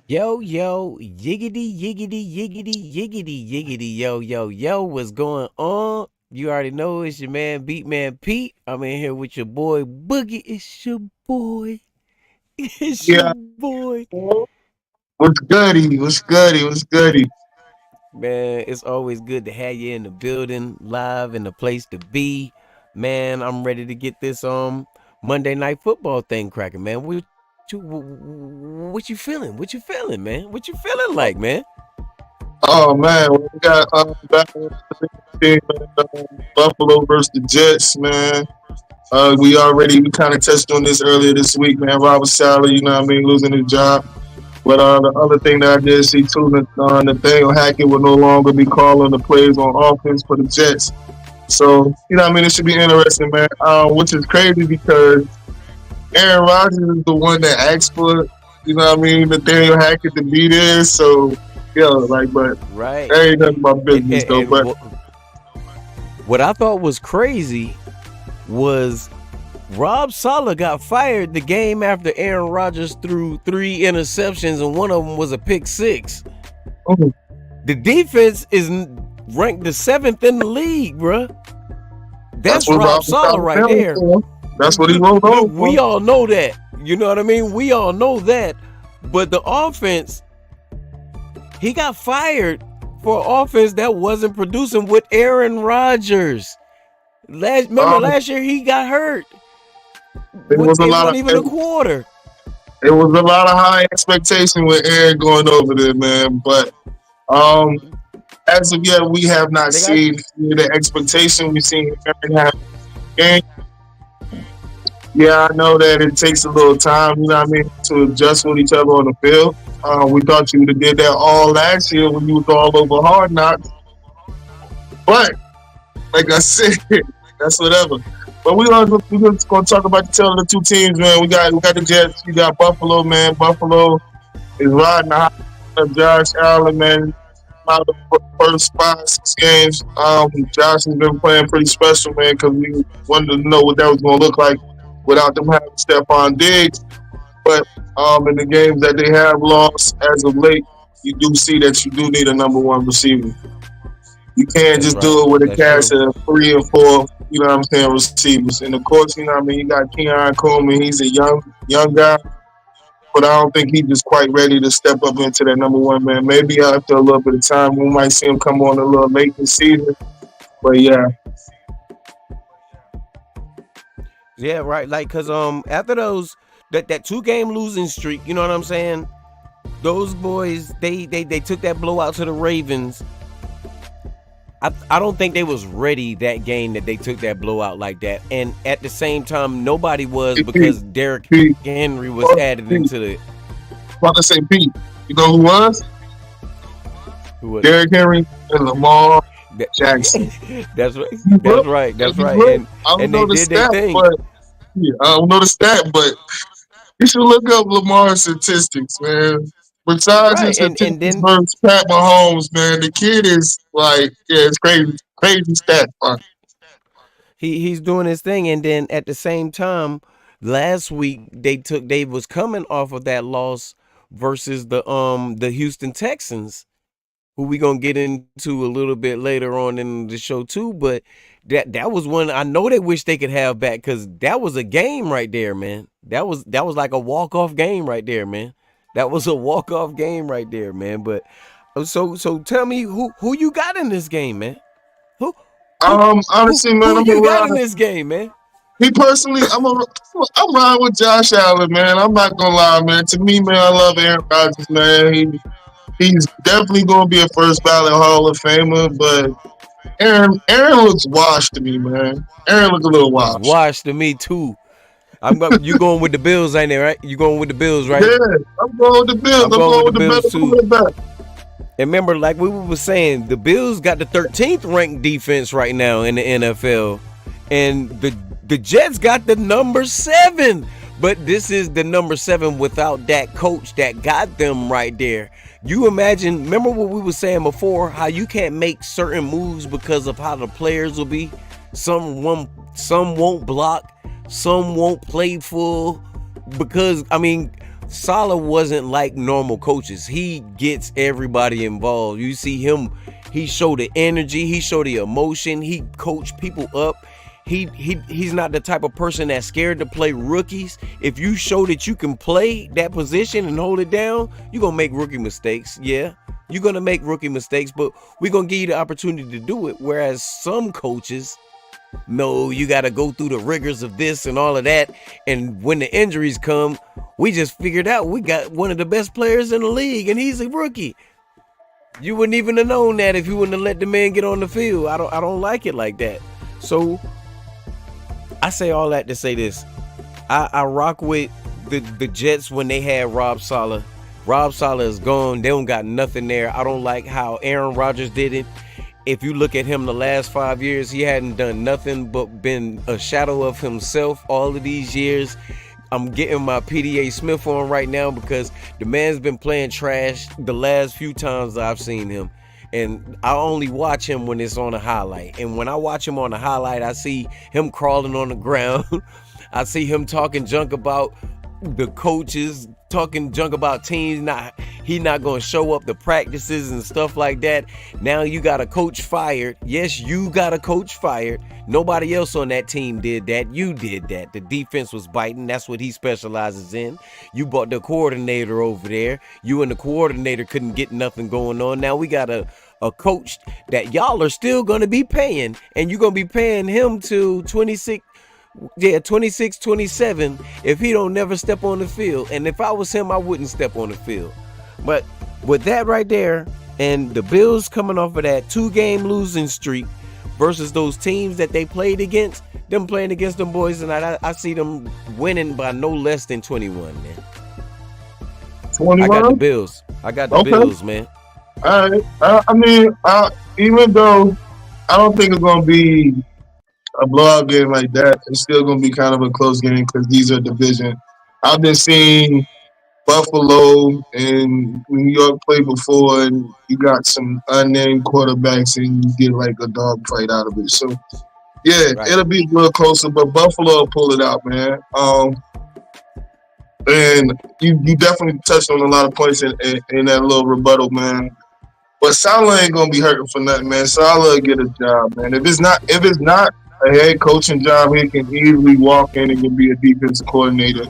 Yo, yo, yiggity, yiggity, yiggity, yiggity, yiggity, yo, what's going on? You already know it's your man, Beatman Pete. I'm in here with your boy, Boogie. It's your boy. It's your Yeah. boy. What's goody? What's goody? What's goody? Man, it's always good to have you in the building, live in the place to be. Man, I'm ready to get this Monday night football thing cracking, man. What you feeling? What you feeling, man? What you feeling like, man? Oh man, we got battle team, Buffalo versus the Jets, man. We kind of touched on this earlier this week, man. Robert Sala, you know what I mean, losing his job. But the other thing that I did see too, Nathaniel Hackett will no longer be calling the plays on offense for the Jets. So you know what I mean, it should be interesting, man. Which is crazy because Aaron Rodgers is the one that asked for, you know what I mean, Nathaniel Hackett to be there. So, but Right. that ain't nothing about And, business and, though. and But what I thought was crazy was Rob Saleh got fired the game after Aaron Rodgers threw 3 interceptions and one of them was a pick six. oh, The defense is ranked the 7th in the league, bruh. that's That's what Rob Robert Saleh Saleh right family there. for. That's what he wrote Look, on we for. all know that. You know what I mean? We all know that. But the offense, he got fired for an offense that wasn't producing with Aaron Rodgers. Remember Um, last year he got hurt. there was a It lot wasn't of even a quarter. it was a lot of high expectation with Aaron going over there, man. But um, as of yet, we have not They got seen the expectation. We've seen Aaron have game. Yeah, I know that it takes a little time, you know what I mean, to adjust with each other on the field. We thought you would have did that all last year when you was all over Hard Knocks. But like I said, that's whatever. But we just gonna talk about the tale of the two teams, man. We got the Jets, you got Buffalo, man. Buffalo is riding the high of Josh Allen, man. Out of the first 5, 6 games, Josh has been playing pretty special, man, because we wanted to know what that was gonna look like without them having Stephon Diggs. But in the games that they have lost as of late, you do see that you do need a number one receiver. You can't That's just right. do it with a That's cast true. of 3 and 4, you know what I'm saying, receivers. And of course, you know what I mean, you got Keon Coleman, he's a young guy, but I don't think he's just quite ready to step up into that number one, man. Maybe after a little bit of time, we might see him come on a little late this season. But yeah, Yeah, right. Like, cause after those that 2 game losing streak, you know what I'm saying? Those boys, they took that blowout to the Ravens. I don't think they was ready that game that they took that blowout like that. And at the same time, nobody was Pete, because Derrick Pete, Henry was added Pete, into the about to say Pete. You know who was? who was Derrick Henry and Lamar that, Jackson. that's right. You That's look, right. That's you right. look. And I don't and they know the did their stat, thing. but yeah, I don't know the stat, but you should look up Lamar's statistics, man. Besides his Right. And statistics then versus Pat Mahomes, man, the kid is like, yeah, it's crazy, crazy stat. he's doing his thing. And then at the same time, last week they was coming off of that loss versus the Houston Texans, who we gonna get into a little bit later on in the show too. But that was one I know they wish they could have back because that was a game right there, man. That was like a walk off game right there, man. That was a walk off game right there, man. But so tell me who you got in this game, man? Who who Honestly, man, who I'm a you got in ride. this game, man? Me personally, I'm riding with Josh Allen, man. I'm not gonna lie, man. To me, man, I love Aaron Rodgers, man. He's definitely gonna be a first ballot Hall of Famer, but Aaron looks washed to me, man. Aaron looks a little He's washed. washed to me too. You going with the Bills, ain't it? Right? You going with the Bills, right? Yeah, I'm going with the Bills. I'm I'm going going with the with the Bills better too. quarterback. And remember, like we were saying, the Bills got the 13th ranked defense right now in the NFL, and the Jets got the number 7. But this is the number 7 without that coach that got them right there. You imagine? Remember what we were saying before? How you can't make certain moves because of how the players will be. Some won't block, some won't play full because I mean Saleh wasn't like normal coaches. He gets everybody involved. You see him, he showed the energy, he showed the emotion, he coached people up. He's not the type of person that's scared to play rookies. If you show that you can play that position and hold it down, you're gonna make rookie mistakes. Yeah, you're gonna make rookie mistakes, but we're gonna give you the opportunity to do it. Whereas some coaches, no, you got to go through the rigors of this and all of that. And when the injuries come, we just figured out we got one of the best players in the league, and he's a rookie. You wouldn't even have known that if you wouldn't have let the man get on the field. I don't like it like that. So I say all that to say this. I rock with the Jets when they had Rob Saleh. Rob Saleh is gone. They don't got nothing there. I don't like how Aaron Rodgers did it. If you look at him the last 5 years, he hadn't done nothing but been a shadow of himself all of these years. I'm getting my PDA Smith on right now because the man's been playing trash the last few times I've seen him. And I only watch him when it's on a highlight. And when I watch him on a highlight, I see him crawling on the ground. I see him talking junk about the coaches, talking junk about teams. He not going to show up to practices and stuff like that. Now you got a coach fired. Yes, you got a coach fired. Nobody else on that team did that. You did that. The defense was biting. That's what he specializes in. You brought the coordinator over there. You and the coordinator couldn't get nothing going on. Now we got a coach that y'all are still going to be paying, and you're going to be paying him to 26, 27 if he don't never step on the field. And if I was him, I wouldn't step on the field. But with that right there, and the Bills coming off of that 2-game losing streak versus those teams that they played against, them playing against them boys tonight, I see them winning by no less than 21, man. 21? I got the Bills. I got the Bills, man. All right. I mean, even though I don't think it's going to be a blowout game like that, it's still going to be kind of a close game because these are division. I've been seeing Buffalo and New York play before, and you got some unnamed quarterbacks, and you get like a dog fight out of it. So, yeah, Right. it'll be a little closer, but Buffalo will pull it out, man. And you definitely touched on a lot of points in that little rebuttal, man. But Saleh ain't gonna be hurting for nothing, man. Saleh will get a job, man. If it's not a head coaching job, he can easily walk in and can be a defensive coordinator.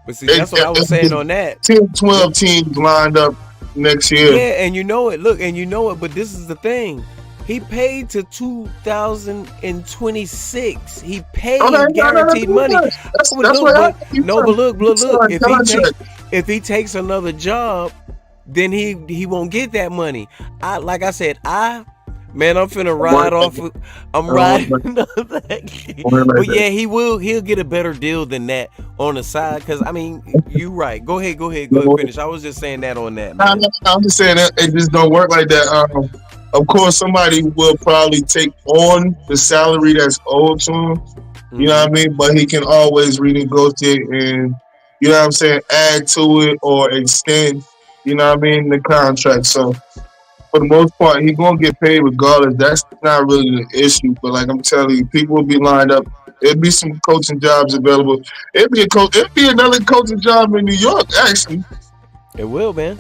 But see, that's what I was saying on that. 10, 12 teams lined up next year. Yeah, and you know it. Look, and you know it. But this is the thing. He paid to 2026. He paid guaranteed money. That's But look. Contract. If he takes another job, then he won't get that money. I'm finna ride off. I'm riding off that. But yeah, he'll get a better deal than that on the side. Cause I mean, you right. Go ahead, finish. I was just saying that on that, man. I'm just saying that it just don't work like that. Of course, somebody will probably take on the salary that's owed to him. You know what I mean? But he can always renegotiate and, you know what I'm saying, add to it or extend, you know what I mean, the contract. So, for the most part, he's going to get paid regardless. That's not really the issue. But like I'm telling you, people will be lined up. There'll be some coaching jobs available. It'll be another coaching job in New York, actually. It will, man.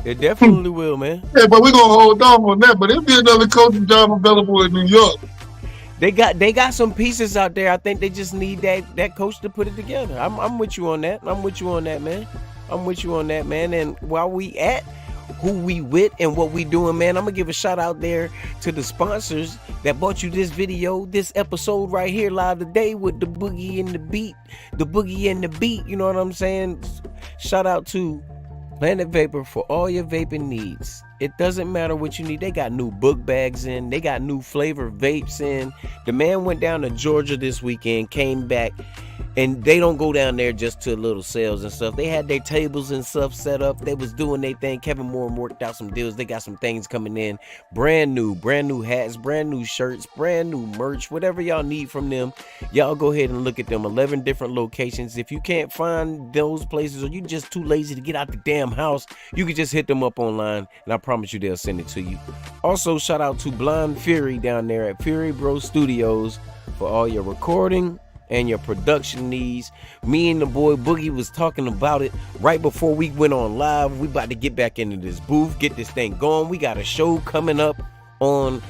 It definitely will, man. Yeah, but we're going to hold off on that. But it'll be another coaching job available in New York. They got some pieces out there. I think they just need that coach to put it together. I'm with you on that. I'm with you on that, man. And while we at who we with and what we doing, man, I'm gonna give a shout out there to the sponsors that bought you this video, this episode right here live today with the Boogie and the Beat. You know what I'm saying? Shout out to Planet Vapor for all your vaping needs. It doesn't matter what you need. They got new book bags in. They got new flavor vapes in. The man went down to Georgia this weekend, came back, and they don't go down there just to little sales and stuff. They had their tables and stuff set up. They was doing their thing. Kevin Moore worked out some deals. They got some things coming in. Brand new hats, brand new shirts, brand new merch, whatever y'all need from them. Y'all go ahead and look at them. 11 different locations. If you can't find those places or you just too lazy to get out the damn house, you can just hit them up online and I promise you they'll send it to you. Also, shout out to Blind Fury down there at Fury Bro Studios for all your recording, and your production needs. Me and the boy Boogie was talking about it right before we went on live. We about to get back into this booth, get this thing going. We got a show coming up on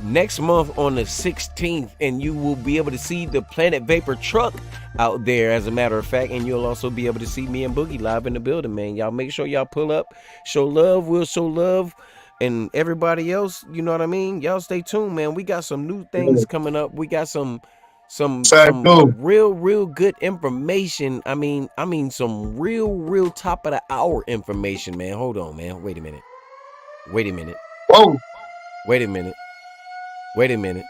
next month on the 16th, and you will be able to see the Planet Vapor truck out there, as a matter of fact, and you'll also be able to see me and Boogie live in the building, man. Y'all make sure y'all pull up, show love. We'll show love. And everybody else, you know what I mean? Y'all stay tuned, man. We got some new things coming up. We got some real good information. I mean some real top of the hour information, man. Hold on, man. Wait a minute. Whoa. Wait a minute. Wait a minute.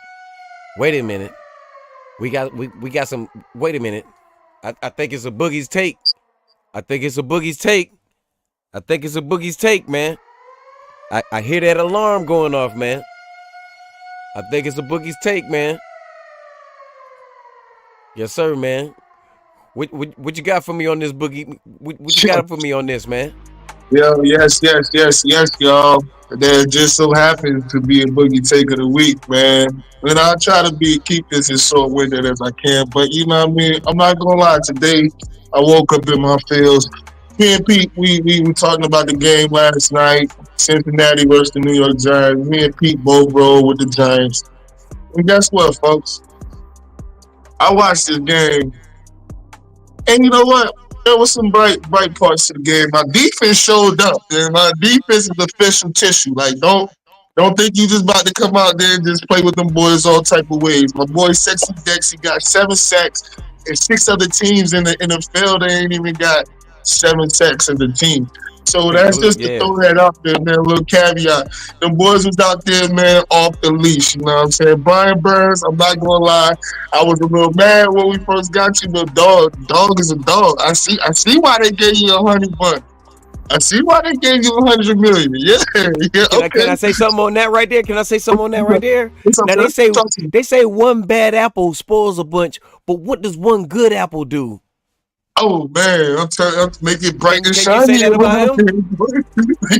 We got some. Wait a minute. I think it's a Boogie's take. I think it's a Boogie's take, man. I hear that alarm going off, man. I think it's a Boogie's take, man. Yes, sir, man. What you got for me on this, Boogie? What you got for me on this, man? Yo, yes, y'all. There just so happens to be a Boogie Take of the Week, man. And I try to keep this as short-winded as I can, but you know what I mean? I'm not gonna lie, today I woke up in my feels. Me and Pete, we were talking about the game last night, Cincinnati versus the New York Giants. Me and Pete both rolled with the Giants. And guess what, folks? I watched this game, and you know what? There was some bright parts to the game. My defense showed up, and my defense is official tissue. Like, don't think you just about to come out there and just play with them boys all type of ways. My boy Sexy Dex, he got 7 sacks, and 6 other teams in the NFL, they ain't even got 7 sacks as a team. So that's just to throw that out there, man. A little caveat. The boys was out there, man, off the leash. You know what I'm saying? Brian Burns, I'm not gonna lie, I was a little mad when we first got you, but dog is a dog. I see why they gave you $100. I see why they gave you $100 million. Yeah, okay. Can I say something on that right there? Now they say one bad apple spoils a bunch, but what does one good apple do? Oh man, I'm telling, make it bright and shiny. Make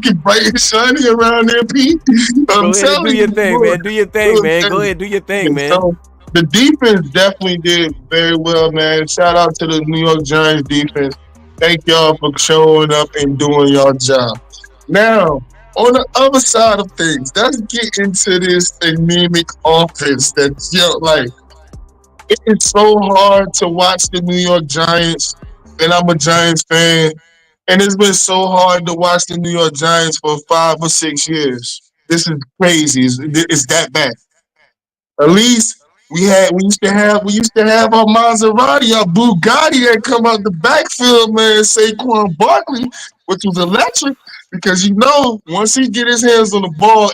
it bright and shiny around there, Pete. I'm telling you, do your thing, man. Do your thing, man. Go ahead, do your thing, man. So, the defense definitely did very well, man. Shout out to the New York Giants defense. Thank y'all for showing up and doing your job. Now, on the other side of things, let's get into this anemic offense that's like. It's so hard to watch the New York Giants, and I'm a Giants fan, and it's been so hard to watch the New York Giants for 5 or 6 years. This is crazy. It's that bad. At least we used to have our Maserati, our Bugatti that come out the backfield, man. Saquon Barkley, which was electric, because once he get his hands on the ball,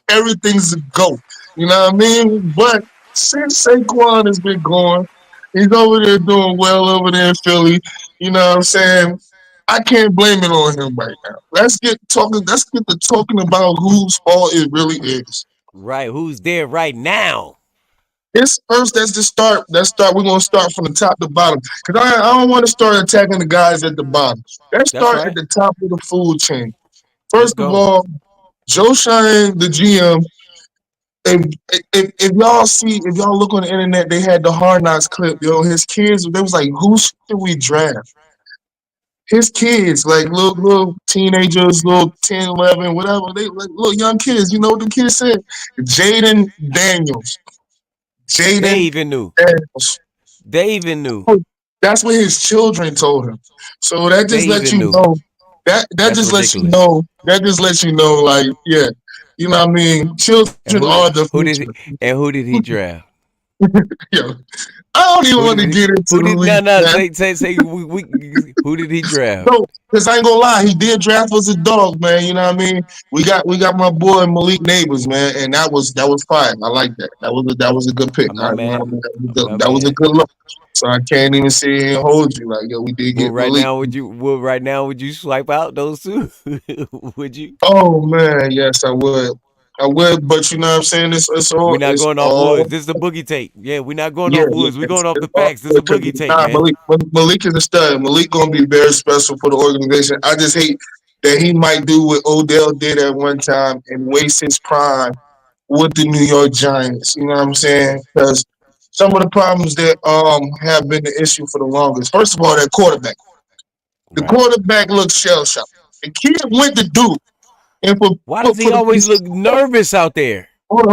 everything's a go. You know what I mean? But since Saquon has been gone, he's over there doing well over there in Philly. You know what I'm saying? I can't blame it on him right now. Let's get to talking about whose fault it really is. Right, who's there right now? It's first. That's the start. We're gonna start from the top to bottom, because I don't want to start attacking the guys at the bottom. Let's start at the top of the food chain. First of all, Joe Shine, the GM. If y'all look on the internet, they had the Hard Knocks clip. His kids, they was like, who should we draft? His kids, like little teenagers, little 10, 11, whatever, they like little young kids. You know what the kids said? Jaden Daniels. They even knew. That's what his children told him. So that just lets you know. That just lets you know. That just lets you know, like, yeah. You know what I mean? Children are the future. Who did he draft? Yo, I don't even want to get into who did he draft? No, because I ain't gonna lie, he did draft us a dog, man. You know what I mean? We got my boy Malik Neighbors, man, and that was fine. I like that. That was a good pick. That was a good look. So I can't even sit here and hold you like, yo, we did get Malik. Right now, would you swipe out those two? Would you? Oh man, yes, I would. But you know what I'm saying? It's all. We're not going off woods. This is a Boogie take. Yeah, we're not going off woods. We're going off the facts. This is a Boogie take, man. Malik is a stud. Malik gonna be very special for the organization. I just hate that he might do what Odell did at one time and waste his prime with the New York Giants. You know what I'm saying? Because some of the problems that have been the issue for the longest. First of all, that quarterback. The Right. quarterback looks shell shocked. The kid went to Duke, and Why does he for the always look nervous out there? hold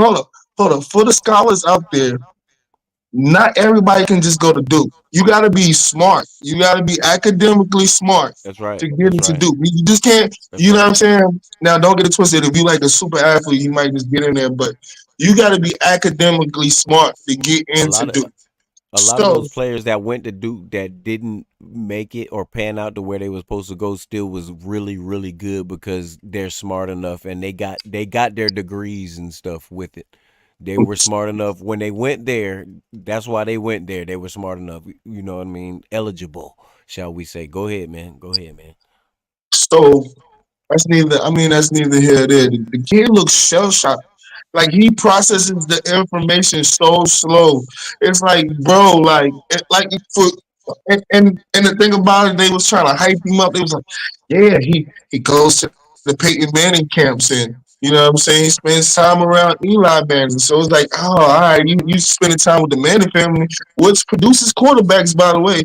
on, for the scholars out there, not everybody can just go to Duke. You got to be smart. You got to be academically smart That's right. to get That's into right. Duke. You just can't. That's You know what right. I'm saying? Now, don't get it twisted. If you like a super athlete, you might just get in there, but you got to be academically smart to get A into lot of Duke. a lot of So, those players that went to Duke that didn't make it or pan out to where they were supposed to go still was really really good because they're smart enough and they got their degrees and stuff with it. They were smart enough when they went there. That's why they went there. They were smart enough. You know what I mean? Eligible, shall we say? Go ahead, man. Go ahead, man. so that's neither. I mean, that's neither here nor there. The kid looks shell shocked. Like he processes the information so slow. It's like, bro, like for and the thing about it, they was trying to hype him up. They was like, yeah, he goes to the Peyton Manning camps and you know what I'm saying. He spends time around Eli Manning, so it's like, oh, all right, you spending time with the Manning family, which produces quarterbacks, by the way.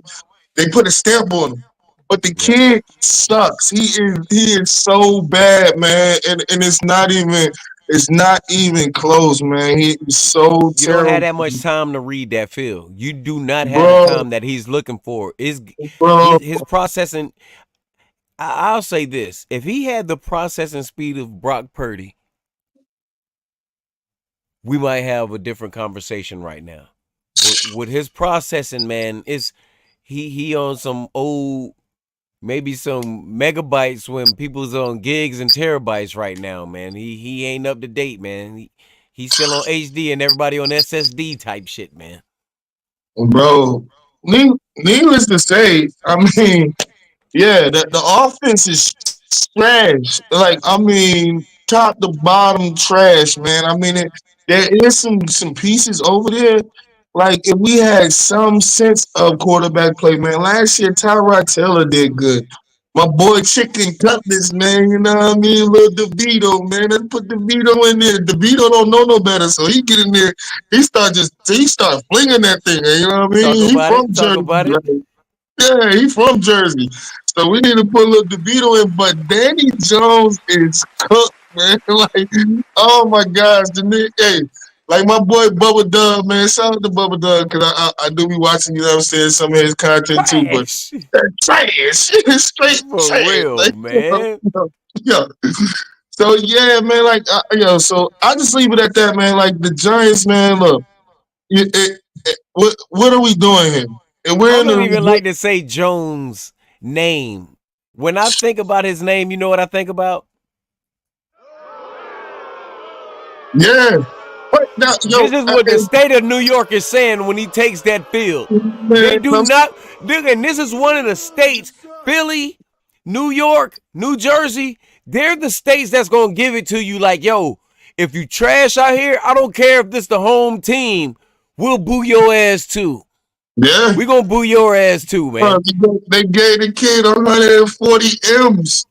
They put a stamp on him. But the Yep. kid sucks. He is so bad, man. And it's not even close, man. He is so You don't have terrible. that much time to read that film. You do not have the Bro, time that he's looking for. Is bro, his processing? I'll say this: if he had the processing speed of Brock Purdy, we might have a different conversation right now. With his processing, man, is he on some old maybe some megabytes when people's on gigs and terabytes right now, man. He ain't up to date, man. He's still on HD and everybody on SSD type shit, man. bro. Needless to say, I mean, yeah, the offense is trash. Like, I mean, top to bottom trash, man. I mean, there is some pieces over there. Like, if we had some sense of quarterback play, man. Last year, Tyrod Taylor did good. My boy Chicken Cutlass, man. You know what I mean? Little DeVito, man. Let's put DeVito in there. DeVito don't know no better, so he get in there. He start flinging that thing. You know what I Talk mean? He about from it. Talk Jersey, about it. right? Yeah, he from Jersey. So we need to put a little DeVito in. But Danny Jones is cooked, man. Like, oh my gosh. Hey, like my boy Bubba Dub, man. Shout out to Bubba Dub, because I do be watching, you know what I'm saying, some of his content too. But Trash. that trash. Straight For trash. real, Like, man. yeah. So yeah, man, like so I just leave it at that, man. Like the Giants, man, look, what are we doing here? And we're I in don't the even like to say Jones' name. When I think about his name, you know what I think about? yeah. But now, yo, This is what the state of New York is saying when he takes that field. They man, do not, and this is one of the states, Philly, New York, New Jersey, they're the states that's going to give it to you like, yo, if you trash out here, I don't care if this the home team, we'll boo your ass too. yeah. We going to boo your ass too, man. They gave the kid 140 M's.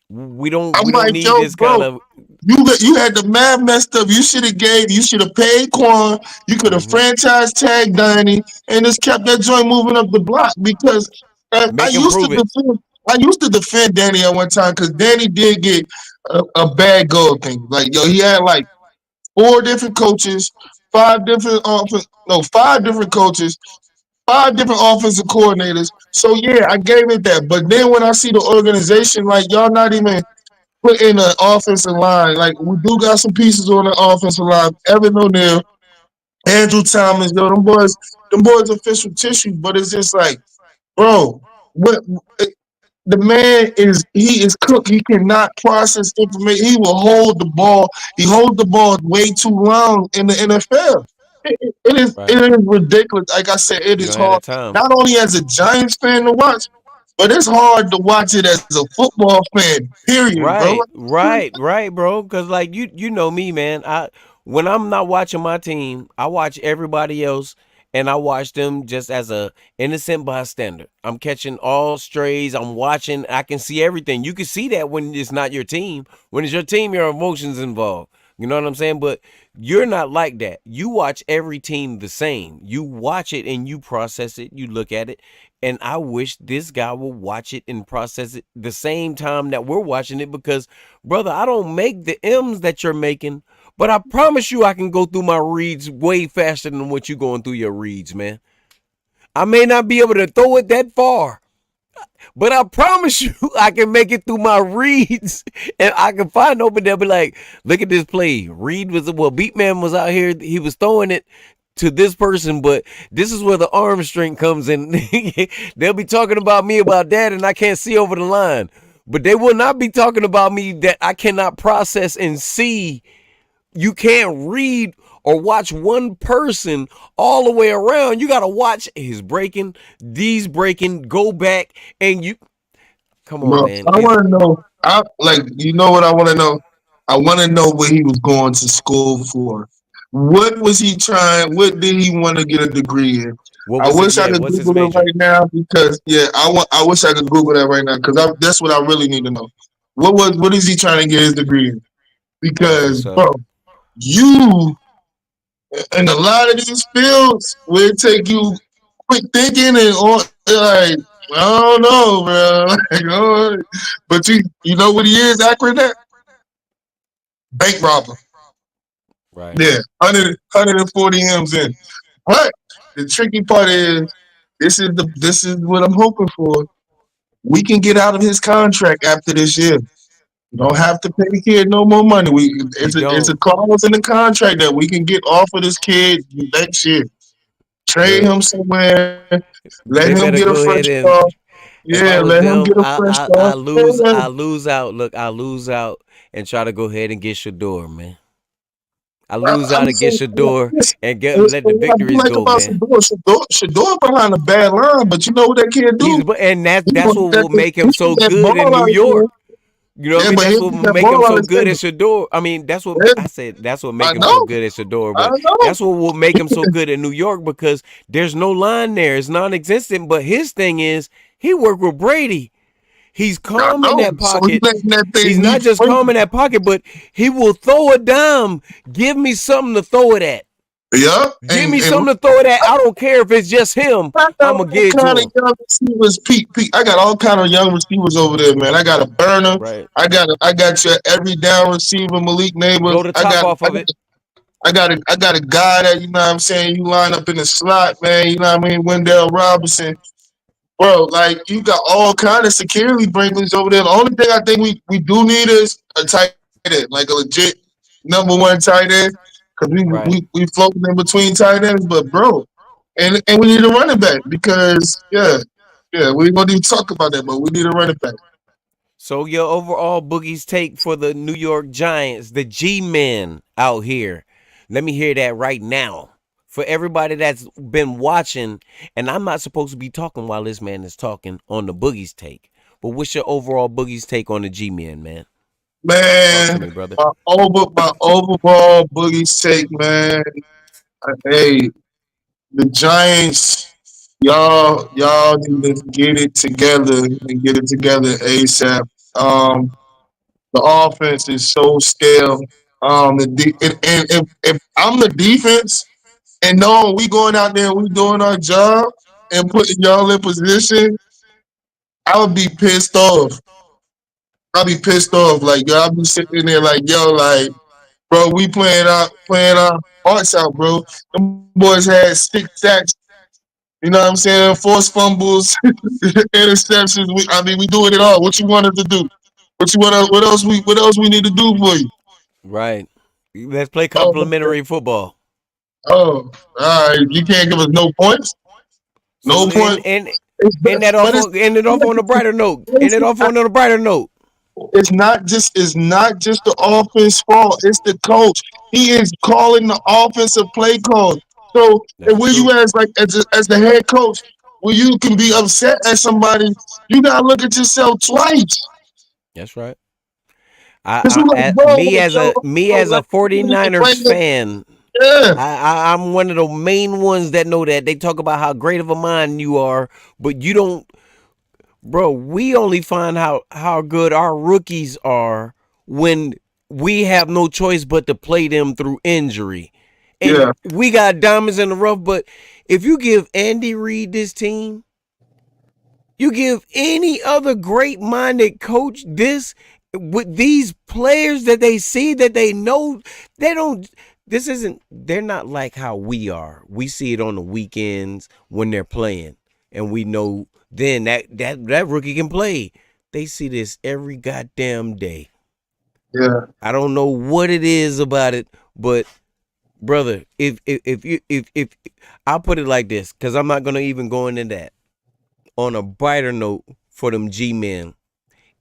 We don't I'm we don't like, need yo, this kind bro, of you had the math messed up. You should have paid Quan. You could have franchise tagged Danny and just kept that joint moving up the block because I make him used to prove it. defend. I used to defend Danny at one time because Danny did get a bad goal thing. Like, yo, he had like four different coaches, five different coaches, five different offensive coordinators. So yeah, I gave it that. But then when I see the organization, like y'all not even putting an offensive line. Like we do got some pieces on the offensive line. Evan O'Neal, Andrew Thomas, yo, them boys official tissue. But it's just like, bro, what the man he is cooked. He cannot process information. He will hold the ball. He holds the ball way too long in the NFL. It is Right. it is ridiculous. Like I said, it You is don't have hard. that time. Not only as a Giants fan to watch, but it's hard to watch it as a football fan. Period, bro. Right, bro. Cause like you know me, man. I when I'm not watching my team, I watch everybody else, and I watch them just as a innocent bystander. I'm catching all strays. I'm watching. I can see everything. You can see that when it's not your team. When it's your team, your emotions involved. You know what I'm saying? But you're not like that. You watch every team the same. You watch it and you process it. You look at it. And I wish this guy would watch it and process it the same time that we're watching it because, brother, I don't make the M's that you're making, but I promise you I can go through my reads way faster than what you're going through your reads, man. I may not be able to throw it that far, but I promise you, I can make it through my reads, and I can find open there. Be like, look at this play. Reed was Beatman was out here. He was throwing it to this person, but this is where the arm strength comes in. They'll be talking about me about that, and I can't see over the line. But they will not be talking about me that I cannot process and see. You can't read or watch one person all the way around. You got to watch his breaking, these breaking, go back, and you come on, Bro, man. I want to know. You know what I want to know? I want to know what he was going to school for. What was he trying? What did he want to get a degree in? What I was it? wish I Yeah, could what's his Google it major? right now because I wish I could Google that right now because that's what I really need to know. What is he trying to get his degree in? That's Because what's up. bro, you in a lot of these fields where it take you quick thinking and all like I don't know, bro. Like, but you know what he is accurate at? Bank robber. Right. Yeah, 140 M's in. But the tricky part is this is what I'm hoping for. We can get out of his contract after this year. You don't Right. have to pay the kid no more money. You It's a don't. clause in the contract that we can get off of this kid next year. Trade Look, him somewhere. Let they him get better a go fresh ahead and start. if Yeah, I was let him them, get a fresh start. Yeah. I lose out. Look, I lose out and try to go ahead and get Shador, man. I lose out I'm and get saying, Shador and get it's let the what I do victories like go, about man. Shador. Shador behind a bad line, but you know what that kid do? And He that's gonna what get will make he him get so that good in ball New out of his hand. York. You know what I Yeah, mean? but That's he'll what get will that make him ball out so of his good at hand. Shador. I mean, that's what Yeah, I said. That's what make I him so know. good at Shador. I But know. that's what will make him so good in New York because there's no line there. It's non-existent. But his thing is he worked with Brady. He's I calm in know. that So he pocket. letting that He's thing be not just free. calm in that pocket, but he will throw a dime. Give me something to throw it at. Yeah, Give me and something to throw it at. I don't care if it's just him. I got I'm gonna all give it to kind of him. young receivers. Pete, I got all kind of young receivers over there, man. I got a burner. Right. I got your every down receiver, Malik Blow Neighbors. the top off of it. I got a guy that you know what I'm saying. You line up in the slot, man. You know what I mean. Wendell Robinson, bro. Like you got all kind of security brinklers over there. The only thing I think we do need is a tight end, like a legit number one tight end, because Right. we floating in between tight ends. But bro, and we need a running back because we ain't gonna even talk about that, but we need a running back. So your overall Boogie's take for the New York Giants, the G-men out here. Let me hear that right now. For everybody that's been watching, and I'm not supposed to be talking while this man is talking on the Boogie's take. But what's your overall Boogie's take on the G-men, man? Talk to Man, me, brother. my overall boogie sake, man. Hey, the Giants, y'all need to get it together and get it together ASAP. The offense is so stale. And if I'm the defense and knowing we going out there and we doing our job and putting y'all in position, I would be pissed off. I'll be pissed off. Like yo, I'll be sitting there like yo, like bro, we playing our hearts out, bro. Them boys had 6 sacks. You know what I'm saying? Forced fumbles, interceptions. We doing it all. What you want us to do? What else we need to do for you? Right. Let's play Oh, complimentary football. oh, all right. You can't give us no points. So No point. end that off But on end it off on a brighter note. End it off on a brighter note. it's not just the offense fault. It's the coach. He is calling the offensive play calls. So and That's where you true. as the head coach, where you can be upset at somebody, you gotta look at yourself twice. That's right. Cause you like, bro, Me as a like, 49ers fan, yeah. I'm one of the main ones that know that. They talk about how great of a mind you are, but you don't, bro. We only find how good our rookies are when we have no choice but to play them through injury. And Yeah. we got diamonds in the rough, but if you give Andy Reid this team, you give any other great-minded coach this with these players that they see that they know, they don't. This isn't. They're not like how we are. We see it on the weekends when they're playing, and we know then that rookie can play. They see this every goddamn day. Yeah. I don't know what it is about it, but brother, if I'll put it like this, because I'm not gonna even go into that. On a brighter note for them G-men,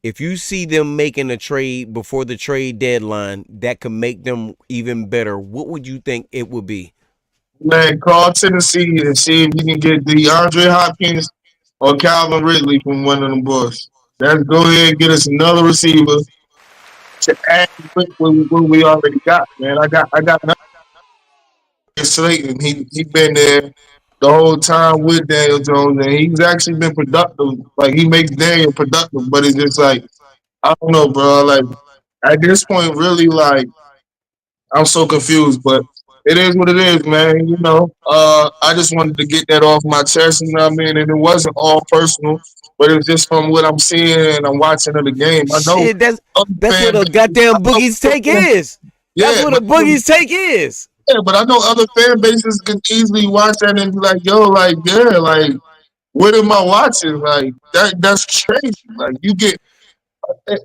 if you see them making a trade before the trade deadline that could make them even better, what would you think it would be? Man, call Tennessee and see if you can get DeAndre Hopkins or Calvin Ridley from one of them boys. Let's go ahead and get us another receiver to add with what we already got, man. I got nothing against Slayton. He been there the whole time with Daniel Jones, and he's actually been productive. Like he makes Daniel productive, but it's just like I don't know, bro. Like at this point, really, like I'm so confused, but it is what it is, man. I just wanted to get that off my chest, you know what I mean? And it wasn't all personal, but it was just from what I'm seeing and I'm watching of the game. I know Shit, that's other that's what fan a bases, I goddamn know boogie's other take fan, is. That's yeah, what a boogie's take is. but I know other fan bases can easily watch that and be like, yo, like, yeah, like, what am I watching? Like that's crazy. Like you get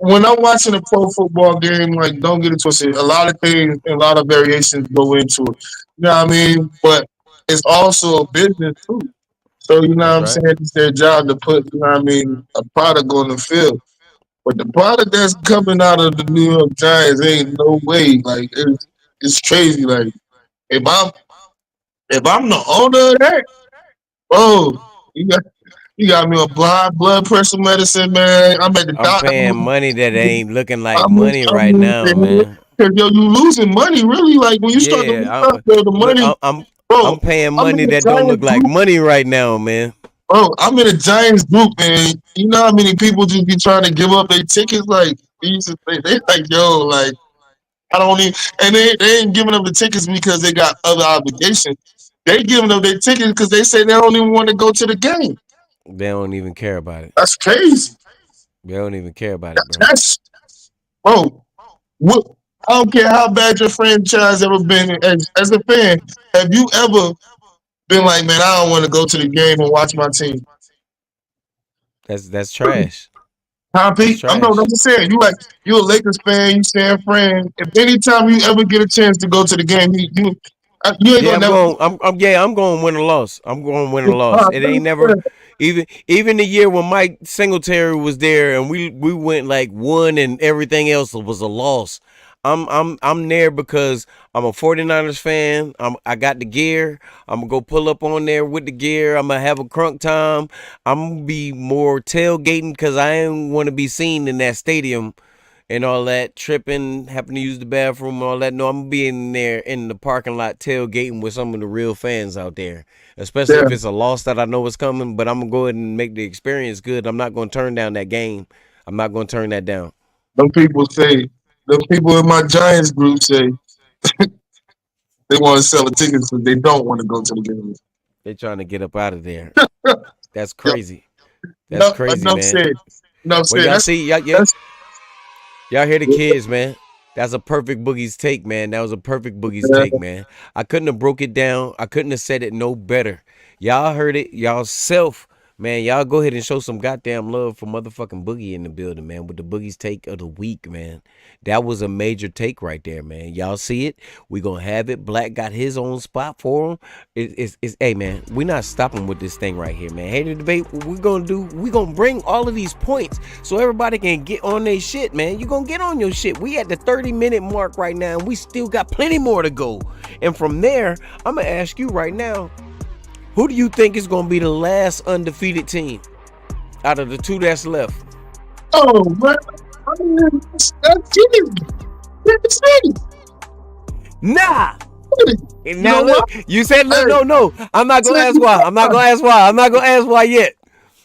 when I'm watching a pro football game, like don't get it twisted. A lot of things and a lot of variations go into it. You know what I mean? But it's also a business too. So you know what That's I'm right. saying? It's their job to put, you know what I mean, a product on the field. But the product that's coming out of the New York Giants ain't no way. Like it's crazy. Like if I'm if I'm the owner of that, oh, you got you got me on blood pressure medicine, man. I'm at the I'm doctor. paying money that ain't looking like I'm money right I'm now, man. because yo, you losing money really. Like when you start to look Yeah, up, yo, the look, money, I'm bro. paying I'm in money the that don't look Giants like group, money right now, man. bro. I'm in a Giants group, man. You know how many people just be trying to give up their tickets? Like they like, yo, like I don't even, and they ain't giving up the tickets because they got other obligations. They giving up their tickets because they say they don't even want to go to the game. They don't even care about it. That's crazy. They don't even care about it, bro. That's bro. What I don't care how bad your franchise ever been as a fan. Have you ever been like, man, I don't want to go to the game and watch my team? That's trash. Huh, That's Pete? I'm trash. just saying. You a Lakers fan. You San Fran. If anytime you ever get a chance to go to the game, you ain't Yeah, gonna I'm never. going. I'm going win or loss. I'm going win or loss. It ain't never even the year when Mike Singletary was there and we went like one and everything else was a loss. I'm there because I'm a 49ers fan. I got the gear. I'm gonna go pull up on there with the gear. I'm gonna have a crunk time. I'm gonna be more tailgating because I ain't want to be seen in that stadium and all that, tripping, having to use the bathroom and all that. No, I'm being there in the parking lot tailgating with some of the real fans out there. Especially Yeah, if it's a loss that I know is coming, but I'm gonna go ahead and make the experience good. I'm not gonna turn down that game. I'm not gonna turn that down. them people say. Them people in my Giants group say they want to sell the tickets because they don't want to go to the game. They're trying to get up out of there. That's Yo, crazy. That's no, crazy, enough man. said. Enough Well, said. y'all see, That's y'all hear the kids, man. That's a perfect Boogie's take, man. That was a perfect Boogie's take, uh, man. I couldn't have broke it down. I couldn't have said it no better. Y'all heard it, y'all self, man. Y'all go ahead and show some goddamn love for motherfucking Boogie in the building, man. With the Boogie's take of the week, man. That was a major take right there, man. Y'all see it? We gonna have it. Black got his own spot for him. Hey, man. We not stopping with this thing right here, man. Hater debate. What we gonna do? We gonna bring all of these points so everybody can get on their shit, man. You gonna get on your shit. We at the 30-minute mark right now, and we still got plenty more to go. And from there, I'm gonna ask you right now. Who do you think is going to be the last undefeated team out of the two that's left? oh man. I mean, that's easy. It's easy. Nah. You Now know what? look, you said Hey, no. I'm not gonna ask why. I'm not gonna ask why. I'm not gonna ask why yet.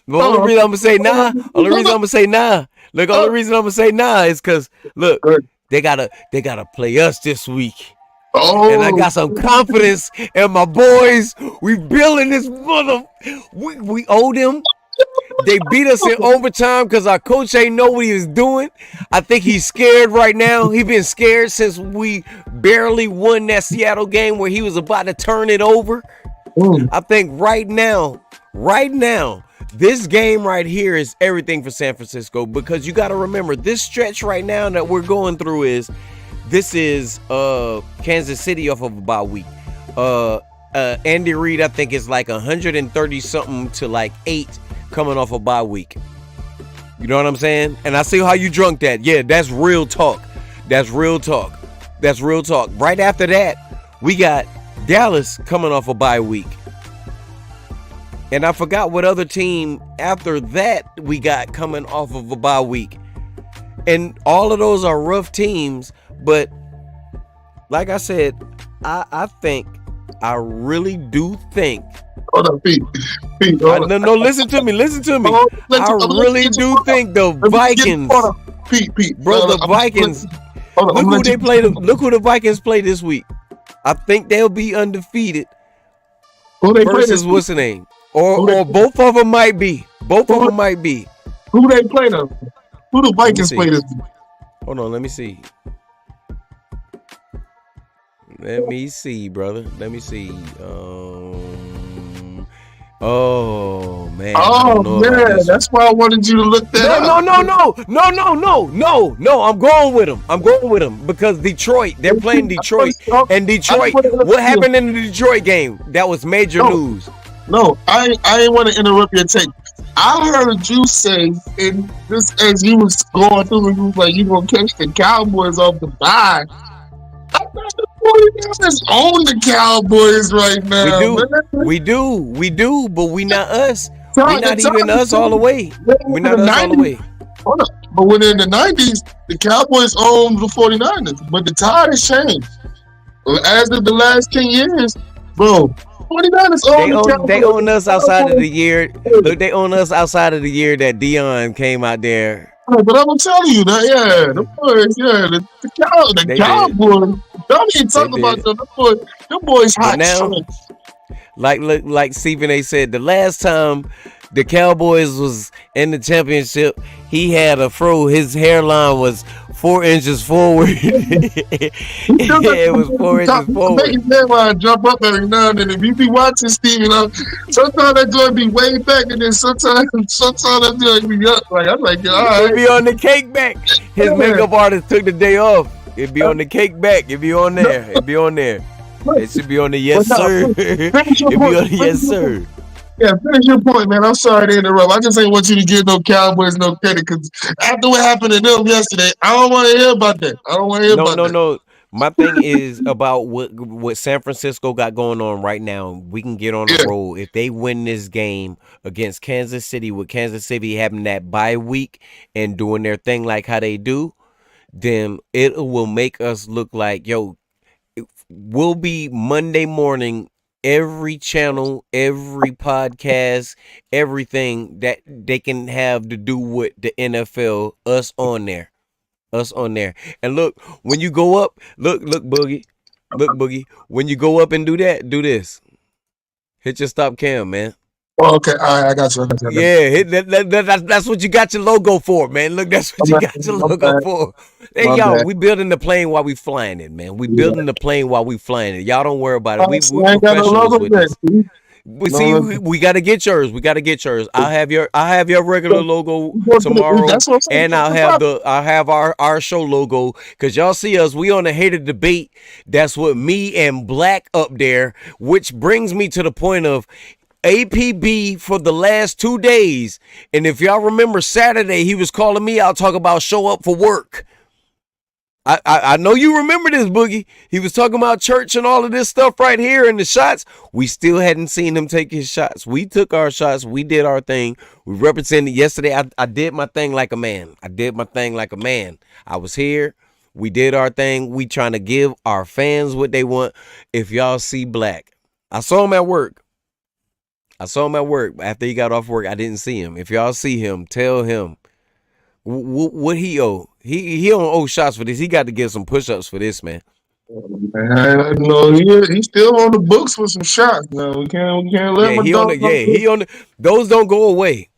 The only reason I'm gonna say nah. Only reason I'm gonna say nah. Look, only reason I'm gonna say nah is because look, Good. They gotta play us this week. And I Oh, got some confidence in my boys. We building this mother. We owe them. They beat us in overtime because our coach ain't know what he was doing. I think he's scared right now. He been scared since we barely won that Seattle game where he was about to turn it over. I think right now, this game right here is everything for San Francisco, because you got to remember this stretch right now that we're going through is Kansas City off of a bye week. Andy Reid, I think, is like 130 something to like 8 coming off a bye week. You know what I'm saying? And I see how you drunk that. Yeah, that's real talk. That's real talk. Right after that, we got Dallas coming off a bye week. And I forgot what other team after that we got coming off of a bye week. And all of those are rough teams. But like I said, I really do think. Hold up, Pete. Hold up. No, listen to me. I really do think the Vikings. Pete. Bro, the Vikings. Look who they play. Look who the Vikings play this week. I think they'll be undefeated. Who they versus what's the name? Or both of them might be. Who they play though? Who the Vikings play this week? Hold on, let me see. Let me see, brother. Let me see. Oh man. Oh man, that's why I wanted you to look that up. No. I'm going with them because Detroit. They're playing Detroit, and Detroit. What happened in the Detroit game? That was major news. No, I ain't want to interrupt your take. I heard you say, and this as you was going through, you was like, you gonna catch the Cowboys off the bye. I thought the 49ers own the Cowboys right now. We do, but we not us. We're not even us all the way. We're not us all the way. Hold up. But when in the 90s, the Cowboys owned the 49ers, but the tide has changed. As of the last 10 years, bro, 49ers own they own us outside of the year. Look, they own us outside of the year that Dion came out there. But I'm telling you that, the boys, the Cowboys. Don't even talk about them. The boys hot. Now, like Stephen A. said, the last time the Cowboys was in the championship, he had a fro. His hairline was 4 inches forward. It was 4 inches forward. His hairline jump up every now and then. If you be watching Stephen, sometimes that joint be way back, and then sometimes that joint be up. Like I'm like, all right. It'd be on the cake back. His makeup artist took the day off. It'd be on the cake back. It'd be on there. It should be on the yes sir. It'd be on the yes sir. Yeah, finish your point, man. I'm sorry to interrupt. I just ain't want you to give no Cowboys no credit, because after what happened to them yesterday, I don't want to hear about that. No. My thing is about what San Francisco got going on right now. We can get on the road. If they win this game against Kansas City, with Kansas City having that bye week and doing their thing like how they do, then it will make us look like, we'll be Monday morning, every channel, every podcast, everything that they can have to do with the NFL, us on there. And look, when you go up, look Boogie, when you go up and do that, do this. Hit your stop cam, man. Oh, okay, all right, I got you. Yeah, that's what you got your logo for, man. Look, that's what you got your logo for. Hey, y'all, we building the plane while we flying it, man. We building the plane while we flying it. Y'all don't worry about it. We professionals with this. We got to get yours. I'll have your regular logo tomorrow, and I'll have our show logo, because y'all see us. We on the Hater Debate. That's what me and Black up there, which brings me to the point of APB for the last 2 days. And if y'all remember Saturday, he was calling me out, talking about show up for work. I know you remember this, Boogie. He was talking about church and all of this stuff right here in the shots. We still hadn't seen him take his shots. We took our shots. We did our thing. We represented yesterday. I did my thing like a man. I was here. We did our thing. We trying to give our fans what they want. If y'all see Black, I saw him at work. After he got off work, I didn't see him. If y'all see him, tell him What he owe? He don't owe shots for this. He got to get some push-ups for this, man. Man, no, he's still on the books for some shots. Now we can't let Yeah, my he on dog the go. yeah, he on the those don't go away.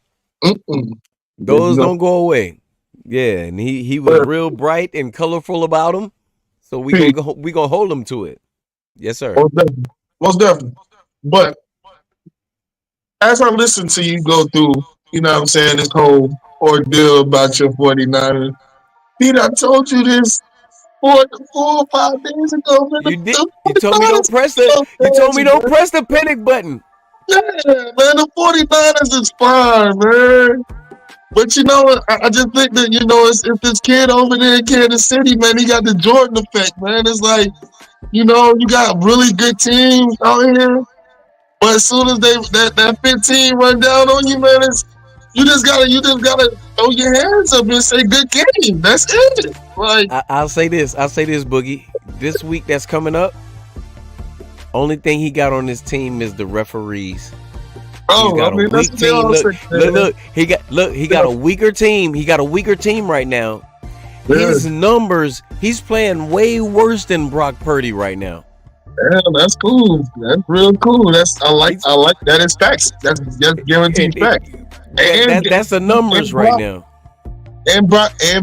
Mm-mm. Those No, don't go away. Yeah, and he was but real bright and colorful about him. So Pete, we gonna hold him to it. Yes, sir. most definitely, most definitely. But as I listen to you go through, you know what I'm saying, this whole ordeal about your 49ers, Pete, I told you this 4 or 5 days ago, man. You did. The You told me 49ers don't press the. are You told me fans, don't man. press the panic button. Yeah, man, the 49ers is fine, man. But you know what? I just think that, it's this kid over there in Kansas City, man, he got the Jordan effect, man. It's like, you got really good teams out here. But as soon as that 15 run down on you, man, you just gotta throw your hands up and say good game. That's it. Like, I'll say this. I'll say this, Boogie. This week that's coming up, only thing he got on his team is the referees. He's oh, I got a mean that's weak what they team. all say, man. He got a weaker team. He got a weaker team right now. Yeah, His numbers, he's playing way worse than Brock Purdy right now. yeah, that's cool. That's real cool. He's I like that. It's facts. That's guaranteed and facts. And that's the numbers and right Brock now. and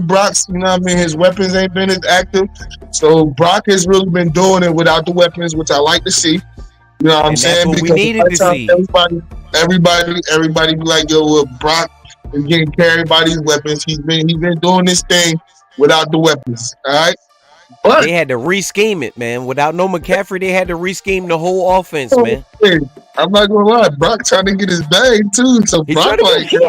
Brock's, his weapons ain't been as active. So Brock has really been doing it without the weapons, which I like to see. You know what I'm And that's saying? what we Because needed by to the time see. everybody be like, yo, well, Brock is getting carried by these weapons. He's been doing this thing without the weapons. All right. But They had to re-scheme it, man. Without no McCaffrey, they had to re-scheme the whole offense, man. hey, I'm not gonna lie, Brock trying to get his bag too. So He Brock trying to like, get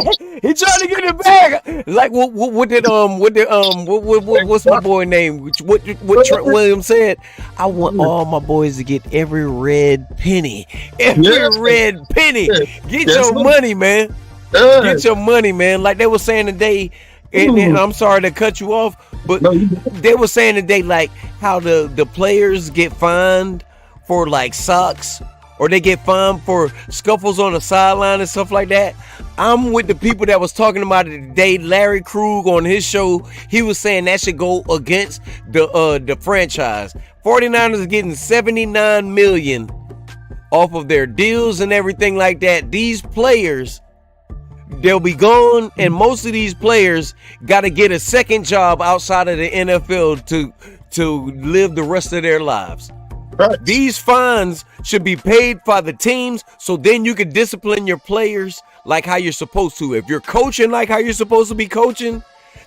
he trying to get it back. Like what's my boy name? What Trent Williams said? I want all my boys to get every red penny. Every yeah, red penny. yeah, Get that's your what, money, man. yeah. Get your money, man. Like they were saying today, and Ooh, I'm sorry to cut you off, but no, they were saying today like how the players get fined for like socks or they get fined for scuffles on the sideline and stuff like that. I'm with the people that was talking about it today. Larry Krug on his show, he was saying that should go against the franchise. 49ers are getting 79 million off of their deals and everything like that. These players, they'll be gone, and most of these players got to get a second job outside of the NFL to live the rest of their lives. facts. These fines should be paid by the teams, so then you can discipline your players like how you're supposed to. If you're coaching like how you're supposed to be coaching,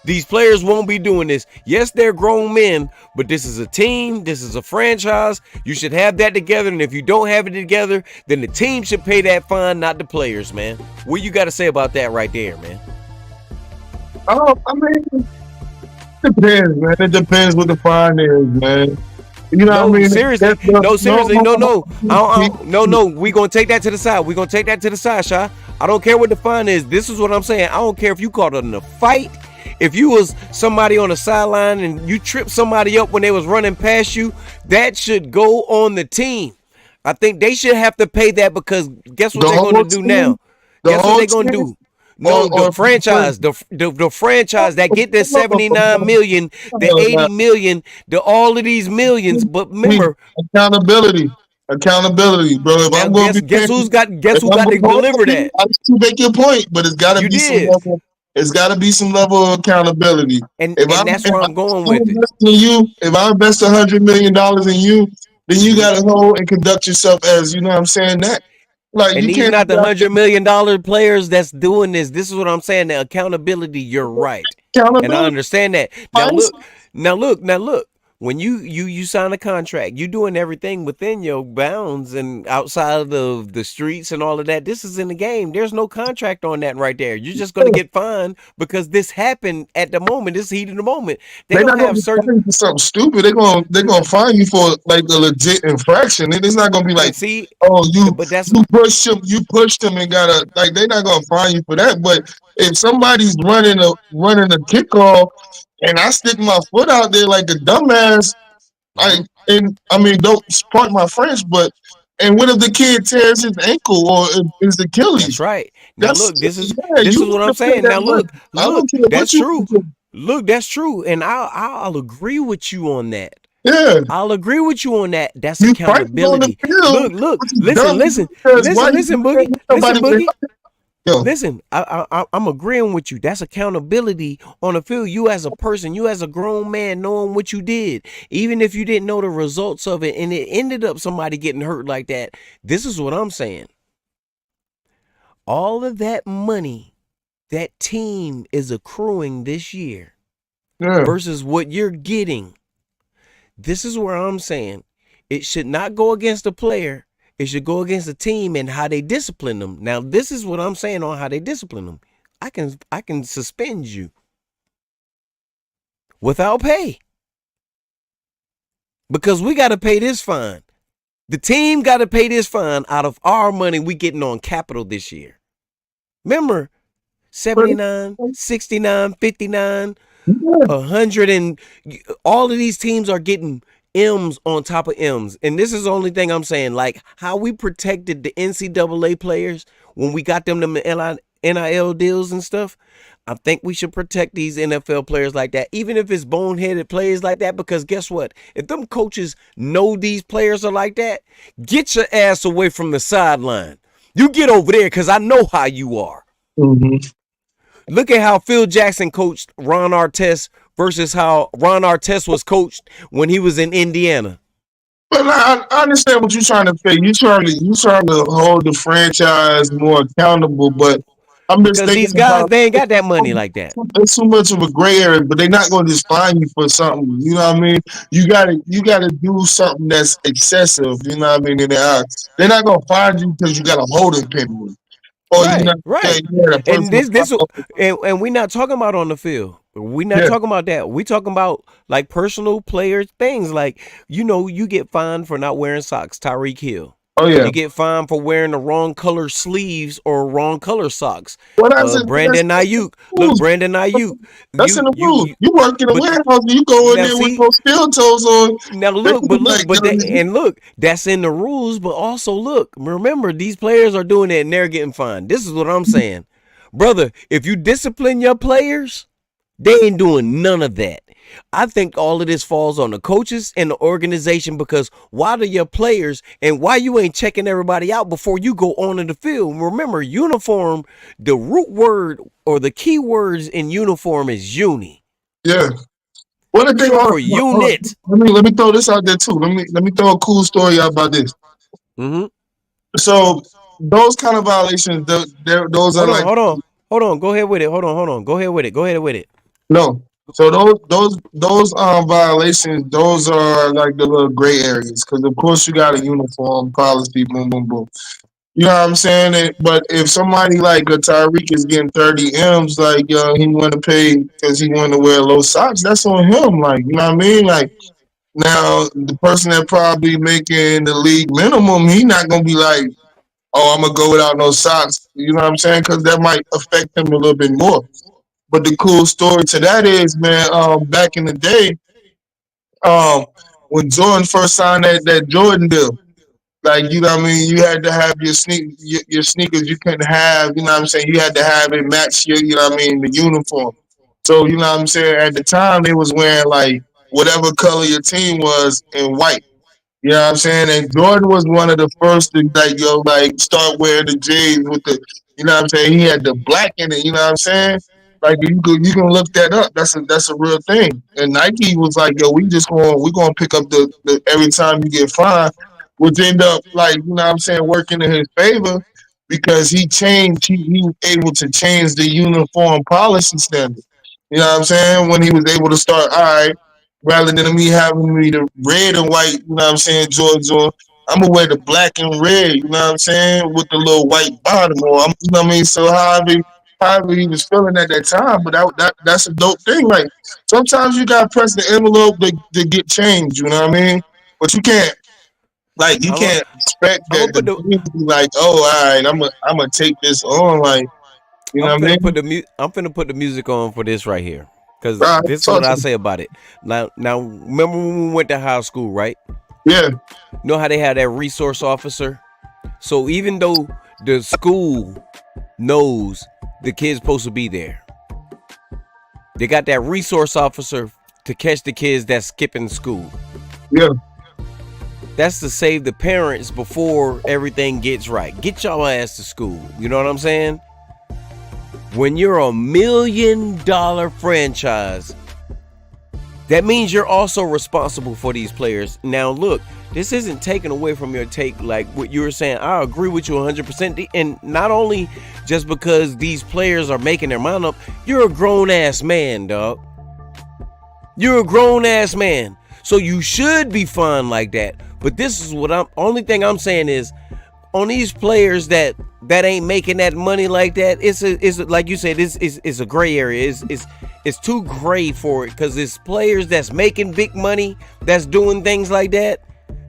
these players won't be doing this. Yes, they're grown men, but this is a team. This is a franchise. You should have that together. And if you don't have it together, then the team should pay that fine, not the players, man. What you got to say about that right there, man? I mean, it depends, man. It depends what the fine is, man. You know what I No, mean? seriously. That's the, No, seriously. no, No. We're going to take that to the side. We're going to take that to the side, Shy. I don't care what the fine is. This is what I'm saying. I don't care if you called it a fight. If you was somebody on the sideline and you tripped somebody up when they was running past you, that should go on the team. I think they should have to pay that because guess what the they're going to whole do team, now? the Guess what whole they're going to team, do? No, the or franchise, the franchise that get the 79 million, the 80 million, the all of these millions. But remember, accountability, accountability, bro. If now I'm gonna be guess paying, who got if to I'm going deliver to, that? I you make your point, but it's got to You be some did, level. It's got to be some level of accountability. If and that's where I'm going I'm with it. investing in you, if I invest $100 million in you, then you got to hold and conduct yourself as you know what I'm saying that. Like And you these can't not be the out $100 million players that's doing this. This is what I'm saying. The accountability. You're right, there and I accountability. understand that. Now look. When you sign a contract, you doing everything within your bounds and outside of the streets and all of that. This is in the game. There's no contract on that right there. You're just gonna get fined because this happened at the moment. This heat of the moment. They They're don't not gonna have be certain fining you for something stupid. They're gonna fine you for like a legit infraction. It's not gonna be like, and see, oh, but that's you pushed him and gotta like they're not gonna fine you for that. But if somebody's running a kickoff and I stick my foot out there like a dumbass, mhm. and I mean don't pardon my French, but And what if the kid tears his ankle or his That's Achilles? right. Now That's look, this is yeah, this you is what I'm want to pay saying. that Now money. I look, don't care what that's you true. do. Look, that's true, and I'll agree with you on that. Yeah, I'll agree with you on that. That's you fighting on the accountability. field, Look. but you Listen, dumb listen, because why listen, you listen, can't Boogie. get Listen, somebody to Boogie. yo? Listen, I'm agreeing with you. That's accountability on the field. You as a person, you as a grown man, knowing what you did, even if you didn't know the results of it, and it ended up somebody getting hurt like that. This is what I'm saying. All of that money that team is accruing this year Yeah, versus what you're getting. This is where I'm saying it should not go against the player. It should go against the team and how they discipline them. Now, this is what I'm saying on how they discipline them. I can suspend you without pay because we got to pay this fine. The team got to pay this fine out of our money we getting on capital this year. Remember, but 79, 69, 59, yeah, 100, and all of these teams are getting M's on top of M's. And this is the only thing I'm saying. Like how we protected the NCAA players when we got them NIL deals and stuff. I think we should protect these NFL players like that, even if it's boneheaded players like that, because guess what? If them coaches know these players are like that, get your ass away from the sideline. You get over there because I know how you are. hmm Look at how Phil Jackson coached Ron Artest versus how Ron Artest was coached when he was in Indiana. But I understand what you're trying to say. You trying to hold the franchise more accountable, but I'm just Because thinking these guys, about they ain't got that money like that. it's too much of a gray area, but they're not going to just fine you for something. You know what I mean? You gotta do something that's excessive. You know what I mean? In their eyes, they're not going to find you because you got a holding penalty, or you know, Right, right. you had a And personal. and we're not talking about on the field. We're not Yeah. talking about that. We talking about like personal player things. Like, you get fined for not wearing socks, Tyreek Hill. Oh yeah. You get fined for wearing the wrong color sleeves or wrong color socks. Well, that's it. That's Brandon Ayuk. Look, rules. Brandon Ayuk. That's in the rules. You You work in a but warehouse, and you go in now there with see, no steel toes on. now They look, be but look, like, but yo, that and look, that's in the rules, but also look, remember these players are doing it and they're getting fined. This is what I'm saying. Brother, if you discipline your players, they ain't doing none of that. I think all of this falls on the coaches and the organization because why do your players and why you ain't checking everybody out before you go onto the field? Remember, uniform, the root word or the key words in uniform is uni. yeah. What if they Short for hold on. unit. Let me throw this out there too. Let me throw a cool story out about this. Mm-hmm. So those kind of violations, those are Hold on, like hold on, hold on. Go ahead with it. Hold on. Go ahead with it. Go ahead with it. no. So those violations, those are like the little gray areas because of course you got a uniform policy, boom, boom, boom. You know what I'm saying? But if somebody like a Tyreek is getting 30 M's, like he want to pay because he want to wear low socks, that's on him. Like you know what I mean? Like now the person that probably making the league minimum, he not gonna be like, oh, I'm gonna go without no socks. You know what I'm saying? Because that might affect him a little bit more. But the cool story to that is, man, back in the day, um, when Jordan first signed that Jordan deal, like you know what I mean, you had to have your sneakers. You couldn't have, you know what I'm saying. You had to have it match your, you know what I mean, the uniform. So you know what I'm saying. At the time, they was wearing like whatever color your team was in white. You know what I'm saying? And Jordan was one of the first to like start wearing the J's with the, you know what I'm saying? He had the black in it, you know what I'm saying? Like you can look that up. That's a real thing. And Nike was like, yo, we gonna pick up the every time you get fined, which end up like, you know what I'm saying, working in his favor because he was able to change the uniform policy standard. You know what I'm saying? When he was able to start, all right, rather than me having me the red and white, you know what I'm saying, Georgia, I'm gonna wear the black and red, you know what I'm saying, with the little white bottom, or you know what I mean. So however he was feeling at that time, but that's a dope thing. Like sometimes you gotta press the envelope to get change, you know what I mean? But you I'm a, can't expect I'm gonna that the put the team to be like, oh, all right, I'm gonna take this on, like you know I'm what I finna put mean? I'm finna put the music on for this right here. Cause All right, this is talk what to I me. say about it. Now remember when we went to high school, right? Yeah. Know how they have that resource officer? So even though the school knows the kid's supposed to be there, they got that resource officer to catch the kids that's skipping school. Yeah. That's to save the parents before everything gets right. Get y'all ass to school. You know what I'm saying? When you're a $1 million franchise, that means you're also responsible for these players. Now, look, this isn't taken away from your take, like what you were saying. I agree with you 100%. And not only just because these players are making their mind up, you're a grown-ass man, dog. You're a grown-ass man. So you should be fine like that. But this is what only thing I'm saying is, on these players that ain't making that money like that, it's like you said, it's a gray area. It's too gray for it, because it's players that's making big money, that's doing things like that.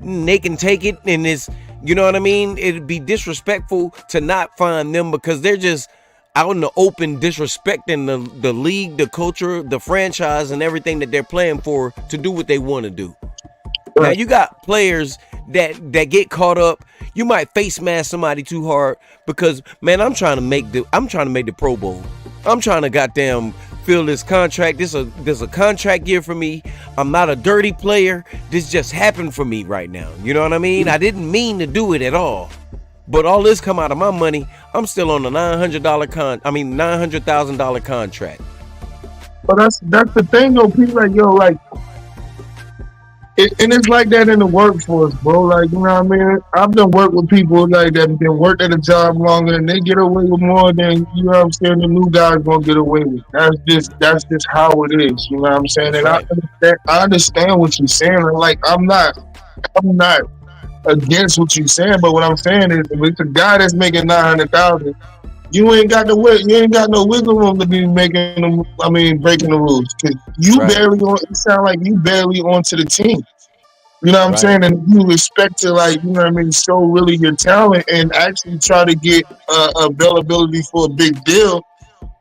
They can take it, and it's, you know what I mean? It'd be disrespectful to not find them, because they're just out in the open disrespecting the league, the culture, the franchise, and everything that they're playing for to do what they want to do. Now you got players that get caught up. You might face mask somebody too hard because, man, I'm trying to make the Pro Bowl. I'm trying to goddamn fill this contract. This a contract year for me. I'm not a dirty player. This just happened for me right now. You know what I mean? I didn't mean to do it at all. But all this come out of my money. I'm still on the $900,000 contract. But that's the thing though. People like, yo, like, and it's like that in the workforce, bro. Like, you know what I mean? I've done work with people like that have been worked at a job longer, and they get away with more than, you know what I'm saying, the new guys gonna get away with. That's just how it is. You know what I'm saying? And Right. I understand what you're saying. And like, I'm not against what you're saying, but what I'm saying is, if it's a guy that's making 900,000, you ain't got no wiggle room to be making them. I mean, breaking the rules, because you Right. barely on. It sound like you barely onto the team. You know what I'm Right. saying? And you expect to, like, you know what I mean, show really your talent and actually try to get availability for a big deal.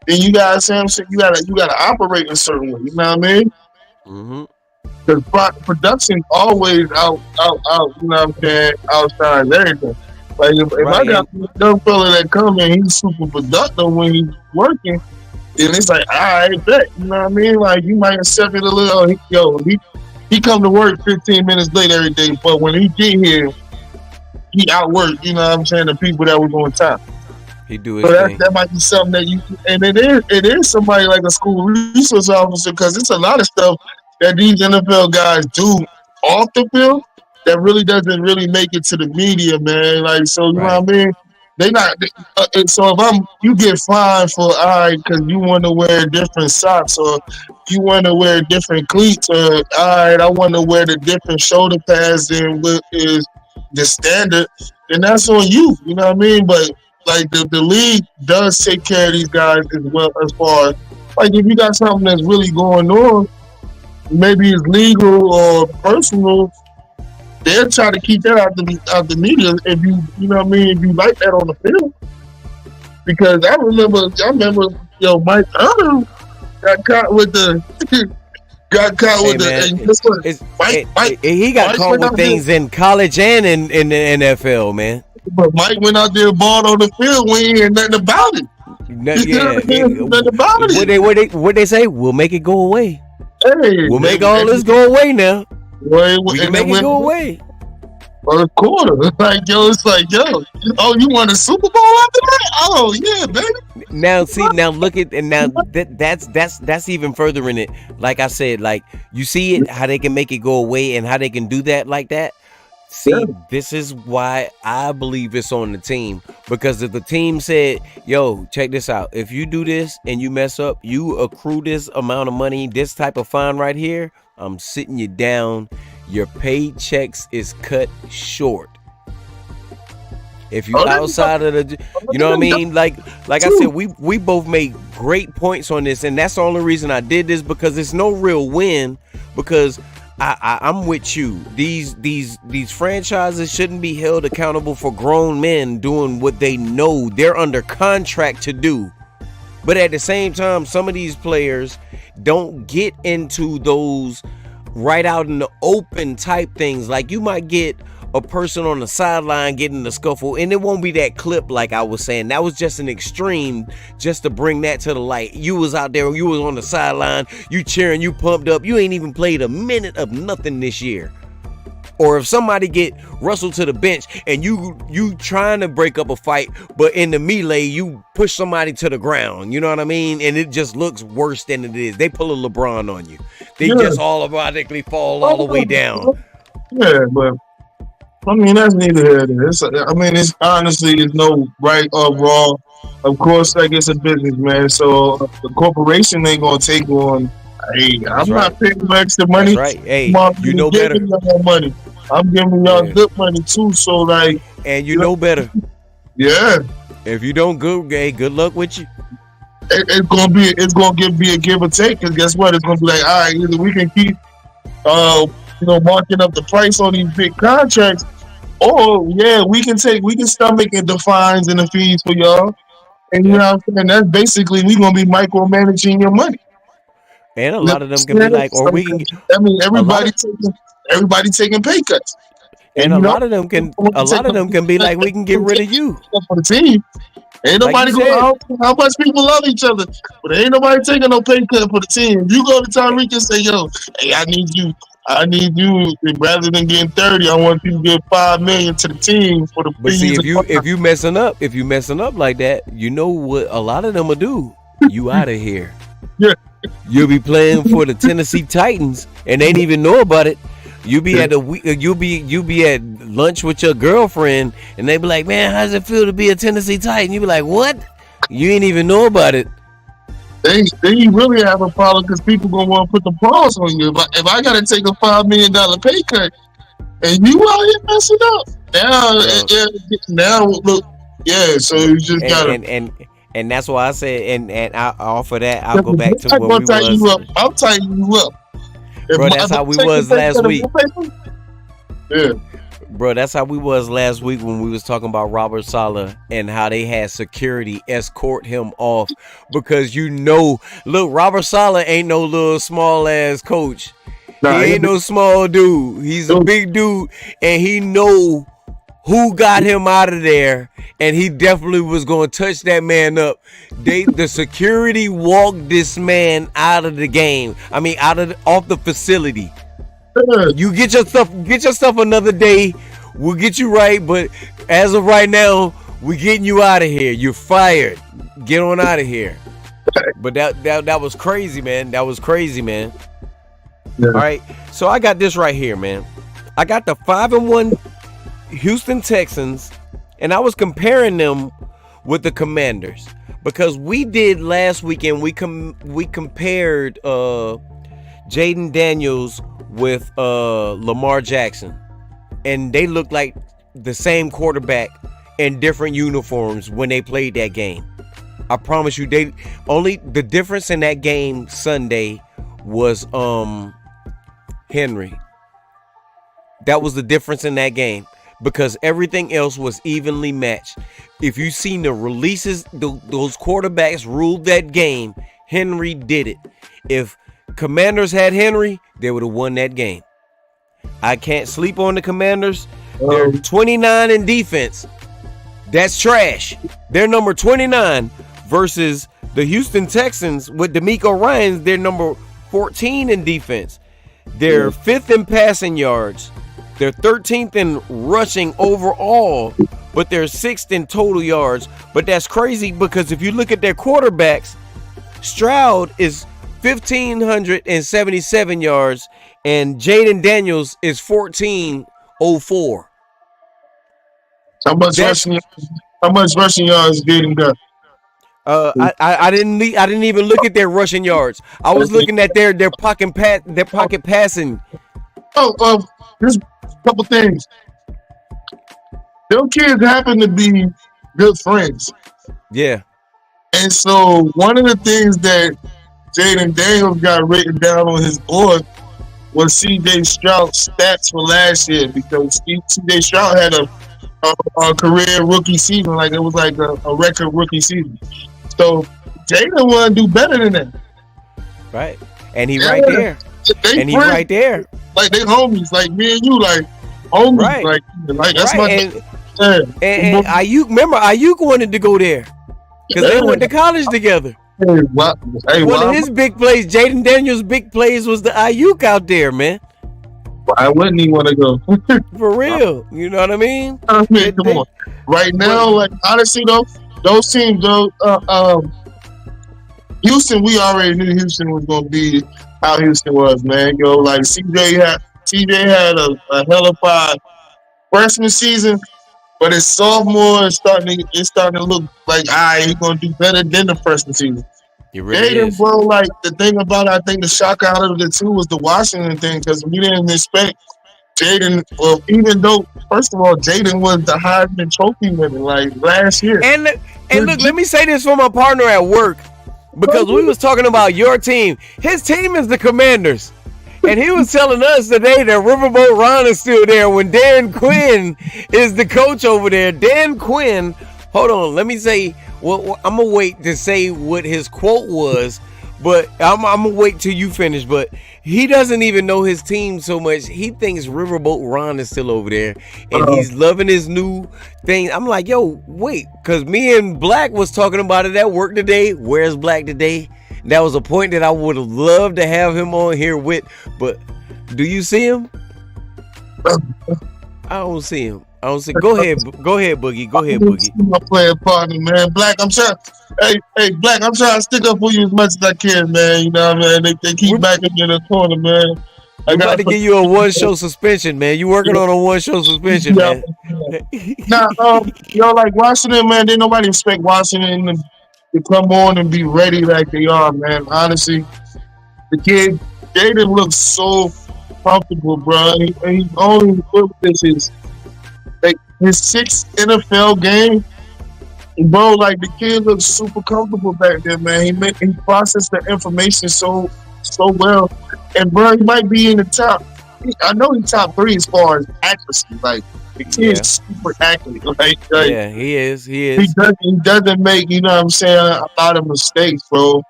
Then you gotta say, you gotta operate in a certain way. You know what I mean? Mm-hmm. Because production always out. You know what I'm saying? Outside everything. Like, if I Right. got a young fella that come in, he's super productive when he's working, then it's like, I bet. You know what I mean? Like, you might accept it a little. He come to work 15 minutes late every day, but when he get here, he outworked, you know what I'm saying, the people that was on time. He do his So thing. that might be something that you, and it is somebody like a school resource officer, because it's a lot of stuff that these NFL guys do off the field that really doesn't really make it to the media, man. Like, so, you know Right. what I mean? So if you get fined for, all right, because you want to wear different socks, or you want to wear different cleats, or, all right, I want to wear the different shoulder pads than what is the standard, then that's on you. You know what I mean? But like, the league does take care of these guys as well, as far as, like, if you got something that's really going on, maybe it's legal or personal, they'll try to keep that out the media if you know what I mean, if you like that on the field. Because I remember, Mike Turner got caught with the Hey, man, and guess what? he got Mike caught went with out there, things in college and in the NFL, man. but Mike went out there and balled on the field when he ain't nothing about it. Yeah. Nothing about it. What they say? We'll make it go away. Hey, We'll make all this go away now. We can make it go away. For a quarter. It's like, oh, you won a Super Bowl after that? Oh, yeah, baby. Now, see, now look at, and now that's even further in it. Like I said, like, you see it, how they can make it go away and how they can do that like that. See, Yeah. this is why I believe it's on the team. Because if the team said, yo, check this out, if you do this and you mess up, you accrue this amount of money, this type of fine right here, I'm sitting you down. Your paychecks is cut short. If you outside of the, you know what I mean? Like I said, we both made great points on this, and that's the only reason I did this, because it's no real win. Because I'm with you. These franchises shouldn't be held accountable for grown men doing what they know they're under contract to do. But at the same time, some of these players don't get into those right out in the open type things. Like you might get a person on the sideline getting the scuffle, and it won't be that clip like I was saying. That was just an extreme, just to bring that to the light. You was out there, you was on the sideline, you cheering, you pumped up. You ain't even played a minute of nothing this year. Or if somebody get rustled to the bench and you trying to break up a fight, but in the melee you push somebody to the ground, you know what I mean? And it just looks worse than it is. They pull a LeBron on you. They just automatically fall all the way down. Yeah, but I mean that's neither here nor there. I mean it's honestly it's no right or wrong. Of course, like it's a business, man. So the corporation ain't gonna take on. Hey, I'm not paying for extra money. That's right. Hey, you know better. Y'all money. I'm giving y'all good money too. So like, and you know better. Yeah. If you don't go, hey, good luck with you. It's gonna be a give or take. Cause guess what? It's gonna be like, all right, either we can keep, marking up the price on these big contracts, or yeah, we can start making the fines and the fees for y'all. And you know what I'm saying? That's basically we gonna be micromanaging your money. And a lot of them can be like, or we can. I mean, everybody taking pay cuts. And a lot of them can be like, we can get rid of you for the team. Ain't nobody going how much people love each other, but ain't nobody taking no pay cut for the team. You go to Tyreek and say, "Yo, hey, I need you. Rather than getting 30, I want you to give $5 million to the team for the." But see, if you messing up like that, you know what a lot of them will do. You out of here. Yeah. You'll be playing for the Tennessee Titans and they ain't even know about it. You'll be at lunch with your girlfriend and they be like, "Man, how does it feel to be a Tennessee Titan?" You be like, "What? You ain't even know about it." They really have a problem because people gonna want to put the paws on you. If I gotta take a $5 million pay cut and you out here messing up, now look, yeah. So you just gotta. And that's why I said, and I offer that. I'll go back to where we was. I'm tightening you up. Bro, that's how we was last week. Yeah. Bro, that's how we was last week when we was talking about Robert Saleh and how they had security escort him off because look, Robert Saleh ain't no little small ass coach. Nah, he ain't no small dude. He's a big dude and he know who got him out of there, and he definitely was going to touch that man up. The security walked this man out of the game. I mean, off the facility. You get your stuff another day. We'll get you right, but as of right now, we're getting you out of here. You're fired. Get on out of here. But that was crazy, man. That was crazy, man. Yeah. All right, so I got this right here, man. I got the 5-1 Houston Texans, and I was comparing them with the Commanders because we did last weekend. We compared Jaden Daniels with Lamar Jackson, and they looked like the same quarterback in different uniforms when they played that game. I promise you, the difference in that game Sunday was Henry. That was the difference in that game. Because everything else was evenly matched. If you seen the releases, those quarterbacks ruled that game. Henry did it. If Commanders had Henry, they would have won that game. I can't sleep on the Commanders. They're 29 in defense. That's trash. They're number 29 versus the Houston Texans with DeMeco Ryans. They're number 14 in defense. They're 5th in passing yards. They're 13th in rushing overall, but they're 6th in total yards. But that's crazy because if you look at their quarterbacks, Stroud is 1,577 yards and Jaden Daniels is 1,404. How much rushing yards did he got? I didn't even look at their rushing yards. I was looking at their pocket passing. There's a couple things. Those kids happen to be good friends. Yeah. And so one of the things that Jaden Daniels got written down on his board was C.J. Stroud's stats for last year because C.J. Stroud had a career rookie season, like it was like a record rookie season. So Jaden want to do better than that. Right. And he right there. They and he friends, right there. like they homies, like me and you, like homies, Right. like that's Right. my And Ayuk, remember Ayuk wanted to go there because they went to college together. Hey, One of his big plays, Jaden Daniels' big plays was the Ayuk out there, man. why wouldn't he want to go? For real. You know what I mean? I mean, come on. Right now, like honestly though, those teams though, Houston, we already knew Houston was gonna be how Houston was, man. Yo, like CJ had a hell of a freshman season, but his sophomore is starting to look like he's gonna do better than the freshman season. It really Jaden, is. bro, like the thing about I think the shock out of the two was the Washington thing because we didn't expect Jaden. Well, even though first of all, Jaden was the Heisman Trophy winner like last year. And look, let me say this for my partner at work because we was talking about your team. His team is the Commanders. And he was telling us today that Riverboat Ron is still there when Dan Quinn is the coach over there. Dan Quinn, hold on, let me say, well, I'm going to wait to say what his quote was, but I'm going to wait till you finish. But he doesn't even know his team so much. He thinks Riverboat Ron is still over there, and he's loving his new thing. I'm like, yo, wait, because me and Black was talking about it at work today. Where's Black today? That was a point that I would have loved to have him on here with, but do you see him? I don't see him. I don't see. Go ahead, Boogie. Go ahead, Boogie. My player partner, man. Black, I'm trying. Hey, Black, I'm trying to stick up for you as much as I can, man. You know what I mean? They keep backing me in the corner, man. I got to give you a one-show suspension, man. You working on a one-show suspension, man? Nah, like Washington, man. Didn't nobody expect Washington to come on and be ready like they are, man. Honestly, the kid Jaden looks so comfortable, bro. He only look this is like his sixth NFL game, bro. Like the kid looks super comfortable back there, man. He processed the information so well, and bro, he might be in the top. I know he's top 3 as far as accuracy, like. The kid's super accurate. Like, yeah, he is. He doesn't make, you know what I'm saying, a lot of mistakes, bro.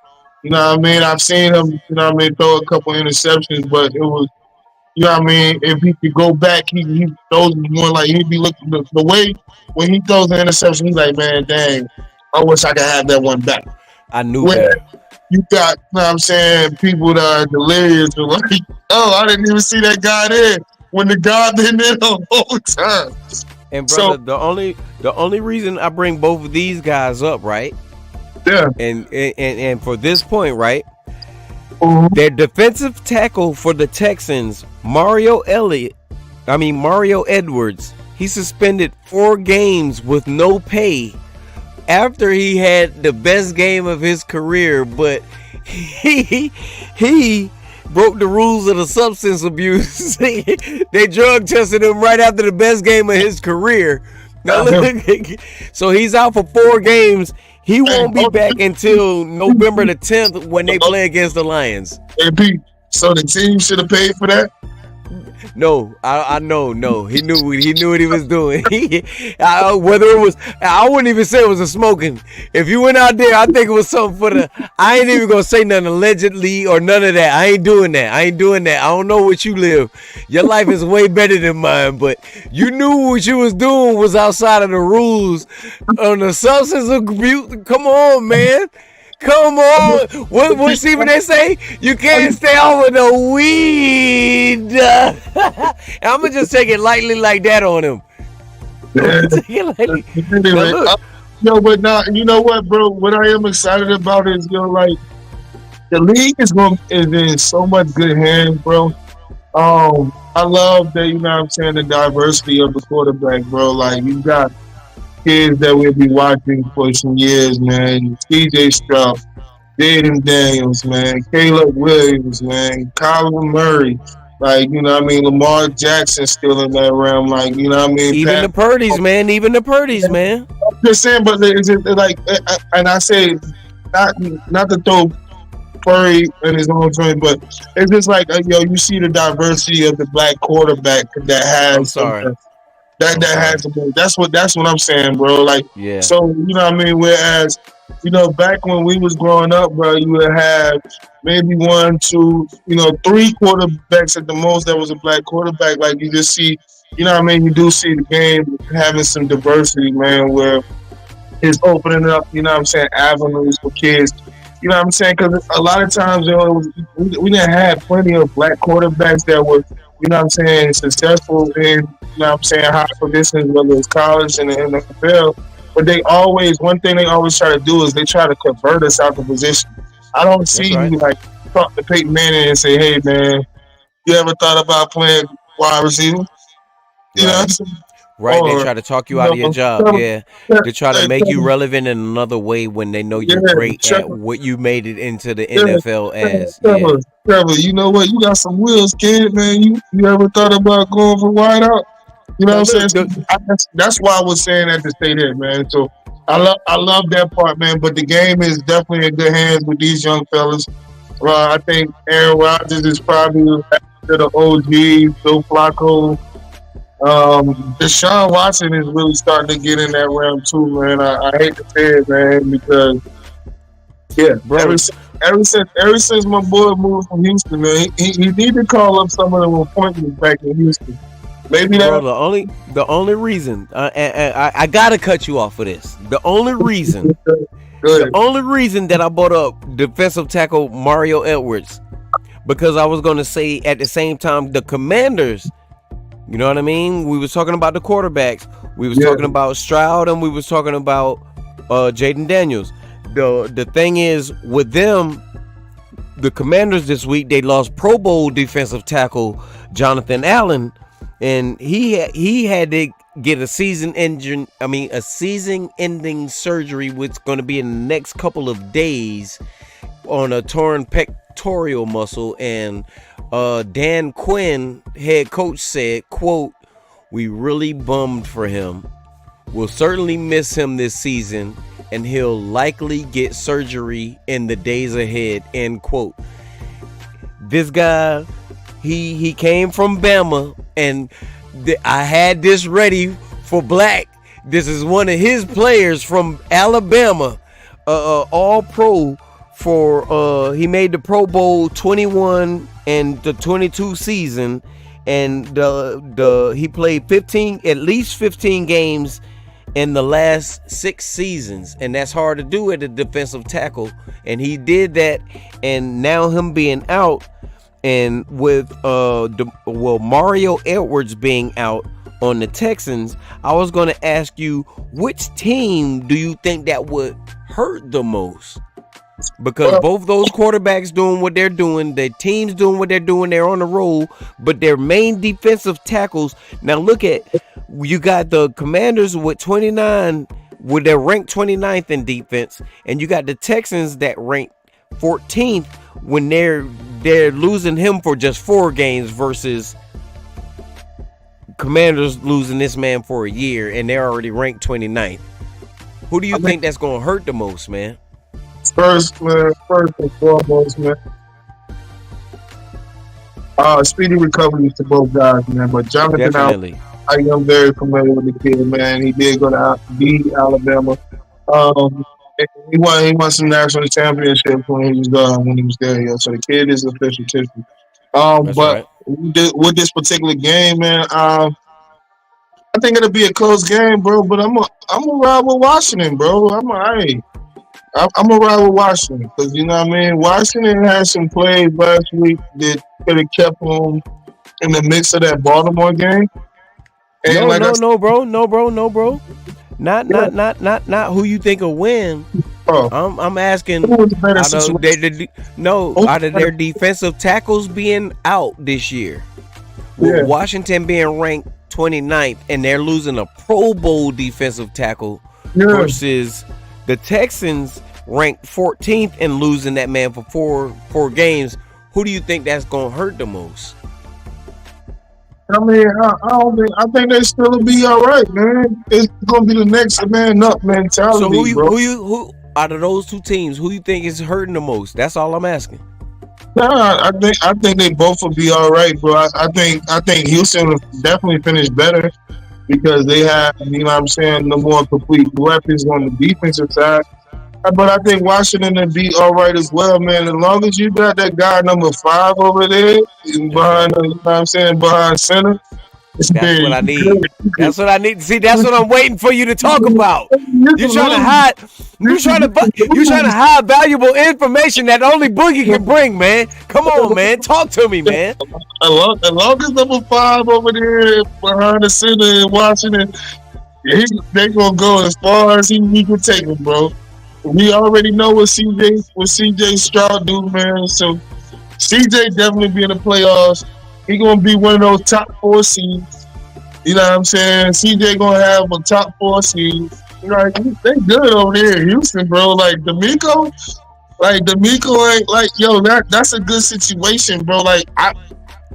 You know what I mean? I've seen him, you know what I mean, throw a couple interceptions, but it was, you know what I mean, if he could go back, he throws more like he'd be looking the way when he throws an interception, he's like, man, dang, I wish I could have that one back. I knew that. You got, you know what I'm saying, people that are delirious, like, oh, I didn't even see that guy there. When the guy been there the whole time. And brother, the only reason I bring both of these guys up, right? Yeah. And for this point, right? Their defensive tackle for the Texans, Mario Edwards, he suspended 4 games with no pay after he had the best game of his career, but he broke the rules of the substance abuse. They drug tested him right after the best game of his career. So he's out for 4 games. He won't be back until November the 10th when they play against the Lions. Hey, Pete, so the team should have paid for that? No, I know. No, he knew what he was doing. Whether it was, I wouldn't even say it was a smoking. If you went out there, I think it was something for the. I ain't even gonna say nothing allegedly or none of that. I ain't doing that. I don't know what you live. Your life is way better than mine, but you knew what you was doing was outside of the rules on the substance abuse. Come on, man. Come on. What Stephen they say? You can't stay off of the weed. I'm going to just take it lightly like that on him. But now, you know what, bro? What I am excited about is, like, the league is in so much good hands, bro. I love that, you know what I'm saying, the diversity of the quarterback, bro. Like, you got kids that we'll be watching for some years, man. CJ Stroud, Jaden Daniels, man. Caleb Williams, man. Kyler Murray. Like, you know what I mean? Lamar Jackson still in that realm. Like, you know what I mean? Even the Purdy's, man. I'm just saying, but is it like, and I say, not to throw Purdy in his own joint, but it's just like, you see the diversity of the black quarterback that has. I'm sorry. That Okay. has to be. That's what I'm saying, bro. Like, Yeah. so you know what I mean. Whereas, back when we was growing up, bro, you would have maybe one, two, three quarterbacks at the most. That was a black quarterback. Like you just see, what I mean. You do see the game having some diversity, man. Where it's opening up, what I'm saying, avenues for kids. You know what I'm saying? Because a lot of times, we didn't have plenty of black quarterbacks that were, what I'm saying, successful in, what I'm saying, high positions, whether it's college and the NFL. But one thing they always try to do is they try to convert us out of position. I don't That's see right. you like talk to Peyton Manning and say, hey, man, you ever thought about playing wide receiver? You know what Right. I'm saying? Right. They Or, try to talk you you out of your know, job. tell, Yeah. tell, They try to make you tell, relevant in another way when they know yeah, you're great at tell, what you made it into the yeah, NFL as. Yeah. Trevor, you know what? You got some wheels, kid, man. You ever thought about going for wide out? You know what Now I'm saying? look, So that's why I was saying that to stay there, man. So I love that part, man. But the game is definitely in good hands with these young fellas. I think Aaron Rodgers is probably after the OG, Joe Flacco. Deshaun Watson is really starting to get in that realm too, man. I hate to say it, man, because yeah, bro. ever since my boy moved from Houston, man, he need to call up some of them appointments back in Houston. Maybe Bro, that. the only reason and I gotta cut you off for this. The only reason The Good. only reason that I brought up defensive tackle Mario Edwards because I was going to say at the same time the Commanders. You know what I mean? We was talking about the quarterbacks. We was Yeah, talking about Stroud and we was talking about Jaden Daniels. The thing is with them, the Commanders this week they lost Pro Bowl defensive tackle Jonathan Allen, and he had to get a season-ending surgery, which is going to be in the next couple of days on a torn pectoral muscle. And Dan Quinn, head coach, said, "quote We really bummed for him. We'll certainly miss him this season, and he'll likely get surgery in the days ahead." End quote. This guy, he came from Bama, and I had this ready for Black. This is one of his players from Alabama, all pro for he made the Pro Bowl 21 and the 22 season, and the he played at least 15 games in the last 6 seasons, and that's hard to do at a defensive tackle, and he did that. And now him being out, and with Mario Edwards being out on the Texans, I was going to ask you, which team do you think that would hurt the most? Because well, both those quarterbacks doing what they're doing, their teams doing what they're doing, they're on the roll, but their main defensive tackles. Now look at, you got the Commanders with 29, with their ranked 29th in defense, and you got the Texans that rank 14th when they're losing him for just 4 games versus Commanders losing this man for a year and they're already ranked 29th. Who do you I think think that's going to hurt the most, man? first, man, first and foremost, man. Speedy recovery to both guys, man. But Jonathan Allen, Definitely. I am very familiar with the kid, man. He did go to Alabama. Um, he won some national championships when he was there. Yeah. So the kid is official tissue. That's But right. with this particular game, man, I think it'll be a close game, bro. But I'm gonna ride with Washington, bro. I'm gonna ride with Washington because you know what I mean. Washington had some plays last week that could have kept them in the mix of that Baltimore game. And No, like I no, said, no, bro. No, bro. No, bro. Not, yeah, not, not, not, not who you think will win. bro, I'm who asking was the better out of situation? out of their defensive tackles being out this year, with Yeah, Washington being ranked 29th and they're losing a Pro Bowl defensive tackle yeah. versus the Texans ranked 14th and losing that man for four games. Who do you think that's going to hurt the most? I mean, I don't think. I think they still will be all right, man. It's gonna be the next man up So mentality, bro. who out of those two teams, who you think is hurting the most? That's all I'm asking. Nah, I think they both will be all right, bro. I think Houston will definitely finish better. because they have, you know what I'm saying, the more complete weapons on the defensive side. But I think Washington will be all right as well, man. As long as you got that guy number 5 over there That's right. behind, you know what I'm saying, behind center, it's That's what big. I need. That's what I need. See, that's what I'm waiting for you to talk about. You're trying to hide. You're trying to hide valuable information that only Boogie can bring, man. Come on, man. Talk to me, man. As long as number 5 over there behind the center in Washington, they gonna go as far as he can take them, bro. We already know what CJ Stroud do, man. So CJ definitely be in the playoffs. He gonna be one of those top 4 seeds. You know what I'm saying? CJ gonna have a top 4 seed. Like they good over there in Houston, bro. Like D'Amico ain't like yo. That's a good situation, bro. Like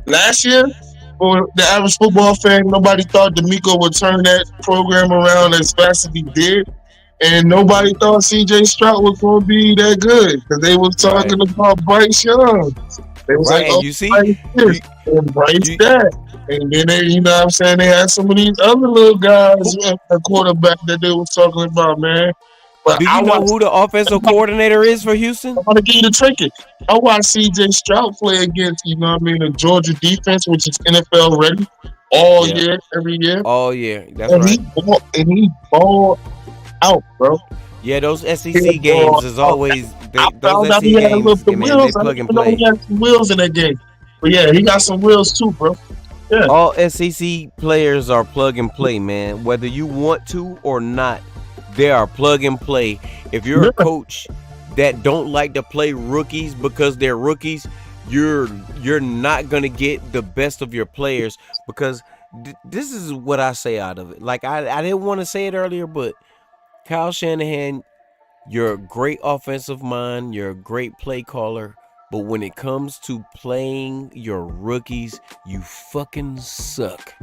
last year, for the average football fan, nobody thought D'Amico would turn that program around as fast as he did. And nobody thought CJ Stroud was going to be that good because they was talking about Bryce Young. They was like, oh, you see, Bryce this and Bryce that. And then they, you know what I'm saying, they had some of these other little guys at quarterback that they was talking about, man. But do you know who the offensive coordinator is for Houston? I want to give you the trinket. I watched CJ Stroud play against, you know what I mean, the Georgia defense, which is NFL ready all year, every year. All year, that's right. He balled out, bro. Yeah, those SEC games is always those SEC games. Man, they plug and play. He had some wheels in that game, but yeah, he got some wheels too, bro. Yeah. All SEC players are plug and play, man. Whether you want to or not, they are plug and play. If you're a coach that don't like to play rookies because they're rookies, you're not gonna get the best of your players because this is what I say out of it. Like I didn't want to say it earlier, but Kyle Shanahan, you're a great offensive mind, you're a great play caller, but when it comes to playing your rookies, you fucking suck.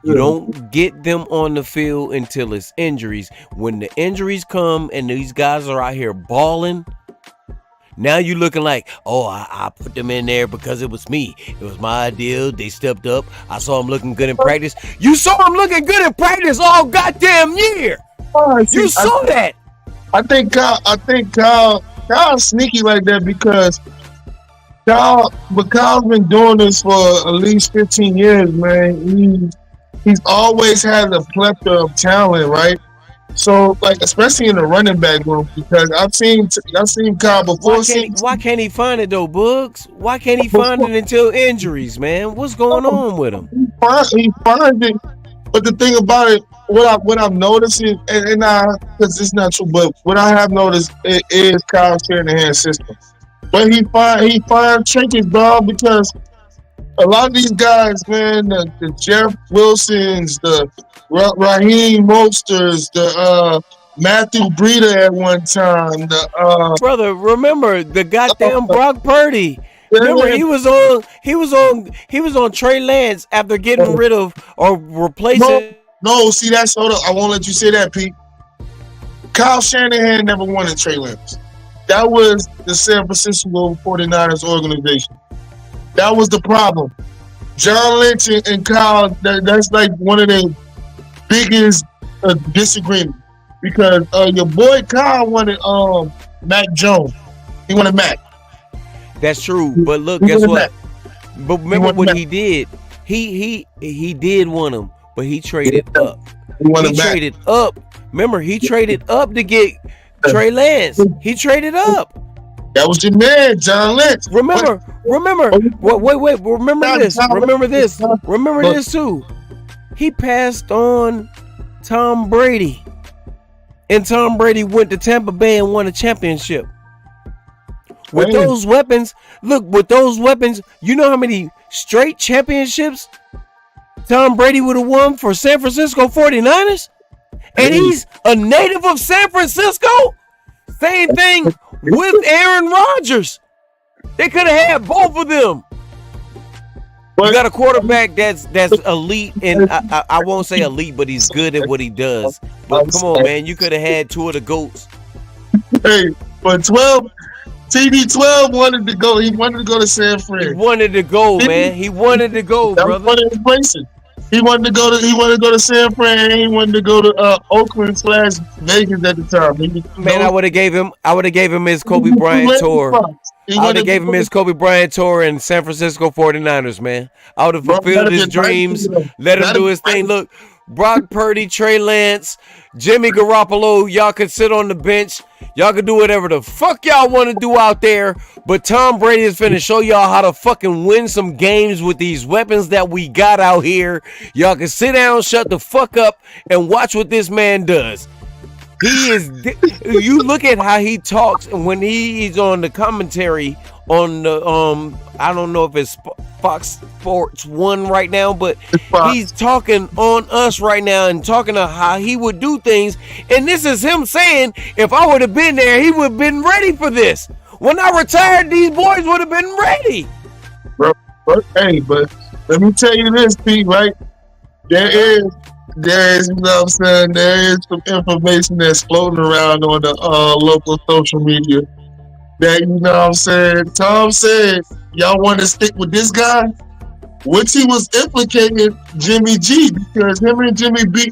You don't get them on the field until it's injuries. When the injuries come and these guys are out here balling, now you looking like, oh, I put them in there because it was me. It was my idea. They stepped up. I saw them looking good in practice. You saw them looking good in practice all goddamn year. You saw that. I think Kyle's sneaky like that because Kyle's been doing this for at least 15 years, man. He's always had a plethora of talent, right? So, like, especially in the running back room, because I've seen Kyle before. Why can't he find it though, Bugs? Why can't he find it until injuries, man? What's going on with him? He finds it, but the thing about it, what I'm noticing, and because it's not true, but what I have noticed is Kyle Shanahan's system. But he find trinkets, bro, because a lot of these guys, man, the Jeff Wilsons, the Raheem Mosters, the Matthew Breida at one time, brother, remember the goddamn Brock Purdy. Remember he was on Trey Lance after getting rid of or replacing. No, see that's hold up. I won't let you say that, Pete. Kyle Shanahan never wanted Trey Lance. That was the San Francisco 49ers organization. That was the problem. John Lynch and Kyle, that's like one of the biggest disagreements because your boy Kyle wanted Mac Jones. He wanted Mac. That's true, but look, guess what? But remember what he did. He did want him, but he traded up. He traded up. Remember, he traded up to get Trey Lance. He traded up. That was your man, John Lynch. Remember. Wait. Remember this too. He passed on Tom Brady, and Tom Brady went to Tampa Bay and won a championship. With those weapons, you know how many straight championships Tom Brady would have won for San Francisco 49ers? And he's a native of San Francisco? Same thing with Aaron Rodgers. They could have had both of them. You got a quarterback that's elite, and I won't say elite, but he's good at what he does. But come on, man, you could have had two of the GOATs. Hey, but TB12 wanted to go. He wanted to go to San Fran. He wanted to go, man. He wanted to go, brother. That was embracing. He wanted to go to San Fran. He wanted to go to Oakland/Vegas at the time. Man, I would have gave him his Kobe Bryant tour. I would have gave him his Kobe Bryant tour in San Francisco 49ers, man. I would have fulfilled his dreams, let him do his thing. Look, Brock Purdy, Trey Lance, Jimmy Garoppolo, y'all could sit on the bench. Y'all could do whatever the fuck y'all want to do out there. But Tom Brady is finna show y'all how to fucking win some games with these weapons that we got out here. Y'all can sit down, shut the fuck up, and watch what this man does. He is. You look at how he talks when he's on the commentary on the I don't know if it's Fox Sports 1 right now, but he's talking on us right now and talking about how he would do things. And this is him saying, if I would have been there, he would have been ready for this. When I retired, these boys would have been ready. Bro, but let me tell you this, Pete, right? There is, you know what I'm saying, there is some information that's floating around on the local social media that, you know what I'm saying, Tom said, y'all want to stick with this guy? Which he was implicating Jimmy G, because him and Jimmy G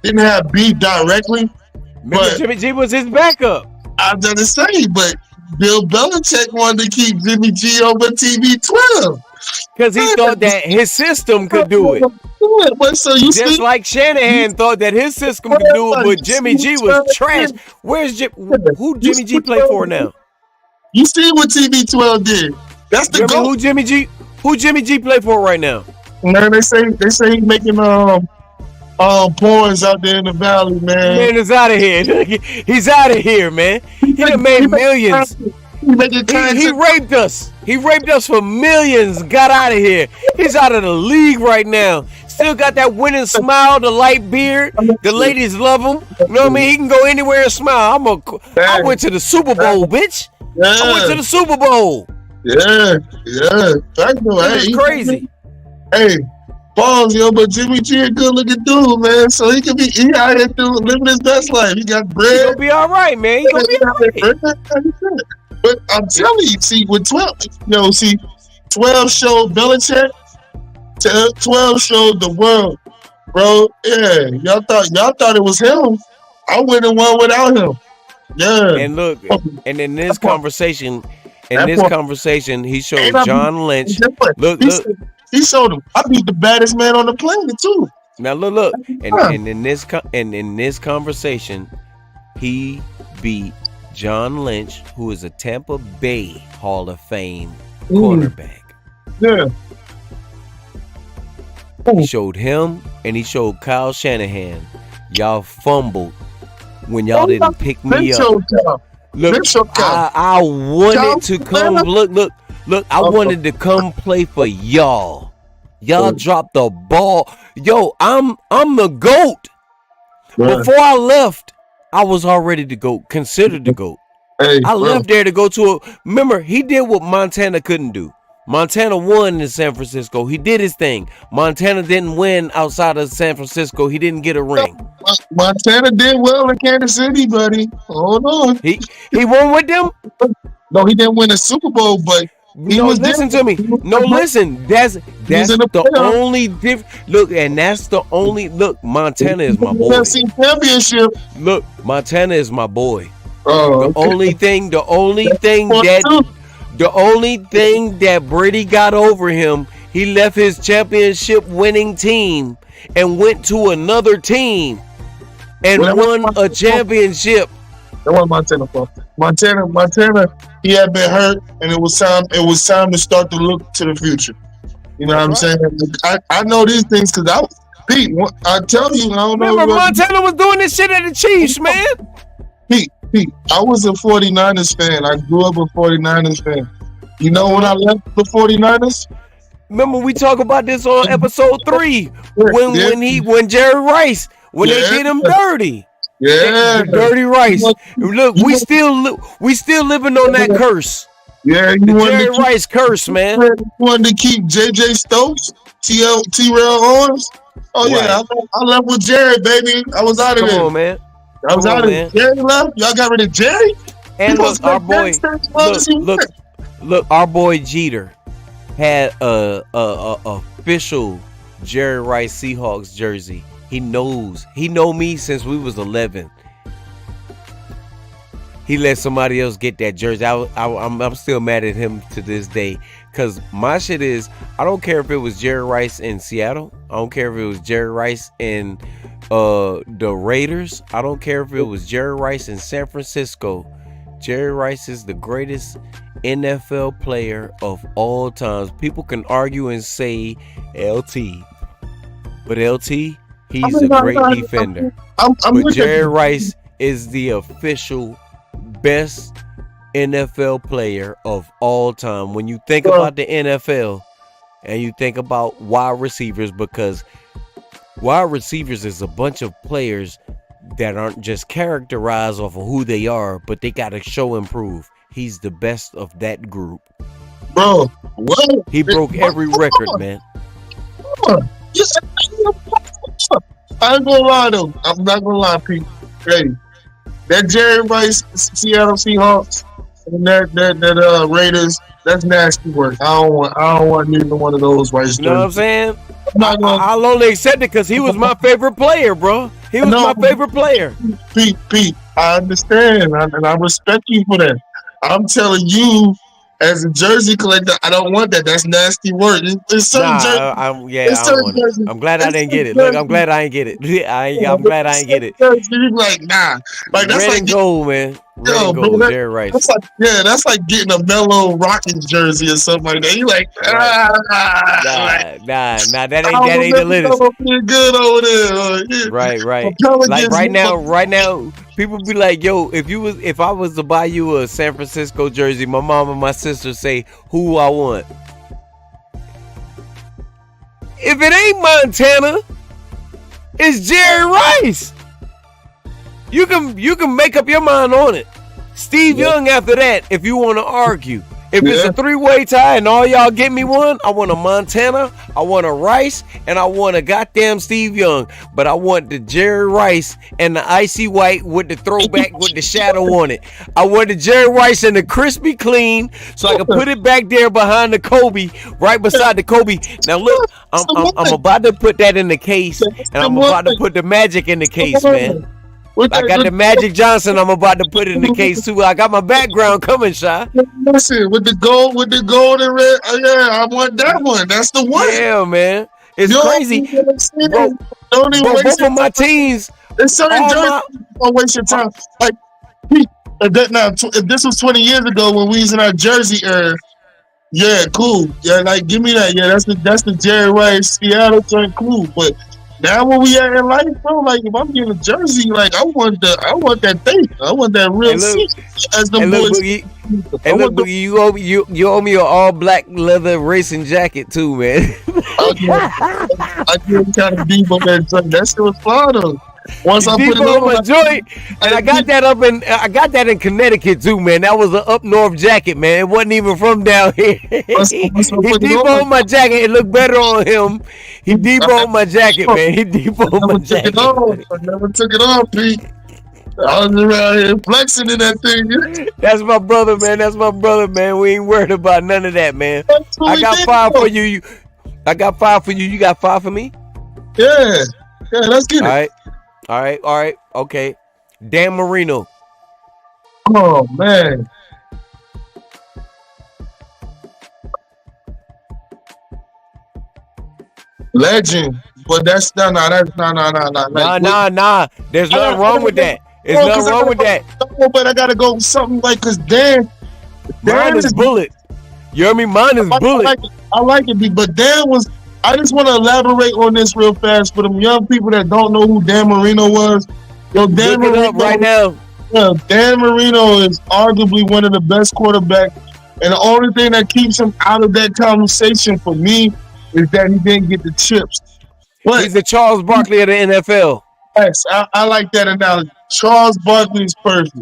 didn't have beef directly. But Jimmy G was his backup. I was going to say, but Bill Belichick wanted to keep Jimmy G over TB12. Because he thought that his system could do it. Just like Shanahan thought that his system could do it, but Jimmy G was trash. Who Jimmy G play for now? You see what TB12 did? That's the goal. Who Jimmy G play for right now? Man, they say he's making porns out there in the valley, man. Man is out of here. He's out of here, man. He done made millions. He raped us. He raped us for millions. Got out of here. He's out of the league right now. Still got that winning smile, the light beard. The ladies love him. You know what I mean? He can go anywhere and smile. I went to the Super Bowl, bitch. Yeah. I went to the Super Bowl. Yeah. It's crazy. Hey, balls, yo, but Jimmy G a good looking dude, man. So he out here living his best life. He got bread. He gonna be all right, man. He gonna be all right. But I'm telling you, see, with 12, 12 showed Belichick, 12 showed the world, bro. Yeah, y'all thought it was him. I wouldn't have won without him. Yeah. And look, and in this conversation, he showed John Lynch. Look. He showed him. I beat the baddest man on the planet too. Now look, and in this conversation, he beat John Lynch, who is a Tampa Bay Hall of Fame cornerback. Yeah. He showed him and he showed Kyle Shanahan. Y'all fumbled when y'all didn't pick me up. Look, I wanted to come. Look. I wanted to come play for y'all. Y'all dropped the ball. Yo, I'm the GOAT. Yeah. Before I left, I was already the GOAT, considered the GOAT. Hey, I left there to go to remember, he did what Montana couldn't do. Montana won in San Francisco. He did his thing. Montana didn't win outside of San Francisco. He didn't get a ring. Montana did well in Kansas City, buddy. Hold on. He won with them? No, he didn't win a Super Bowl, but listen to me. No, listen. That's the only look, and that's the only look. Montana is my boy. Championship. Look, Montana is my boy. Oh, the only thing that Brady got over him, he left his championship winning team and went to another team and won a championship. That was Montana for. Montana, he had been hurt, and it was time to start to look to the future. You know what I'm saying? I know these things because Pete, I tell you, I don't know. Remember, Montana was doing this shit at the Chiefs, man. Pete, I was a 49ers fan. I grew up a 49ers fan. You know when I left the 49ers? Remember we talk about this on episode 3 when Jerry Rice they did him dirty. Yeah, dirty Rice. Look, we still living on that curse. Yeah, the Jerry Rice curse, man. You wanted to keep JJ Stokes, Terrell Owens. Oh right. Yeah, I left with Jerry, baby. I was out of there. Come on, man. I was out of there. Jerry left. Y'all got rid of Jerry. And look, our boy. Look, our boy Jeter. had a official Jerry Rice Seahawks jersey. He know me since we was 11. He let somebody else get that jersey. I'm still mad at him to this day. Cause my shit is, I don't care if it was Jerry Rice in Seattle. I don't care if it was Jerry Rice in the Raiders. I don't care if it was Jerry Rice in San Francisco. Jerry Rice is the greatest NFL player of all times. People can argue and say LT, but LT, he's a great defender. But Jerry Rice is the official best NFL player of all time. When you think about the NFL and you think about wide receivers, because wide receivers is a bunch of players that aren't just characterized off of who they are, but they got to show and prove. He's the best of that group. Bro, what? He broke every record, man. I ain't gonna lie though. I'm not gonna lie, Pete. Hey, that Jerry Rice Seattle Seahawks and that Raiders, that's nasty work. I don't want neither one of those Rice. You know what I'm saying? I'll only accept it because he was my favorite player, bro. He was my favorite player. Pete, I understand, and I respect you for that. I'm telling you, as a jersey collector, I don't want that. That's nasty work. It's certain jerseys. I'm glad I didn't get it. Look, I'm glad I ain't get it. I'm glad I ain't get it. You're like, nah. Like, that's red and gold, man. Red and gold, Jerry Rice. That's like getting a Mellow Rockets jersey or something like that. You like, nah, that ain't the latest. Good over there. Right. Like right now, people be like, yo, if I was to buy you a San Francisco jersey, my mom and my sister say who I want. If it ain't Montana, it's Jerry Rice. You can make up your mind on it. Steve Young after that, if you want to argue. If it's a three-way tie and all y'all get me one, I want a Montana, I want a Rice, and I want a goddamn Steve Young. But I want the Jerry Rice and the icy white with the throwback with the shadow on it. I want the Jerry Rice and the crispy clean, so I can put it back there behind the Kobe, right beside the Kobe. Now look, I'm about to put that in the case, and I'm about to put the Magic in the case, man. I got the Magic Johnson. I'm about to put it in the case too. I got my background coming, Shy. Listen, with the gold and red. Yeah, I want that one. That's the one. Yeah, man. It's crazy. Bro, don't even waste both of my teams. It's certain jerseys. Don't waste your time. Like, if this was 20 years ago when we was in our jersey era, yeah, cool. Yeah, like give me that. Yeah, that's the Jerry Rice Seattle joint, cool. But now when we are in life, bro, like if I'm getting a jersey, like I want that thing. I want that real seat as the boys. And look, Boogie, you owe me an all black leather racing jacket too, man. I get kind of deep on that joint. That shit was fun though. Once I put it on my joint, and I got that in Connecticut too, man. That was an up north jacket, man. It wasn't even from down here. He deboned my jacket. It looked better on him. He deboned my jacket, man. He deboned my jacket. I never took it off, Pete. I was around here flexing in that thing. That's my brother, man. That's my brother, man. We ain't worried about none of that, man. I got 5 for you. I got 5 for you. You got 5 for me? Yeah, let's get it. All right. Okay. Dan Marino. Oh man. Legend. But that's no. There's nothing wrong with that. There's nothing wrong with that. But I gotta go with something like, cause Dan is Bullet. You hear me? Mine is Bullet. I like it, but Dan was. I just want to elaborate on this real fast for them young people that don't know who Dan Marino was. Yo, Dan Marino, up right now. Yeah, Dan Marino is arguably one of the best quarterbacks, and the only thing that keeps him out of that conversation for me is that he didn't get the chips. But he's the Charles Barkley of the NFL. Yes, I like that analogy. Charles Barkley is perfect.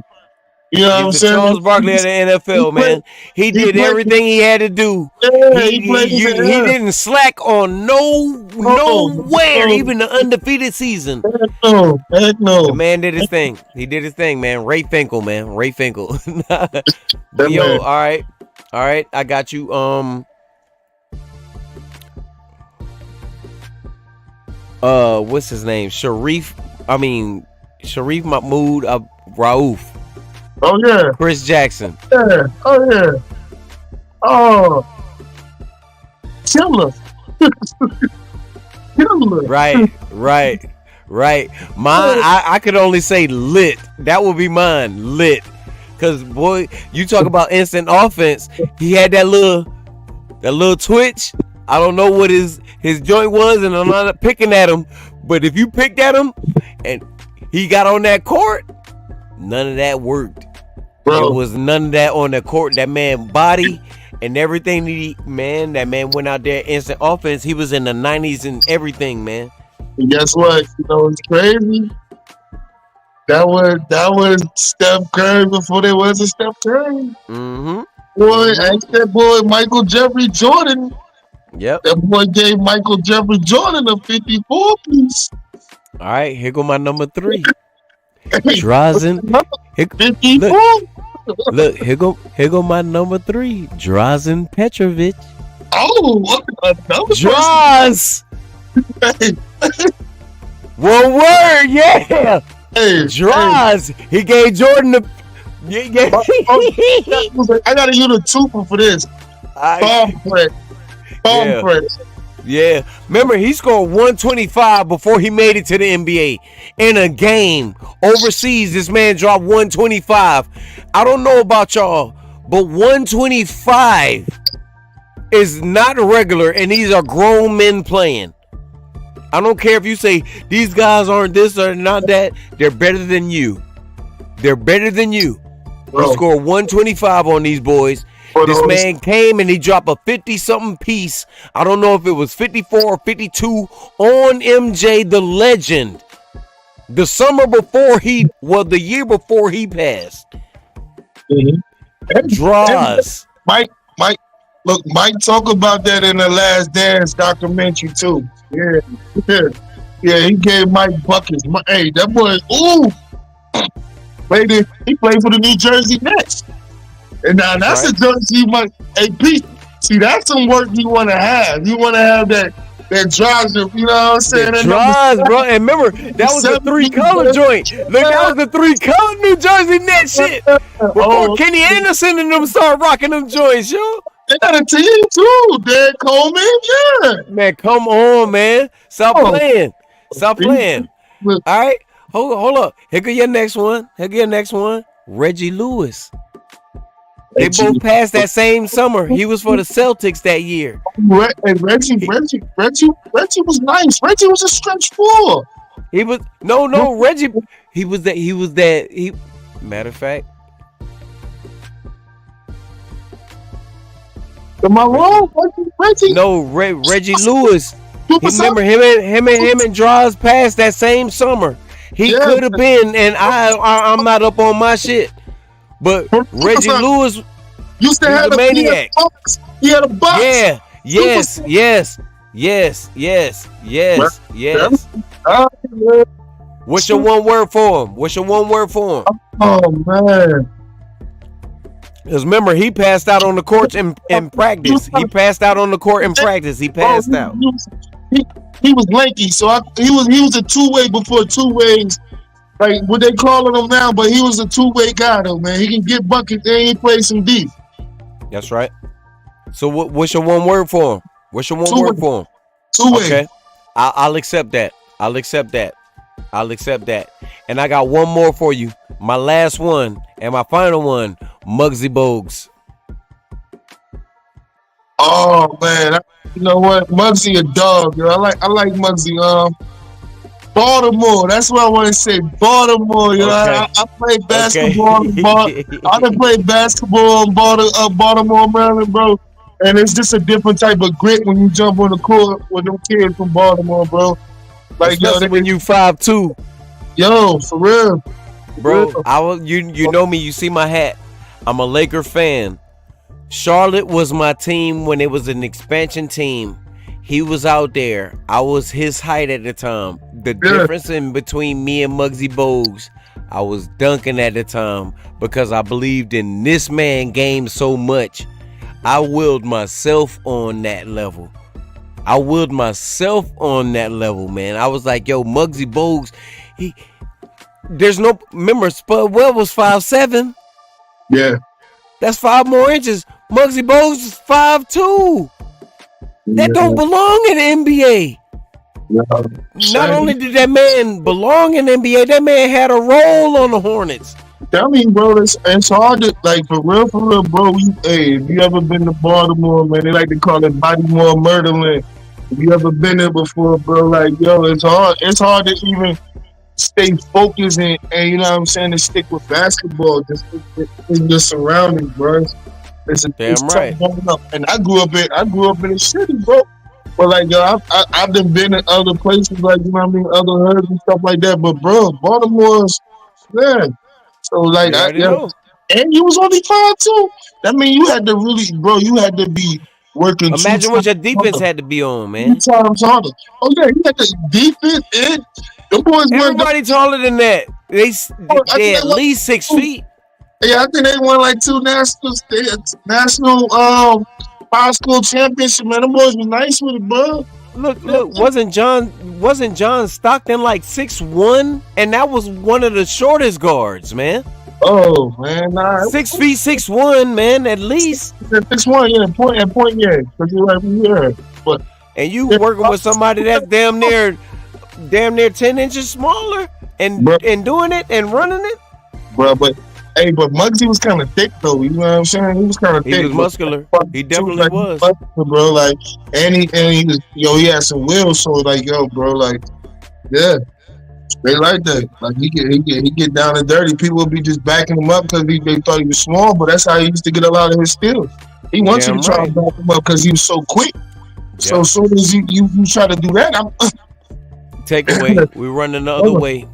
You know what I'm saying? Charles Barkley of the NFL, man. He did everything he had to do. Yeah, he didn't slack on nowhere, even the undefeated season. Heck no. The man did his thing. He did his thing, man. Ray Finkel, man. Ray Finkel. But yo, all right. I got you. what's his name? Sharif Mahmoud Rauf. Oh yeah. Chris Jackson. Yeah. Oh yeah. Oh. Killer. Killer. Right. Mine, I could only say lit. That would be mine, lit. Cause boy, you talk about instant offense. He had that little twitch. I don't know what his joint was, and I'm not picking at him. But if you picked at him and he got on that court, none of that worked. Bro. It was none of that on the court. That man body and everything that man went out there instant offense. He was in the 90s and everything, man. And guess what? You know what's crazy? That was Steph Curry before there was a Steph Curry. Mm-hmm. Boy, ask that boy Michael Jeffrey Jordan. Yep. That boy gave Michael Jeffrey Jordan a 54 piece. All right, here go my number 3. Drazen. 54. Look, here go my number 3. Drazen Petrovic. Oh, another Draws. One word, yeah. Hey, Draws. He gave Jordan the. Yeah. I gotta use a tuple for this. Bomb press. Bomb press. Yeah. Remember, he scored 125 before he made it to the NBA. In a game overseas, this man dropped 125. I don't know about y'all, but 125 is not regular, and these are grown men playing. I don't care if you say these guys aren't this or not that. They're better than you. They're better than you. Bro. He scored 125 on these boys. This man came and he dropped a 50-something piece. I don't know if it was 54 or 52 on MJ the Legend. The year before he passed. Mm-hmm. Draws. Mike, look, Mike talk about that in the Last Dance documentary too. Yeah, he gave Mike buckets. Hey, that boy, he played for the New Jersey Nets. And now that's a jersey, hey, Pete, see, that's some work you want to have. You want to have that drives, you know what I'm saying? That drives, bro. And remember, that was the 3-color joint. Look, that was the 3-color New Jersey Net shit. Before Kenny Anderson and them started rocking them joints, yo. They got a team too, Dan Coleman. Yeah. Man, come on, man. Stop playing. All right. Hold up. Here go your next one. Reggie Lewis. They both passed that same summer. He was for the Celtics that year. Reggie was nice. Reggie was a stretch 4. He was Reggie. He was that. Matter of fact. Am I wrong? Reggie? No, Reggie Lewis. Remember him and Draws passed that same summer. He could have been, and I'm not up on my shit. But Reggie Lewis used to have a maniac. He had a box. Yeah. Yes. What's your one word for him? Oh man. Because remember, he passed out on the court in practice. He passed out. He was lanky, so he was a two-way before two ways. Like what they calling him now, but he was a two-way guy though, man. He can get buckets and he play some deep. That's right. So what's your one word for him? Two-way. Okay. I'll accept that. And I got one more for you. My last one and my final one, Muggsy Bogues. Oh man, you know what? Muggsy a dog, yo. I like Muggsy. Baltimore. That's what I want to say. Baltimore. You know, I played basketball. I done played basketball in Baltimore, Maryland, bro. And it's just a different type of grit when you jump on the court with them kids from Baltimore, bro. Like especially when you 5'2". Yo, for real, bro. You know me. You see my hat. I'm a Laker fan. Charlotte was my team when it was an expansion team. He was out there. I was his height at the time. The difference in between me and Muggsy Bogues, I was dunking at the time because I believed in this man game so much. I willed myself on that level. I willed myself on that level, man. I was like, yo, Muggsy Bogues, there's no, remember, Spud Webb was 5'7". Yeah. That's 5 more inches. Muggsy Bogues is 5'2". That don't belong in the NBA. Not only did that man belong in the NBA, that man had a role on the Hornets. I mean, bro, it's hard to, like, for real, bro. If you ever been to Baltimore, man, they like to call it Baltimore Murderland. If you ever been there before, bro, like, yo, it's hard to even stay focused and you know what I'm saying, to stick with basketball, just in your surroundings, bro. It's right. Tough. And I grew up in the city, bro. But like, yo, I've been in other places, like, you know what I mean, other hoods and stuff like that. But bro, Baltimore's, man. So like, and you was only 5'2". That mean you had to really, bro. You had to be working. Imagine what your defense had to be on, man. 2 times harder. Oh yeah, you had the defense. And the boys. Everybody taller than that. They at least 6 feet. Yeah, I think they won like 2 national high school championship. Man, them boys was nice with it, bro. Look, wasn't John Stockton like 6'1", and that was one of the shortest guards, man. Oh man, nah. 6 feet 6'1", man, at least. 6'1", yeah, point, yeah. Cause you're right, yeah. But and you working with somebody that's damn near 10 inches smaller, and doing it and running it, bro. But Muggsy was kind of thick though. You know what I'm saying? He was kind of thick. He was muscular. He definitely was. Bro, like, and he was, he had some will. So like, yo, bro, like, yeah, they like that. Like, he get down and dirty. People would be just backing him up because they thought he was small. But that's how he used to get a lot of his steals. He wants you to try to back him up because he was so quick. So as soon as you try to do that, take away. We run another way.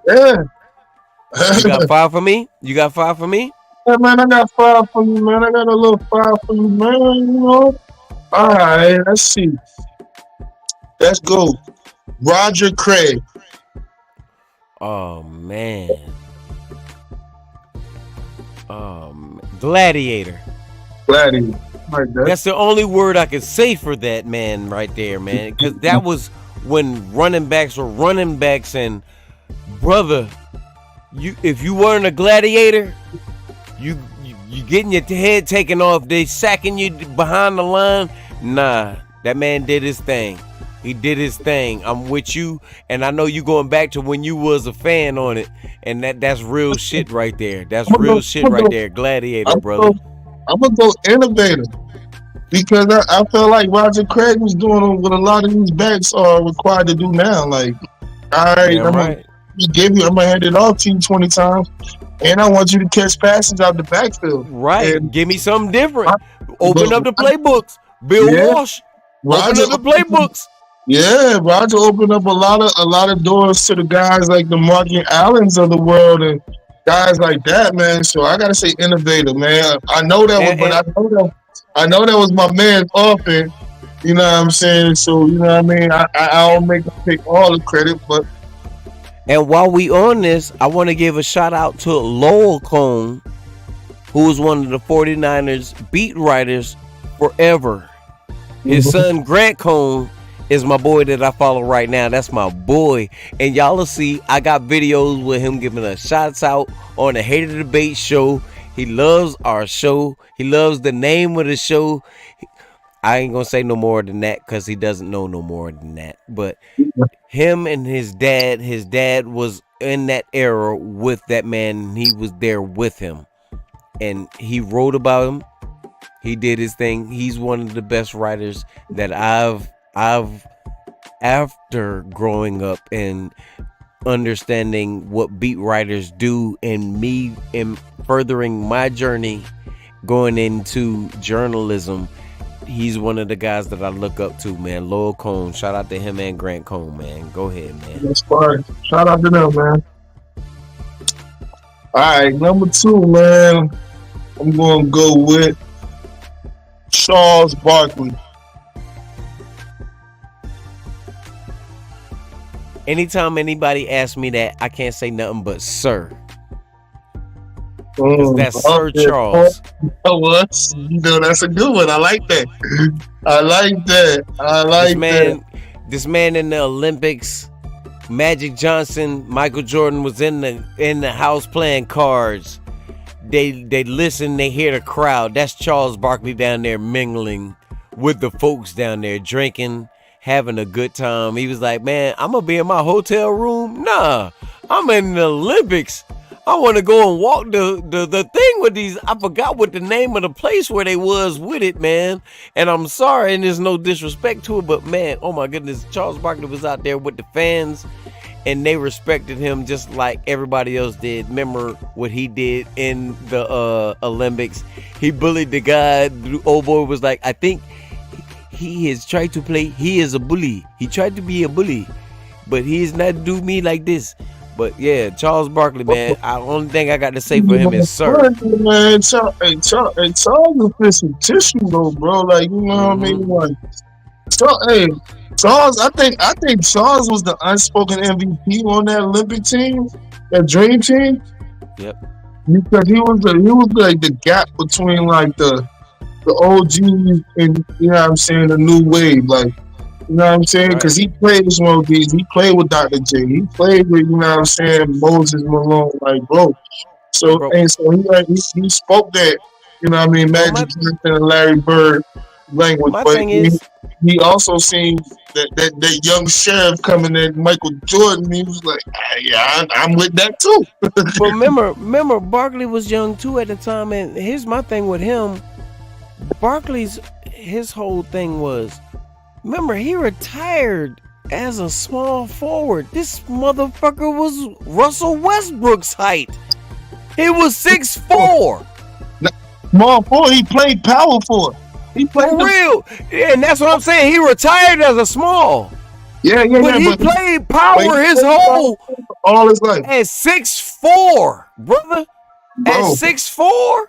Yeah. You got 5 for me? Yeah, man, I got 5 for you, man. I got a little 5 for you, man. You know? All right, let's see. Let's go. Roger Craig. Oh, man. Gladiator. Like that. That's the only word I can say for that, man, right there, man. Because that was when running backs were running backs, and brother, if you weren't a gladiator, you getting your head taken off, they sacking you behind the line. Nah, that man did his thing. He did his thing. I'm with you, and I know you going back to when you was a fan on it, and that's real shit right there. That's real shit right there, gladiator, brother. I'm gonna go innovator, because I feel like Roger Craig was doing what a lot of these backs are required to do now. Like, all right, I'm gonna hand it off to you 20 times, and I want you to catch passes out the backfield. Right. And give me something different. Open up the playbooks. Bill Walsh. Open up the playbooks. Yeah, Roger opened up a lot of doors to the guys like the Marvin Allens of the world and guys like that, man. So I gotta say innovator, man. I know that I know that was my man's offense. You know what I'm saying? So you know what I mean. I don't make him take all the credit, but. And while we on this, I want to give a shout out to Lowell Cone, who was one of the 49ers beat writers forever. His son Grant Cone is my boy that I follow right now. That's my boy. And y'all will see, I got videos with him giving us shots out on the Hater Debate show. He loves our show. He loves the name of the show. I ain't gonna say no more than that because he doesn't know no more than that. But him and his dad was in that era with that man. He was there with him. And he wrote about him. He did his thing. He's one of the best writers that I've after growing up and understanding what beat writers do, and me in furthering my journey going into journalism, he's one of the guys that I look up to, man. Lowell Cone, shout out to him and Grant Cone, man. Go ahead, man. That's fine. Shout out to them, man. All right, number 2, man. I'm gonna go with Charles Barkley. Anytime anybody asks me that, I can't say nothing but sir. That's Sir Charles. You know, that's a good one. I like that. I like that. I This like that. man, this man in the Olympics, Magic Johnson, Michael Jordan was in the house playing cards. They listen, they hear the crowd. That's Charles Barkley down there mingling with the folks down there, drinking, having a good time. He was like, man, I'm gonna be in my hotel room. Nah, I'm in the Olympics. I want to go and walk the thing with these. I forgot what the name of the place where they was with it, man. And I'm sorry, and there's no disrespect to it, but man, oh my goodness, Charles Barkley was out there with the fans, and they respected him just like everybody else did. Remember what he did in the Olympics? He bullied the guy. The old boy was like, I think he has tried to play. He is a bully. He tried to be a bully, but he is not do me like this. But yeah, Charles Barkley, man. The only thing I got to say for him is sir. Man, Charles is some tissue though, bro. Like, you know what I mean? Like, Charles, I think Charles was the unspoken MVP on that Olympic team, that dream team. Yep. Because he was like the gap between like the OGs and, you know what I'm saying, the new wave, like. You know what I'm saying? Because he played with some of these. He played with Dr. J. He played with, you know what I'm saying, Moses Malone, like, bro. So, bro. And so he spoke that, you know what I mean, Magic Johnson and Larry Bird language. But he also seen that young sheriff coming at Michael Jordan. He was like, yeah, I'm with that too. But remember, Barkley was young too at the time. And here's my thing with him. His whole thing was, remember, he retired as a small forward. This motherfucker was Russell Westbrook's height. He was 6'4". Small forward. He played power forward. He played for real. Yeah, and that's what I'm saying. He retired as a small. Yeah. But he played power his whole all his life. At 6'4", brother. Bro. At 6'4".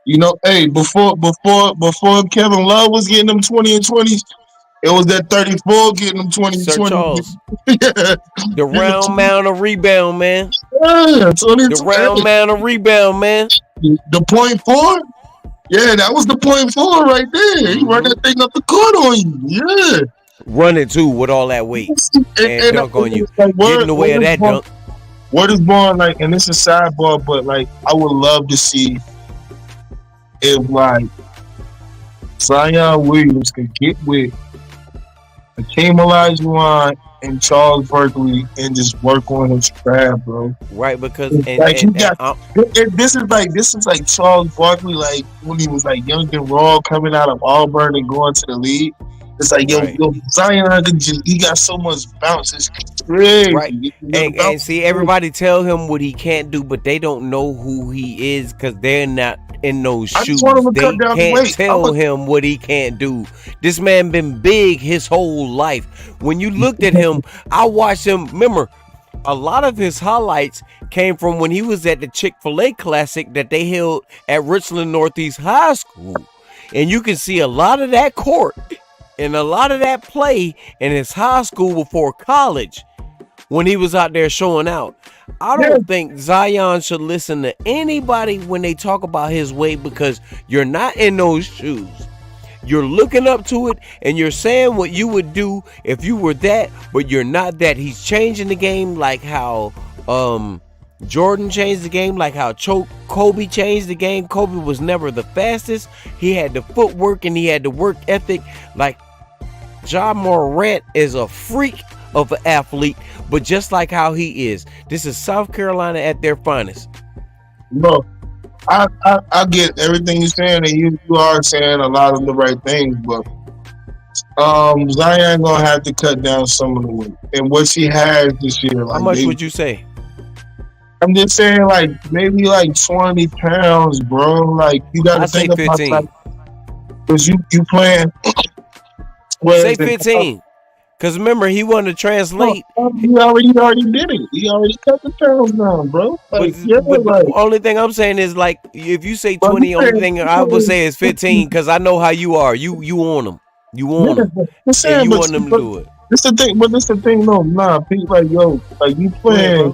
You know, hey, before Kevin Love was getting them 20 and 20s. It was that 34 getting them 20 Sir 20. Charles. The round mound of rebound, man. Yeah, the round mound of rebound, man. The .4? Yeah, that was the .4 right there. He run that thing up the court on you. Yeah. Run it too with all that weight. And dunk on you. Like, get in the way of that dunk. Word is born, like, and this is sidebar, but like I would love to see if like Zion Williams could get with Hakeem Olajuwon and Charles Barkley and just work on his craft, bro. Right, because this is like Charles Barkley, like when he was like young and raw, coming out of Auburn and going to the league. It's like yo, Zion, he got so much bounce. It's crazy. Right, and see, everybody tell him what he can't do, but they don't know who he is because they're not in those shoes. They can't tell him what he can't do. This man been big his whole life. When you looked at him, I watched him. Remember, a lot of his highlights came from when he was at the Chick-fil-A Classic that they held at Richland Northeast High School. And you can see a lot of that court and a lot of that play in his high school before college when he was out there showing out. I don't think Zion should listen to anybody when they talk about his weight because you're not in those shoes. You're looking up to it and you're saying what you would do if you were that, but you're not that. He's changing the game like how Jordan changed the game, like how Kobe changed the game. Kobe was never the fastest. He had the footwork and he had the work ethic. Like Ja Morant is a freak of an athlete, but just like how he is. This is South Carolina at their finest. Bro, I get everything you're saying, and you are saying a lot of the right things, but Zion gonna have to cut down some of the weight. And what she has this year, like, how much would you say? I'm just saying, like, maybe like 20 pounds, bro. Like, you gotta think about, like, because you playing. Say 15. Because remember, he wanted to translate. He already did it. He already cut the pounds down, bro. Like, but the only thing I'm saying is, like, if you say 20, only thing I would say is 15, because I know how you are. You on them. You on them. And you want them to do it. This the thing, no, Pete, like, yo, like, you playing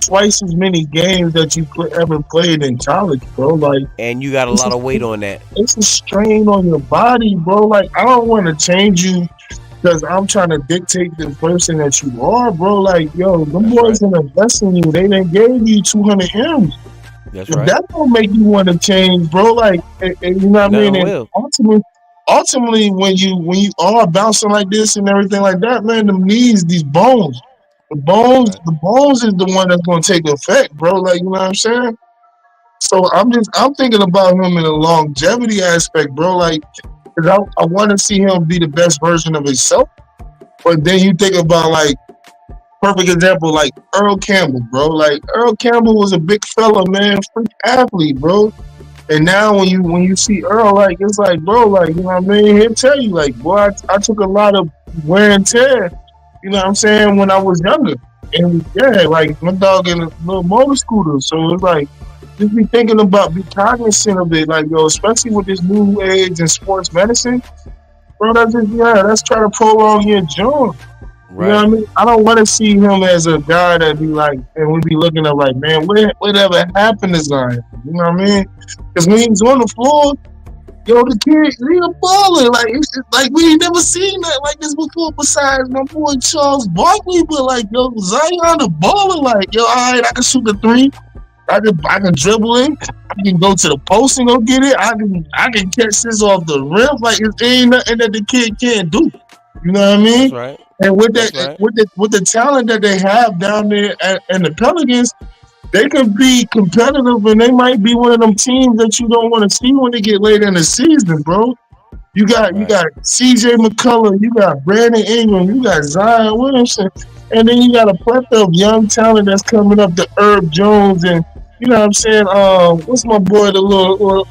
twice as many games that you ever played in college, bro. Like, And you got a it's lot a, of weight on that. it's a strain on your body, bro. Like, I don't want to change you because I'm trying to dictate the person that you are, bro. Like, yo, them That's boys right. are investing in you. They done gave you 200 M's. That's If right. that don't make you want to change, bro, like, and you know what I mean? Nothing And will. ultimately, when you are bouncing like this and everything like that, man, the knees, these bones, That's right. the bones is the one that's gonna take effect, bro. Like, you know what I'm saying? So I'm thinking about him in a longevity aspect, bro. Like, 'cause I want to see him be the best version of himself. But then you think about, like, perfect example, like Earl Campbell, bro. Like, Earl Campbell was a big fella, man, freak athlete, bro. And now when you see Earl, like, it's like, bro, like, you know what I mean? He'll tell you, like, boy, I took a lot of wear and tear, you know what I'm saying, when I was younger. And yeah, like, my dog in a little motor scooter. So it's like, just be thinking about, be cognizant of it, like, yo, especially with this new age in sports medicine, bro. That's trying to prolong your joint. You know what Right. I mean? I don't want to see him as a guy that be like, and we be looking at like, man, whatever happened to Zion? You know what I mean? Because when he's on the floor, yo, the kid, he a baller. Like, like we ain't never seen that like this before. Besides my boy Charles Barkley, but like, yo, Zion a baller. Like, yo, all right, I can shoot the three. I can dribble in. I can go to the post and go get it. I can catch this off the rim. Like, it ain't nothing that the kid can't do. You know what I That's mean? right. And with That's that, right. with the talent that they have down there and the Pelicans, they could be competitive, and they might be one of them teams that you don't want to see when they get later in the season, bro. You Right. got C.J. McCullough, you got Brandon Ingram, you got Zion Williamson, and then you got a plethora of young talent that's coming up. The Herb Jones, and you know what I'm saying. What's my boy? The little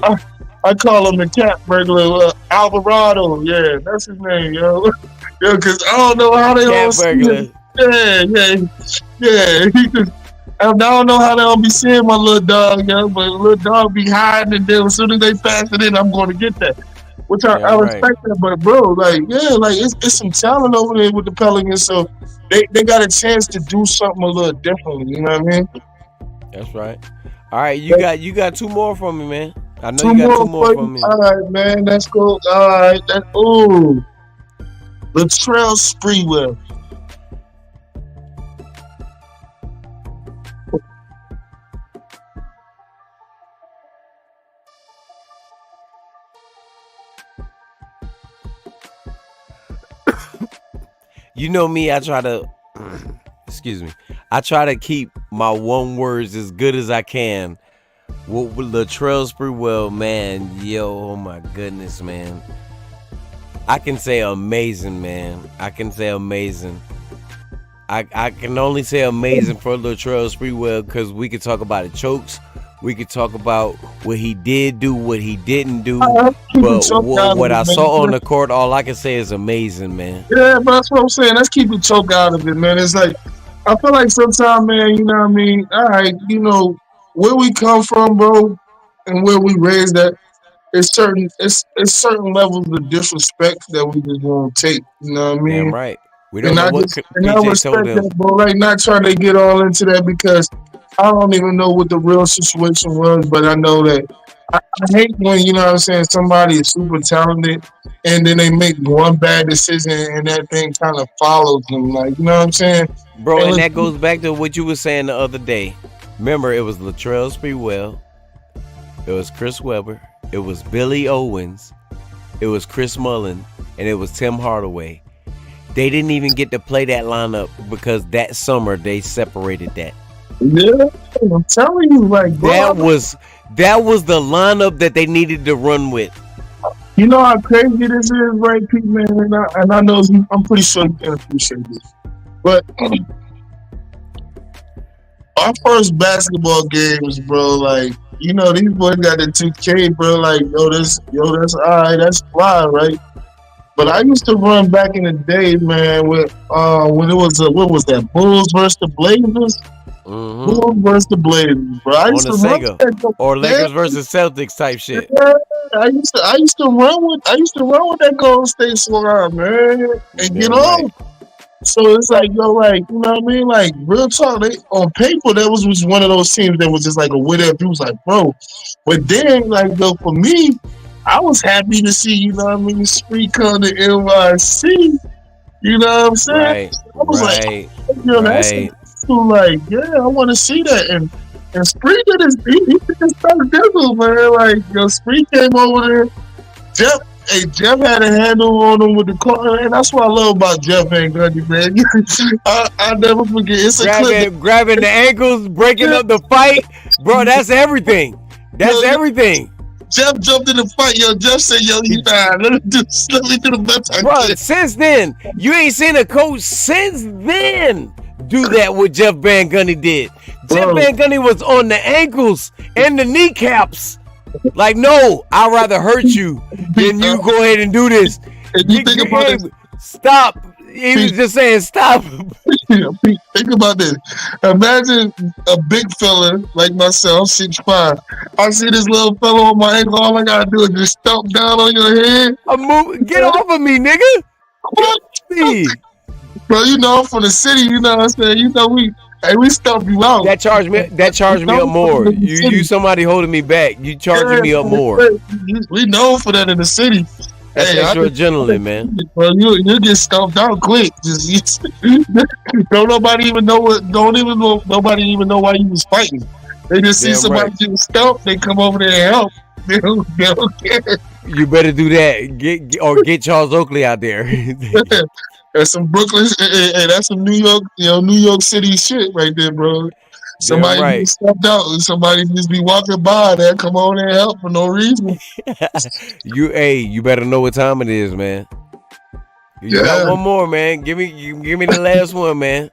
I call him the cat burglar, Alvarado. Yeah, that's his name, yo. Yeah, because I don't know how they don't Cat see him. burglar. Yeah, yeah, yeah. I don't know how they don't be seeing my little dog, yo, but the little dog be hiding, and then as soon as they pass it in, I'm going to get that. Which I Damn right. respect that, but bro, like, yeah, like it's some talent over there with the Pelicans, so they got a chance to do something a little differently. You know what I mean? That's right. All right, But you got two more from me, man. I know two you got two more more for you. from me. All right, man. Let's go. All right, Latrell Sprewell. You know me, I try to excuse me. I try to keep my one words as good as I can. With Latrell Sprewell, man, yo, oh my goodness, man. I can say amazing, man. I can say amazing. I can only say amazing for Latrell Sprewell because we could talk about the chokes. We could talk about what he did do, what he didn't do. Keep it But choked out of what it, I saw on man. the court, all I can say is amazing, man. Yeah, but that's what I'm saying. Let's keep it choke out of it, man. It's like I feel like sometimes, man. You know what I mean? All right, where we come from, bro, and where we raised at. It's certain levels of disrespect that we just won't take. You know what I Damn mean? right. We don't And know I what just and I PJ told respect him. that, bro. Like, not trying to get all into that because I don't even know what the real situation was, but I know that I hate when, you know what I'm saying, somebody is super talented and then they make one bad decision and that thing kind of follows them. Like, you know what I'm saying? Bro, And and let's that goes back to what you were saying the other day. Remember, it was Latrell Sprewell, it was Chris Webber, it was Billy Owens, it was Chris Mullen, and it was Tim Hardaway. They didn't even get to play that lineup because that summer they separated that. yeah, I'm telling you, like, bro, That was the lineup that they needed to run with. you know how crazy this is, right, Pete, man? And I know I'm pretty sure you can appreciate this. But our first basketball games, bro, like, these boys got the 2K, bro, like, that's all right, that's fly, right? But I used to run back in the day, man, with when it was what was that? Bulls versus the Blazers. Bulls versus the Blazers, bro. I On used the to run Sega. that. Or Yeah, Lakers versus Celtics type shit. yeah. I used to run with that Golden State squad, man, and get Damn right. on. So it's like, yo, like, you know what I mean? Like, real talk, they, on paper, that was one of those teams that was just like a what if. It was like, bro. But then, like, yo, for me, I was happy to see, you know what I mean, Spree come to NYC. You know what I'm saying? Right, I was like, right, yo, that's right. cool. Like, yeah, I want to see that. And Spree did his, he did his stuff different, man. Like, yo, Spree came over there. Jeff, hey, Jeff had a handle on him with the car, and that's what I love about Jeff Van Gundy, man. I never forget. It's a clip. Grabbing the ankles, breaking up the fight, bro. That's everything. That's everything. Jeff jumped in the fight, yo. Jeff said, yo, you nah, let me do the best I Bro, can. since then, you ain't seen a coach since then do that what Jeff Van Gundy did. Jeff Bro. Van Gundy was on the ankles and the kneecaps. Like, no, I'd rather hurt you than you go ahead and do this. And you think about it. Stop. He was just saying stop. Think about this. Imagine a big fella like myself, 6'5". I see this little fella on my ankle. All I gotta do is just stomp down on your head. Get off of me, nigga. See, Bro, you know I'm from the city. You know what I'm saying? You know we stomp you out. that charged me up more. You somebody holding me back. You charging me up more. We known for that in the city. That's extra adrenaline, man. Well, you get stumped out quick. Just nobody even know nobody even know why you was fighting. They just see Damn somebody right. getting stumped, they come over there and help. They don't care. You better do that. Get Charles Oakley out there. That's some Brooklyn, and that's some New York, New York City shit right there, bro. Somebody right. get stumped out, and somebody just be walking by there, come on and help for no reason. You better know what time it is, man. You got one more, man. Give me the last one, man.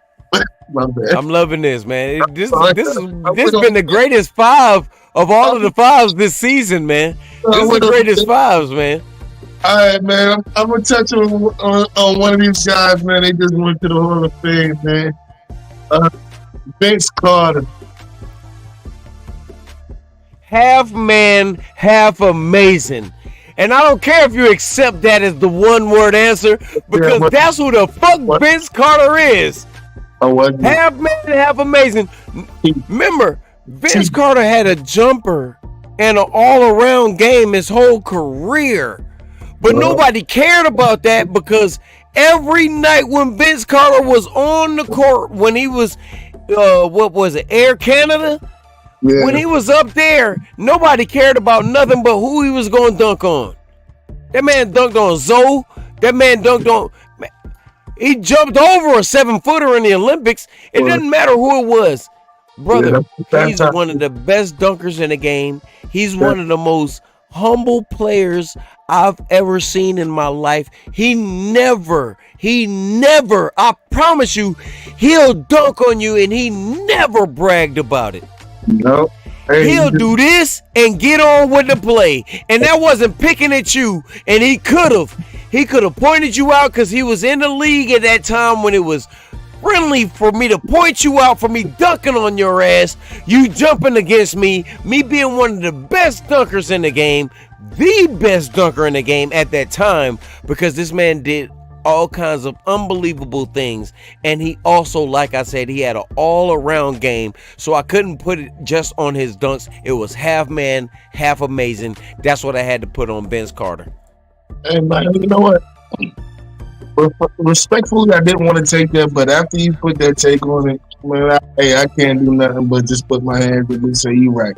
My bad. I'm loving this, man. This been the greatest five of all of the fives this season, man. This is the greatest fives, man. All right, man. I'm gonna touch on one of these guys, man. They just went to the Hall of Fame, man. Vince Carter. Half man, half amazing. And I don't care if you accept that as the one-word answer, because that's who the fuck Vince Carter is. Half man, half amazing. Remember, Vince Carter had a jumper and an all-around game his whole career. But nobody cared about that, because every night when Vince Carter was on the court, when he was, Air Canada? Yeah. When he was up there, nobody cared about nothing but who he was going to dunk on. That man dunked on Zoe. That man dunked on... He jumped over a 7-footer in the Olympics. It doesn't matter who it was. Brother, he's one of the best dunkers in the game. He's one of the most humble players I've ever seen in my life. He never, I promise you, he'll dunk on you and he never bragged about it. No. Hey, he'll do this and get on with the play. And that wasn't picking at you. And he could have pointed you out, because he was in the league at that time when it was friendly for me to point you out for me dunking on your ass, you jumping against me being one of the best dunkers in the game, the best dunker in the game at that time, because this man did all kinds of unbelievable things. And he also, like I said, he had an all-around game, so I couldn't put it just on his dunks. It was half man, half amazing. That's what I had to put on Vince Carter. And man, you know what? Respectfully, I didn't want to take that, but after you put that take on it, man, I can't do nothing but just put my hands up and say you right.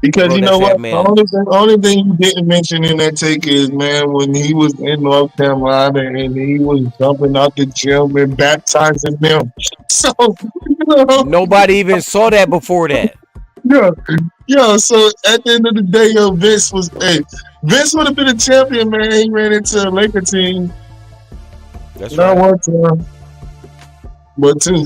Because bro, you know what? The only thing you didn't mention in that take is, man, when he was in North Carolina and he was jumping out the gym and baptizing them. So, nobody even saw that before that. Yeah. So at the end of the day, Vince would have been a champion, man. He ran into a Laker team. That's not right. One time, but two.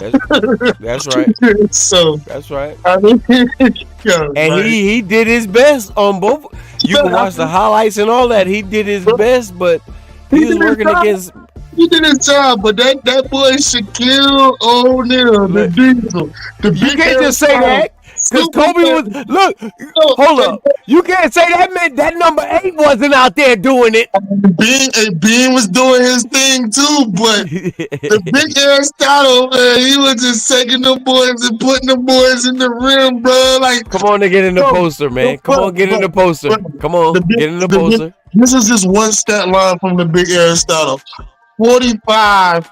That's right. So that's right. I mean, and he did his best on both. You can watch the highlights and all that. He did his best, but he was working against. He did his job, but that boy Shaquille O'Neal, the Diesel, you can't just say that. Because Kobe was look. Hold up. You can't say that meant that number 8 wasn't out there doing it. Bean was doing his thing too, but the big Aristotle, man, he was just taking the boys and putting the boys in the rim, bro. Like, come on to get in the poster, man. Come on, get in the poster. Come on, get in the poster. This is just one stat line from the big Aristotle: 45,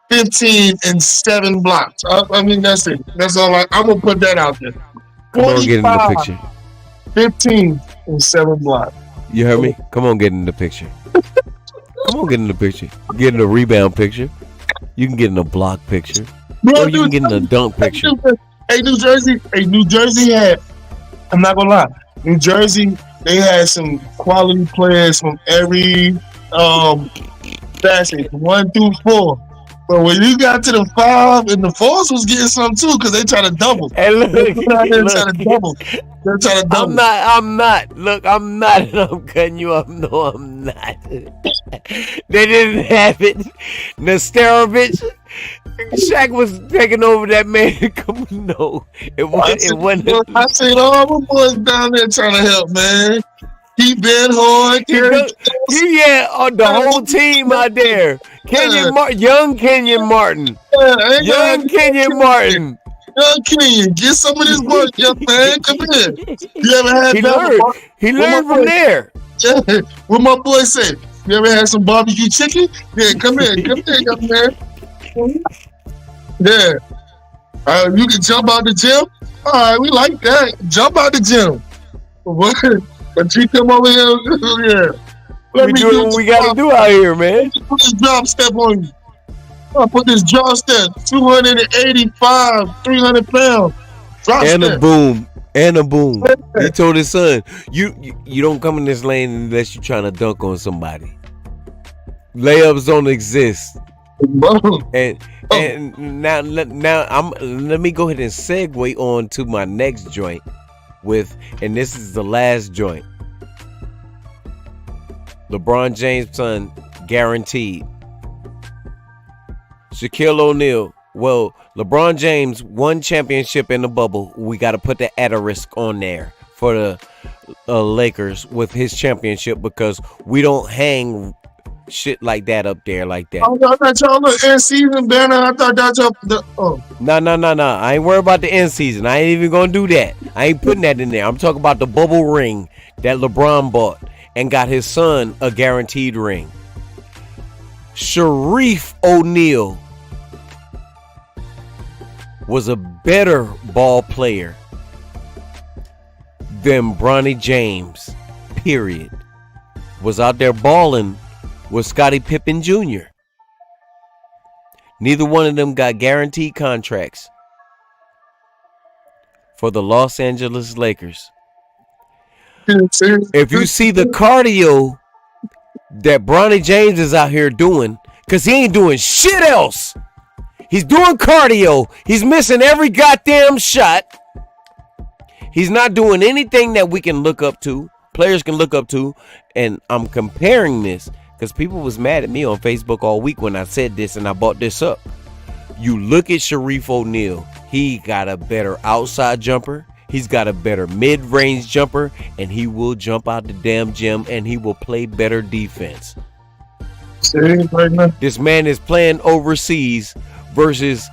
15, and 7 blocks. I mean, that's it. That's all. I'm gonna put that out there. Come on, get in the picture. 15 and 7 blocks. You heard me? Come on, get in the picture. Come on, get in the picture. Get in the rebound picture. You can get in the block picture. Bro, or you can get in the dunk picture. Hey, New Jersey had, I'm not gonna lie, New Jersey, they had some quality players from every facet, 1 through 4. But when you got to the 5, and the 4s was getting some too, because they try to double. Hey, look, They're trying to double. They're trying to double. I'm not. Look, I'm not. And I'm cutting you up. No, I'm not. They didn't have it. Nesterovich, Shaq was taking over that man. Come on, no, it wasn't. I seen all the boys down there trying to help, man. Keep Ben Horn. He had the whole team out there. Young Kenyon Martin. Young Kenyon Martin. Young Kenyon, get some of this work, young man. Come here. You ever had He learned from there. Yeah. What my boy say? You ever had some barbecue chicken? Yeah, come here, young man. Yeah. You can jump out the gym. All right, we like that. Jump out the gym. But you come over here, yeah. We do what we gotta do out here, man. Put this drop step on you. I'll put this drop step, 285, 300 pounds. Drop and step. A boom. He told his son, you don't come in this lane unless you're trying to dunk on somebody. Layups don't exist. And now let me go ahead and segue on to my next joint and this is the last joint. LeBron James' son, guaranteed. Shaquille O'Neal. Well, LeBron James won championship in the bubble. We got to put the asterisk on there for the Lakers with his championship because we don't hang shit like that up there like that. I thought y'all look end season banner. I thought that's up the. Oh. No. I ain't worried about the end season. I ain't even gonna do that. I ain't putting that in there. I'm talking about the bubble ring that LeBron bought and got his son a guaranteed ring. Sharif O'Neal was a better ball player than Bronny James, period. Was out there balling with Scottie Pippen Jr. Neither one of them got guaranteed contracts for the Los Angeles Lakers. If you see the cardio that Bronny James is out here doing, because he ain't doing shit else. He's doing cardio. He's missing every goddamn shot. He's not doing anything that we can look up to, players can look up to. And I'm comparing this because people was mad at me on Facebook all week when I said this and I brought this up. You look at Sharif O'Neal. He got a better outside jumper. He's got a better mid-range jumper. And he will jump out the damn gym and he will play better defense. This man is playing overseas versus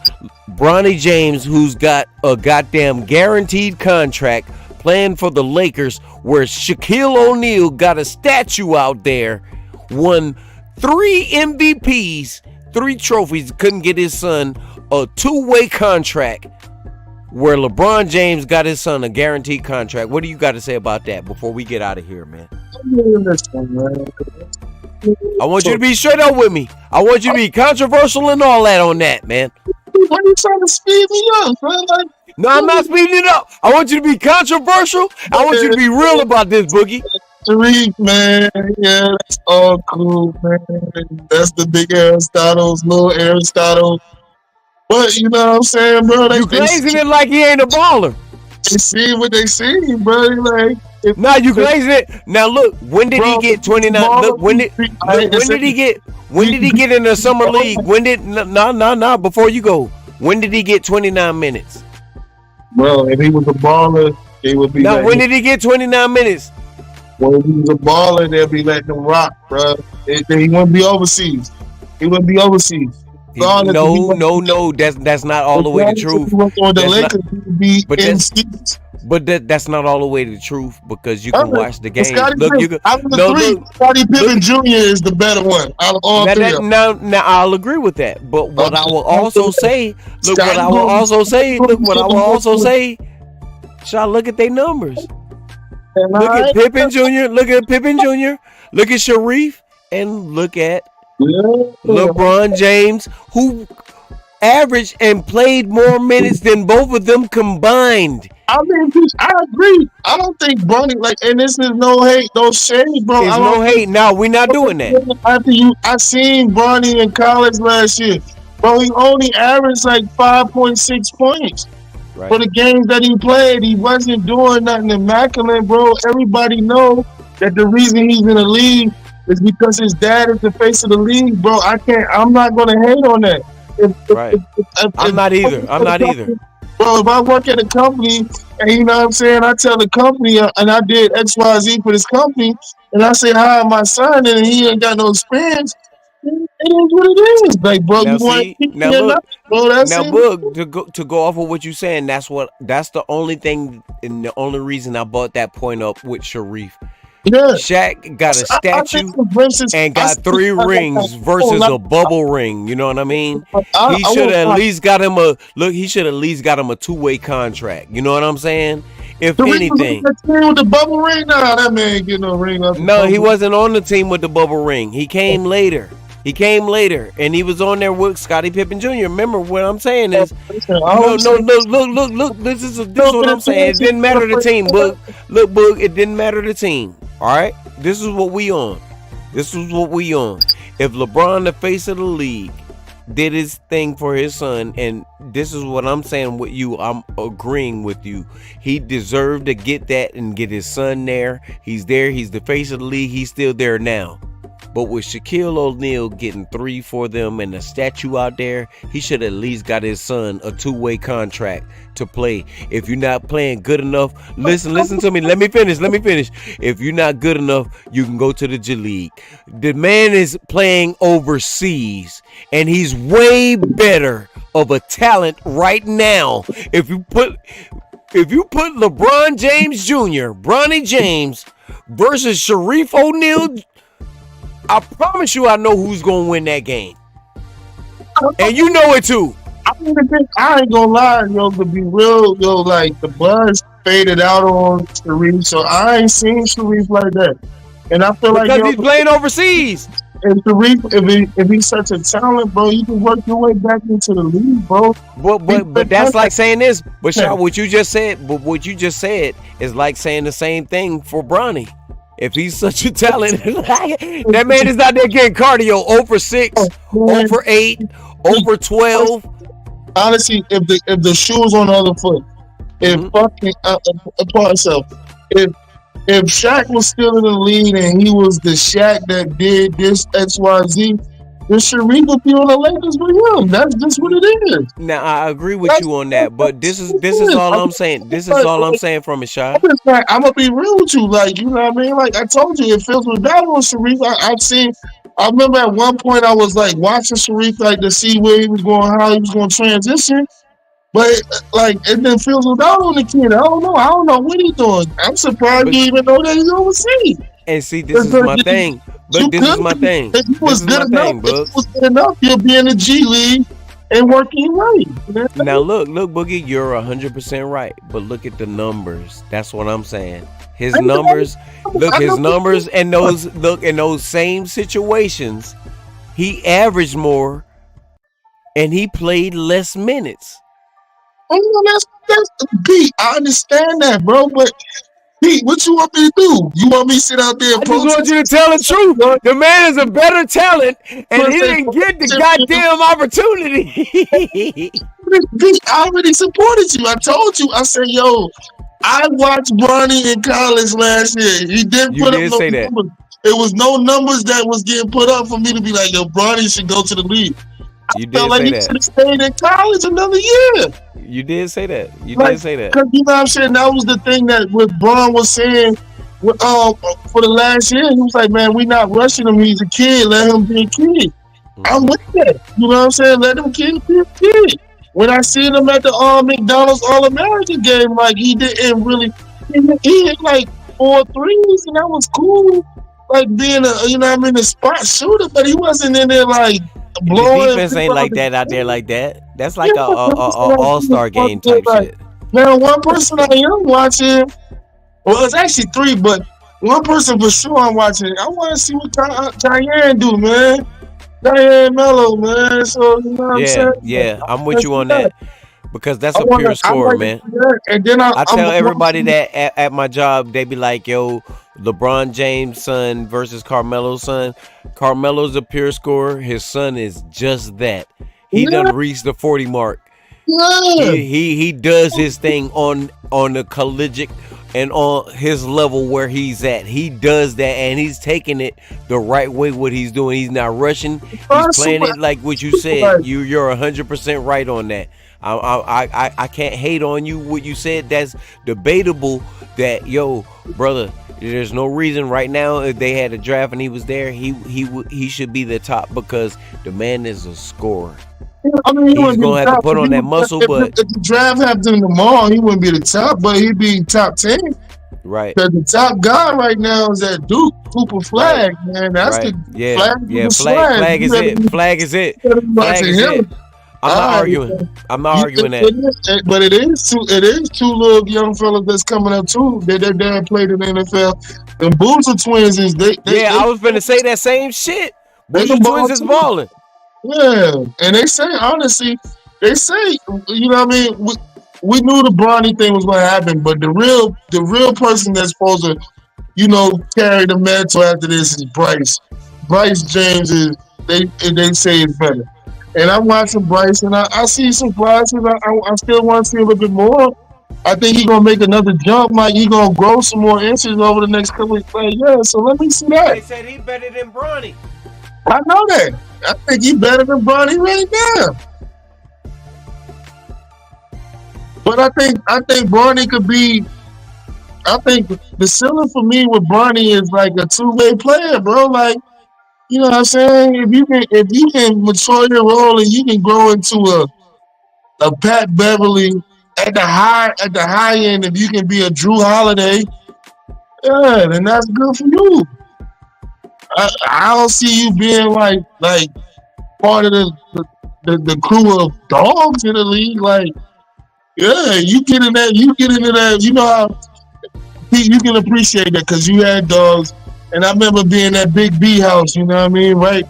Bronny James, who's got a goddamn guaranteed contract playing for the Lakers, where Shaquille O'Neal got a statue out there, won 3 MVPs, 3 trophies, couldn't get his son a 2-way contract, where LeBron James got his son a guaranteed contract. What do you got to say about that before we get out of here, man? I want you to be straight up with me. I want you to be controversial and all that on that, man. Why are you trying to speed me up, man? No, I'm not speeding it up. I want you to be controversial. I want you to be real about this, Boogie. Sharif, man. Yeah, that's all cool, man. That's the big Aristotle's, little Aristotle. But you know what I'm saying, bro? You glazing it like he ain't a baller. They see what they see, bro. Like, nah, you glazing it. Now look, when did he get 29? Look, when did he get? When did he get in the summer league? When did? No. Before you go, when did he get 29 minutes? Bro, if he was a baller, they would be Now, letting when him. did he get 29 minutes? Well, if he was a baller, they'll be letting him rock, bro. He wouldn't be overseas. He wouldn't be overseas. Regardless if he No, was, no, no. That's not all the way the regardless if he truth. was on the That's not. Lakers, he would be But in that's seats. that's not all the way the truth because you can watch the But games. Scottie Look, you Pippen, can. out of the No, three, look, Scottie Pippen look. Jr. is the better one out of all Now three that of them. now I'll agree with that. But what I will also say, look, what Scottie I will also say, look, what I will also Pippen. say. Y'all look at their numbers. And Look I, at Pippen Jr. Look at Pippen Jr. Look at Sharif, and look at yeah. LeBron James, who averaged and played more minutes than both of them combined. I mean, I agree. I don't think Bronny and this is no hate, no shade, bro. There's I no don't hate. No, we're not doing that. After I seen Bronny in college last year, bro. He only averaged like 5.6 points for Right. the games that he played. He wasn't doing nothing immaculate, bro. Everybody know that the reason he's in the league is because his dad is the face of the league, bro. I'm not gonna hate on that. Right. I'm not either. I'm not either. Bro, if I work at a company and you know what I'm saying, I tell the company and I did XYZ for this company and I say hi my son and he ain't got no experience, it is what it is. Like, bro, you Now want to see, keep now me or look, not, bro, that's now it. Boog, to go off of what you're saying, that's the only thing and the only reason I brought that point up with Sharif. Yeah. Shaq got a I statue think for instance, and got 3 rings versus a bubble ring. You know what I mean? He should have at least got him a look. He should at least got him a 2-way contract. You know what I'm saying? If anything, with the bubble ring, nah, that man ain't get no ring up. no, he wasn't on the team with the bubble ring. He came later. And he was on there with Scottie Pippen Jr. Remember what I'm saying is, no, look. This is what I'm saying. It didn't matter the team, Boog. Look, Boog, it didn't matter the team. All right, this is what we on. If LeBron, the face of the league, did his thing for his son, and this is what I'm saying with you, I'm agreeing with you. He deserved to get that and get his son there. He's there. He's the face of the league. He's still there now. But with Shaquille O'Neal getting 3 for them and a statue out there, he should at least got his son a 2-way contract to play. If you're not playing good enough, listen to me. Let me finish. If you're not good enough, you can go to the G League. The man is playing overseas, and he's way better of a talent right now. If you put LeBron James Jr., Bronny James versus Sharif O'Neal, I promise you I know who's going to win that game. And you know it too. I ain't gonna lie, yo, to be real, yo, like the buzz faded out on Sharif, so I ain't seen Sharif like that. And I feel because like he's playing overseas. And Sharif, if he's such a talent, bro, you can work your way back into the league, bro. But that's like saying this. But Shaw, what you just said is like saying the same thing for Bronny. If he's such a talent, that man is out there getting cardio. 0 for 6, 0 for 8, 0 for 12. Honestly, if the shoe's on the other foot, if fucking apart himself, if Shaq was still in the league and he was the Shaq that did this XYZ, then Sharif would be on the Lakers with him. That's just what it is. Now I agree with you on that, but this is all I'm saying. This is all I'm saying from it, Shaw. I'm gonna be real with you, like, you know what I mean. Like I told you, it feels with that on Sharif. I remember at one point I was like watching Sharif like to see where he was going, how he was going to transition. But like it didn't feel without on the kid. I don't know what he's doing. I'm surprised you even know that he's overseas. And see, this is my thing. But this is my thing. If he was good enough, he'll be in the G League and working right. Now look, Boogie, you're 100% right. But look at the numbers. That's what I'm saying. His numbers, and those same situations, he averaged more, and he played less minutes. Oh, that's Pete. I understand that, bro, but Pete, what you want me to do? You want me to sit out there and protest? I just want you to tell the truth. The man is a better talent, and he didn't get the goddamn opportunity. Pete, I already supported you. I told you. I said, yo, I watched Bronny in college last year. He didn't put up no numbers. There was no numbers that was getting put up for me to be like, yo, Bronny should go to the league. You Felt did like say he that. should have stayed in college another year. You did say that. You Like, did say that. cause you know what I'm saying? That was the thing that what Braun was saying for the last year. He was like, man, we not rushing him. He's a kid. Let him be a kid. I'm Hmm. with that. You know what I'm saying? Let him kid be a kid. When I seen him at the McDonald's All American game, like he didn't really, he hit like 4 threes, and that was cool. Like being a, you know what I mean, a spot shooter, but he wasn't in there like The blowing defense ain't people out like the that out there game. like that. That's Yeah, like a, but all-star game type like, shit. now one person I am watching, well, it's actually three, but one person for sure I'm watching. I want to see what Diane do, man. Diane Mello, man. So you know what I'm Yeah, saying? yeah, I'm with Let's you do on that. that because that's a pure I scorer, like to man. see that, and then I I'm tell everybody watching. that at my job, they be like, yo, LeBron James' son versus Carmelo's son. Carmelo's a pure scorer. His son is just that. He Yeah, done reached the 40 mark. yeah. He does his thing on the collegiate and on his level where he's at. He does that and he's taking it the right way. What he's doing, he's not rushing. He's playing Super, it like what you super, said. You're 100% right on that. I can't hate on you what you said. That's debatable. That yo brother. There's no reason right now if they had a draft and he was there, he should be the top because the man is a scorer. I mean, he He's wouldn't be the gonna have to top. put on that muscle, If but the draft happened tomorrow, he wouldn't be the top, but he'd be top 10. right. Because the top guy right now is that Duke, Cooper Right, Flag, man. That's the right, yeah, flag with yeah. the Flag, swag. flag is it. Flag is it. You better be Flag watching is it. him. I'm not All right. arguing. I'm not arguing that. But it is two little young fellas that's coming up too. Their dad played in the NFL. The Boozer twins is Yeah, I was gonna say that same shit. they Boozer can ball Twins is too. balling. Yeah, and they say honestly, they say you know what I mean. We knew the Bronny thing was going to happen, but the real person that's supposed to carry the mantle after this is Bryce. Bryce James is they say is better, and I'm watching Bryce, and I see some flashes. I still want to see a little bit more. I think he's gonna make another jump. Like he's gonna grow some more inches over the next couple of years. So let me see that. They said he better than Bronny. I know that. I think he's better than Bronny right now. But I think Bronny could be. I think the ceiling for me with Bronny is like a two-way player, bro. Like you know what I'm saying? If you can mature your role and you can grow into a Pat Beverly at the high end, if you can be a Drew Holiday, yeah, then that's good for you. I don't see you being like part of the crew of dogs in the league. Like, yeah, you get into that. You know how you can appreciate that because you had dogs. And I remember being at Big B house, you know what I mean, right?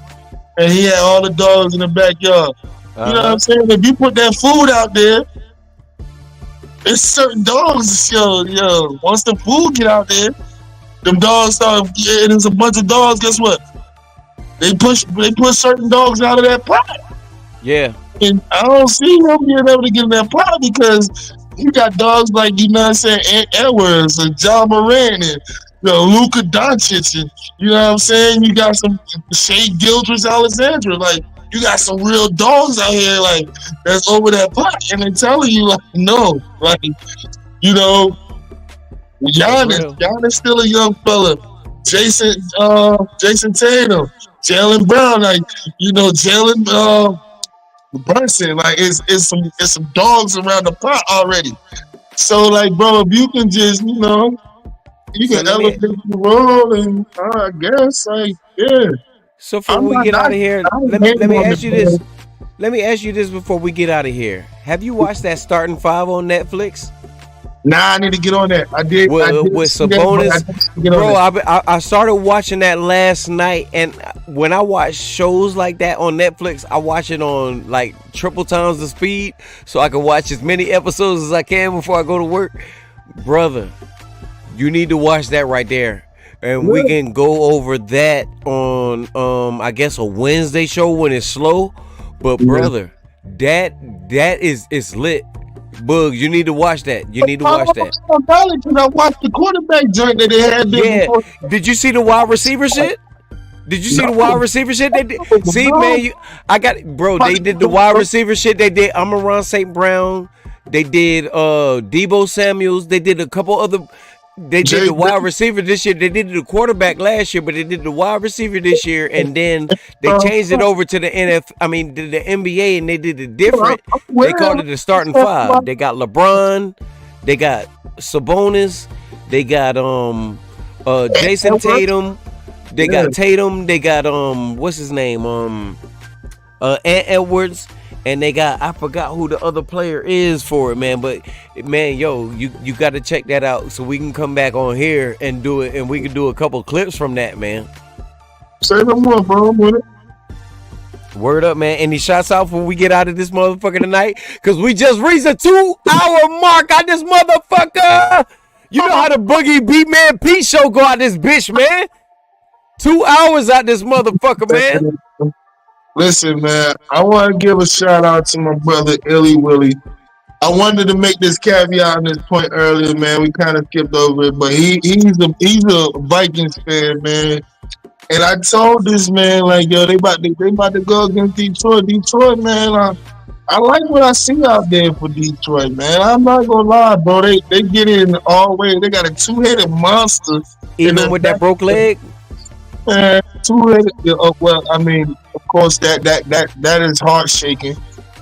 And he had all the dogs in the backyard. You know what I'm saying? If you put that food out there, there's certain dogs, yo. Once the food get out there, them dogs start. Yeah, there's a bunch of dogs. Guess what? They push certain dogs out of that pot. Yeah. And I don't see him being able to get in that pot because you got dogs like, you know what I'm saying, Ant Edwards and John Moran and Luka Doncic, and you know what I'm saying? You got some Shea Gilgeous-Alexander, like you got some real dogs out here, like that's over that pot, and they're telling you, like, no, like Giannis still a young fella. Jason Tatum, Jaylen Brown, like Jalen Brunson, like it's some dogs around the pot already. So like, bro, if you can just you can elevate the role, and I guess like yeah. So before we get out of here, let me ask you this. Let me ask you this before we get out of here. Have you watched that Starting Five on Netflix? Nah, I need to get on that. I did. With Sabonis, bro. I started watching that last night, and when I watch shows like that on Netflix, I watch it on like triple times the speed, so I can watch as many episodes as I can before I go to work. Brother, you need to watch that right there, and we can go over that on I guess a Wednesday show when it's slow. But brother, that is lit. Bugs, you need to watch that. You need to watch that. I watched the quarterback joint that they had there. Yeah. Did you see the wide receiver shit? Did you see the wide receiver shit they did? See, man, they did the wide receiver shit they did. Amon-Ra St. Brown. They did Deebo Samuels. They did a couple other. They did the wide receiver this year. They did the quarterback last year, but they did the wide receiver this year, and then they changed it over to the the NBA, and they did it different. They called it the starting five. They got LeBron, they got Sabonis, they got Jason Tatum, they got Tatum, they got what's his name Ant Edwards. And they got, I forgot who the other player is for it, man. But, man, yo, you got to check that out so we can come back on here and do it. And we can do a couple clips from that, man. Say no more, bro. I'm with it. Word up, man. Any shots out when we get out of this motherfucker tonight? Because we just reached a 2-hour mark on this motherfucker. You know how the Boogie Beat Man Pete show go out this bitch, man. 2 hours out this motherfucker, man. Listen, man, I want to give a shout out to my brother Illy Willie. I wanted to make this caveat on this point earlier, man. We kind of skipped over it, but he's a Vikings fan, man. And I told this man, like, yo, they about to go against Detroit. Detroit, man, I like what I see out there for Detroit, man. I'm not gonna lie, bro. They get in all way. They got a two-headed monster. Even with that broke leg? Man, two-headed. Well, I mean, of course, that is heart shaking.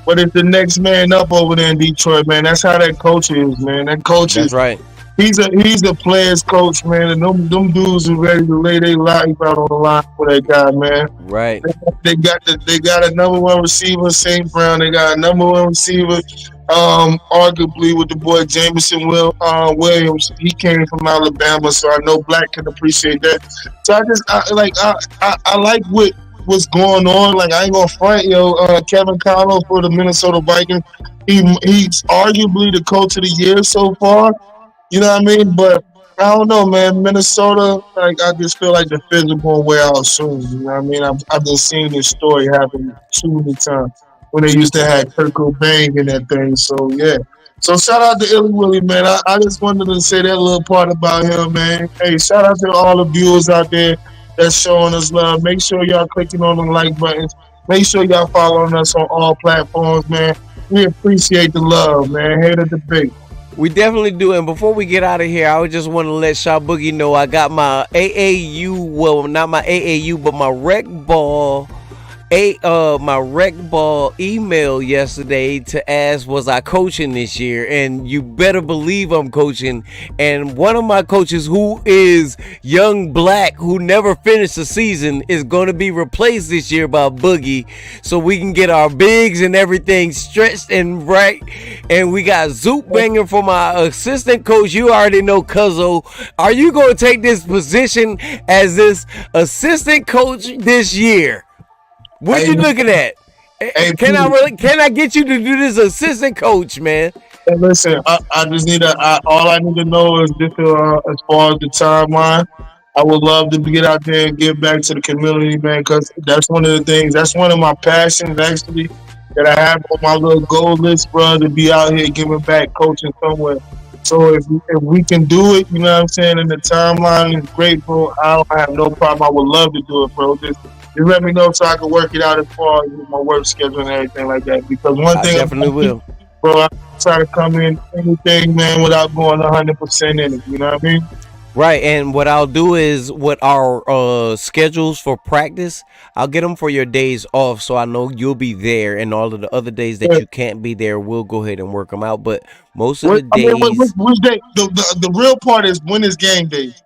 But it's the next man up over there in Detroit, man. That's how that coach is, man. That coach That's right. He's a player's coach, man. And them dudes are ready to lay their life out on the line for that guy, man. Right. They got a number one receiver, St. Brown. They got a number one receiver, arguably with the boy Jameson Williams. He came from Alabama, so I know Black can appreciate that. So I like what's going on. Like, I ain't gonna front, Kevin Connell for the Minnesota Vikings. He's arguably the coach of the year so far. You know what I mean? But I don't know, man. Minnesota, like, I just feel like the physical wear out soon. You know what I mean? I've been seeing this story happen too many times when they used to have Kurt Cobain in that thing. So yeah. So shout out to Illy Willie, man. I just wanted to say that little part about him, man. Hey, shout out to all the viewers out there that's showing us love. Make sure y'all clicking on the like buttons. Make sure y'all following us on all platforms, man. We appreciate the love, man. Head of debate. We definitely do. And before we get out of here, I would just want to let Shaw Boogie know I got my AAU, well, not my AAU, but my rec ball email yesterday to ask, was I coaching this year? And you better believe I'm coaching. And one of my coaches, who is young Black, who never finished the season, is going to be replaced this year by Boogie, so we can get our bigs and everything stretched and right. And we got Zoop Banger for my assistant coach. You already know, Cuzzo. Are you going to take this position as this assistant coach this year? What you looking at? Can I get you to do this assistant coach, man? Hey, listen, I just need all I need to know is just as far as the timeline. I would love to get out there and give back to the community, man, because that's one of the things. That's one of my passions, actually, that I have on my little goal list, bro, to be out here giving back, coaching somewhere. So if we can do it, you know what I'm saying, and the timeline is great, bro, I don't have no problem. I would love to do it, bro. Just let me know so I can work it out as far as my work schedule and everything like that. Because one thing I definitely will, bro, I try to come in anything, man, without going 100% in it. You know what I mean? Right. And what I'll do is, with our schedules for practice, I'll get them for your days off, so I know you'll be there, and all of the other days that you can't be there, we'll go ahead and work them out. But most of the days, which day? The real part is, when is game days?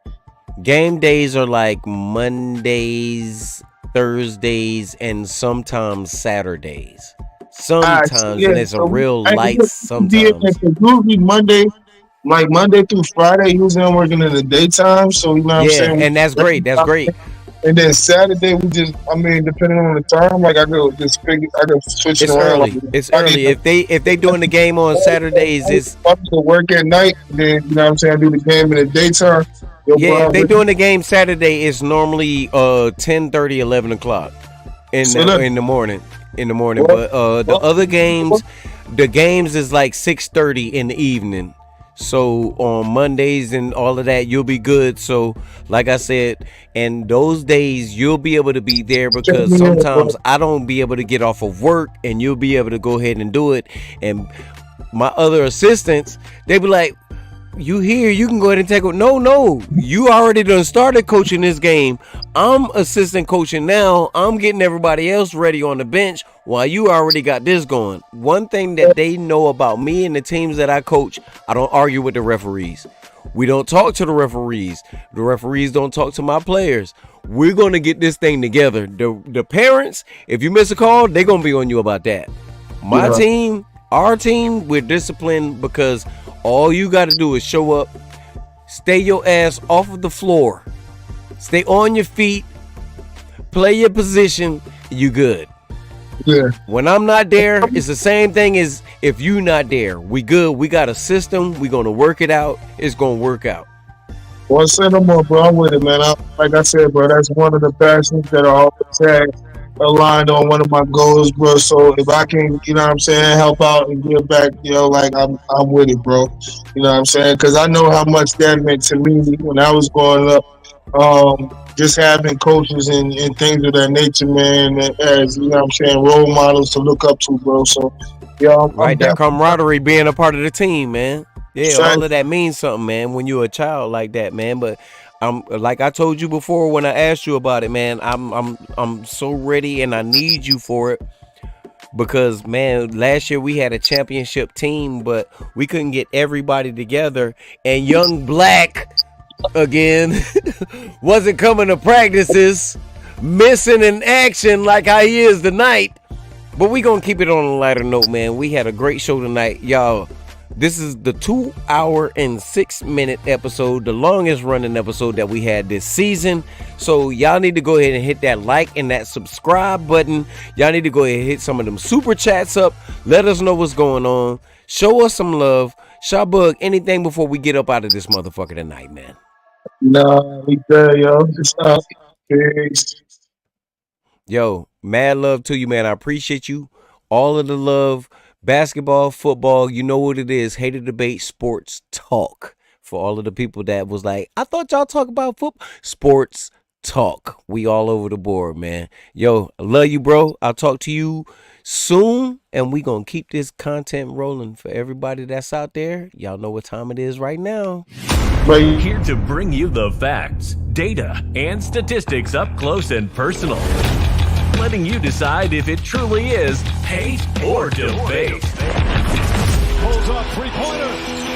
Game days are like Mondays, Thursdays, and sometimes Saturdays. Sometimes, and it's a real light sometimes. Usually Monday through Friday, usually I'm working in the daytime, so you know what I'm saying? And that's great. That's great. And then Saturday, depending on the time, like I go switch it around. It's early. If they doing the game on Saturdays, it's to work at night. Then you know what I'm saying, I do the game in the daytime. If they doing the game Saturday, it's normally 10:30, 11 o'clock in the morning. But the other games, the games is like 6:30 in the evening. So on Mondays and all of that, you'll be good. So like I said, and those days you'll be able to be there Check because me in, bro. sometimes I don't be able to get off of work and you'll be able to go ahead and do it. And my other assistants, they be like, you here, you can go ahead and take it. No, you already done started coaching this game. I'm assistant coaching now. I'm getting everybody else ready on the bench while you already got this going. One thing that they know about me and the teams that I coach, I don't argue with the referees. We don't talk to the referees. The referees don't talk to my players. We're going to get this thing together. The parents, if you miss a call, they're going to be on you about that. My team, our team, we're disciplined because all you got to do is show up, stay your ass off of the floor, stay on your feet, play your position, you good. Yeah. When I'm not there, it's the same thing as if you not there. We good. We got a system. We gonna work it out. It's gonna work out. Well, send them up, bro. I'm with it, man. Like I said, bro, that's one of the passions that I always had aligned on one of my goals, bro. So if I can, you know what I'm saying, help out and give back, like I'm with it, bro. You know what I'm saying? Because I know how much that meant to me when I was growing up. Just having coaches and things of that nature, man, as, you know what I'm saying, role models to look up to, bro. So, yeah, Right, that camaraderie, being a part of the team, man. Yeah, Same. all of that means something, man, when you're a child like that, man. But I'm like I told you before when I asked you about it, man. I'm so ready and I need you for it because, man, last year we had a championship team, but we couldn't get everybody together. And Young Black again wasn't coming to practices, missing in action like how he is tonight. But we gonna keep it on a lighter note, man. We had a great show tonight, y'all. This is the 2 hour and 6 minute episode, the longest running episode that we had this season. So y'all need to go ahead and hit that like and that subscribe button. Y'all need to go ahead and hit some of them super chats up. Let us know what's going on. Show us some love. Shawbug, anything before we get up out of this motherfucker tonight, man? Nah, we good, yo. It's up. Peace. Yo, mad love to you, man. I appreciate you. All of the love. Basketball, football, you know what it is. Hater Debate Sports Talk. For all of the people that was like, I thought y'all talk about football. Sports Talk. We all over the board, man. Yo, I love you, bro. I'll talk to you soon. And we gonna keep this content rolling for everybody that's out there. Y'all know what time it is right now. Here to bring you the facts, data, and statistics up close and personal. Letting you decide if it truly is hate or debate. Pulls off three-pointer.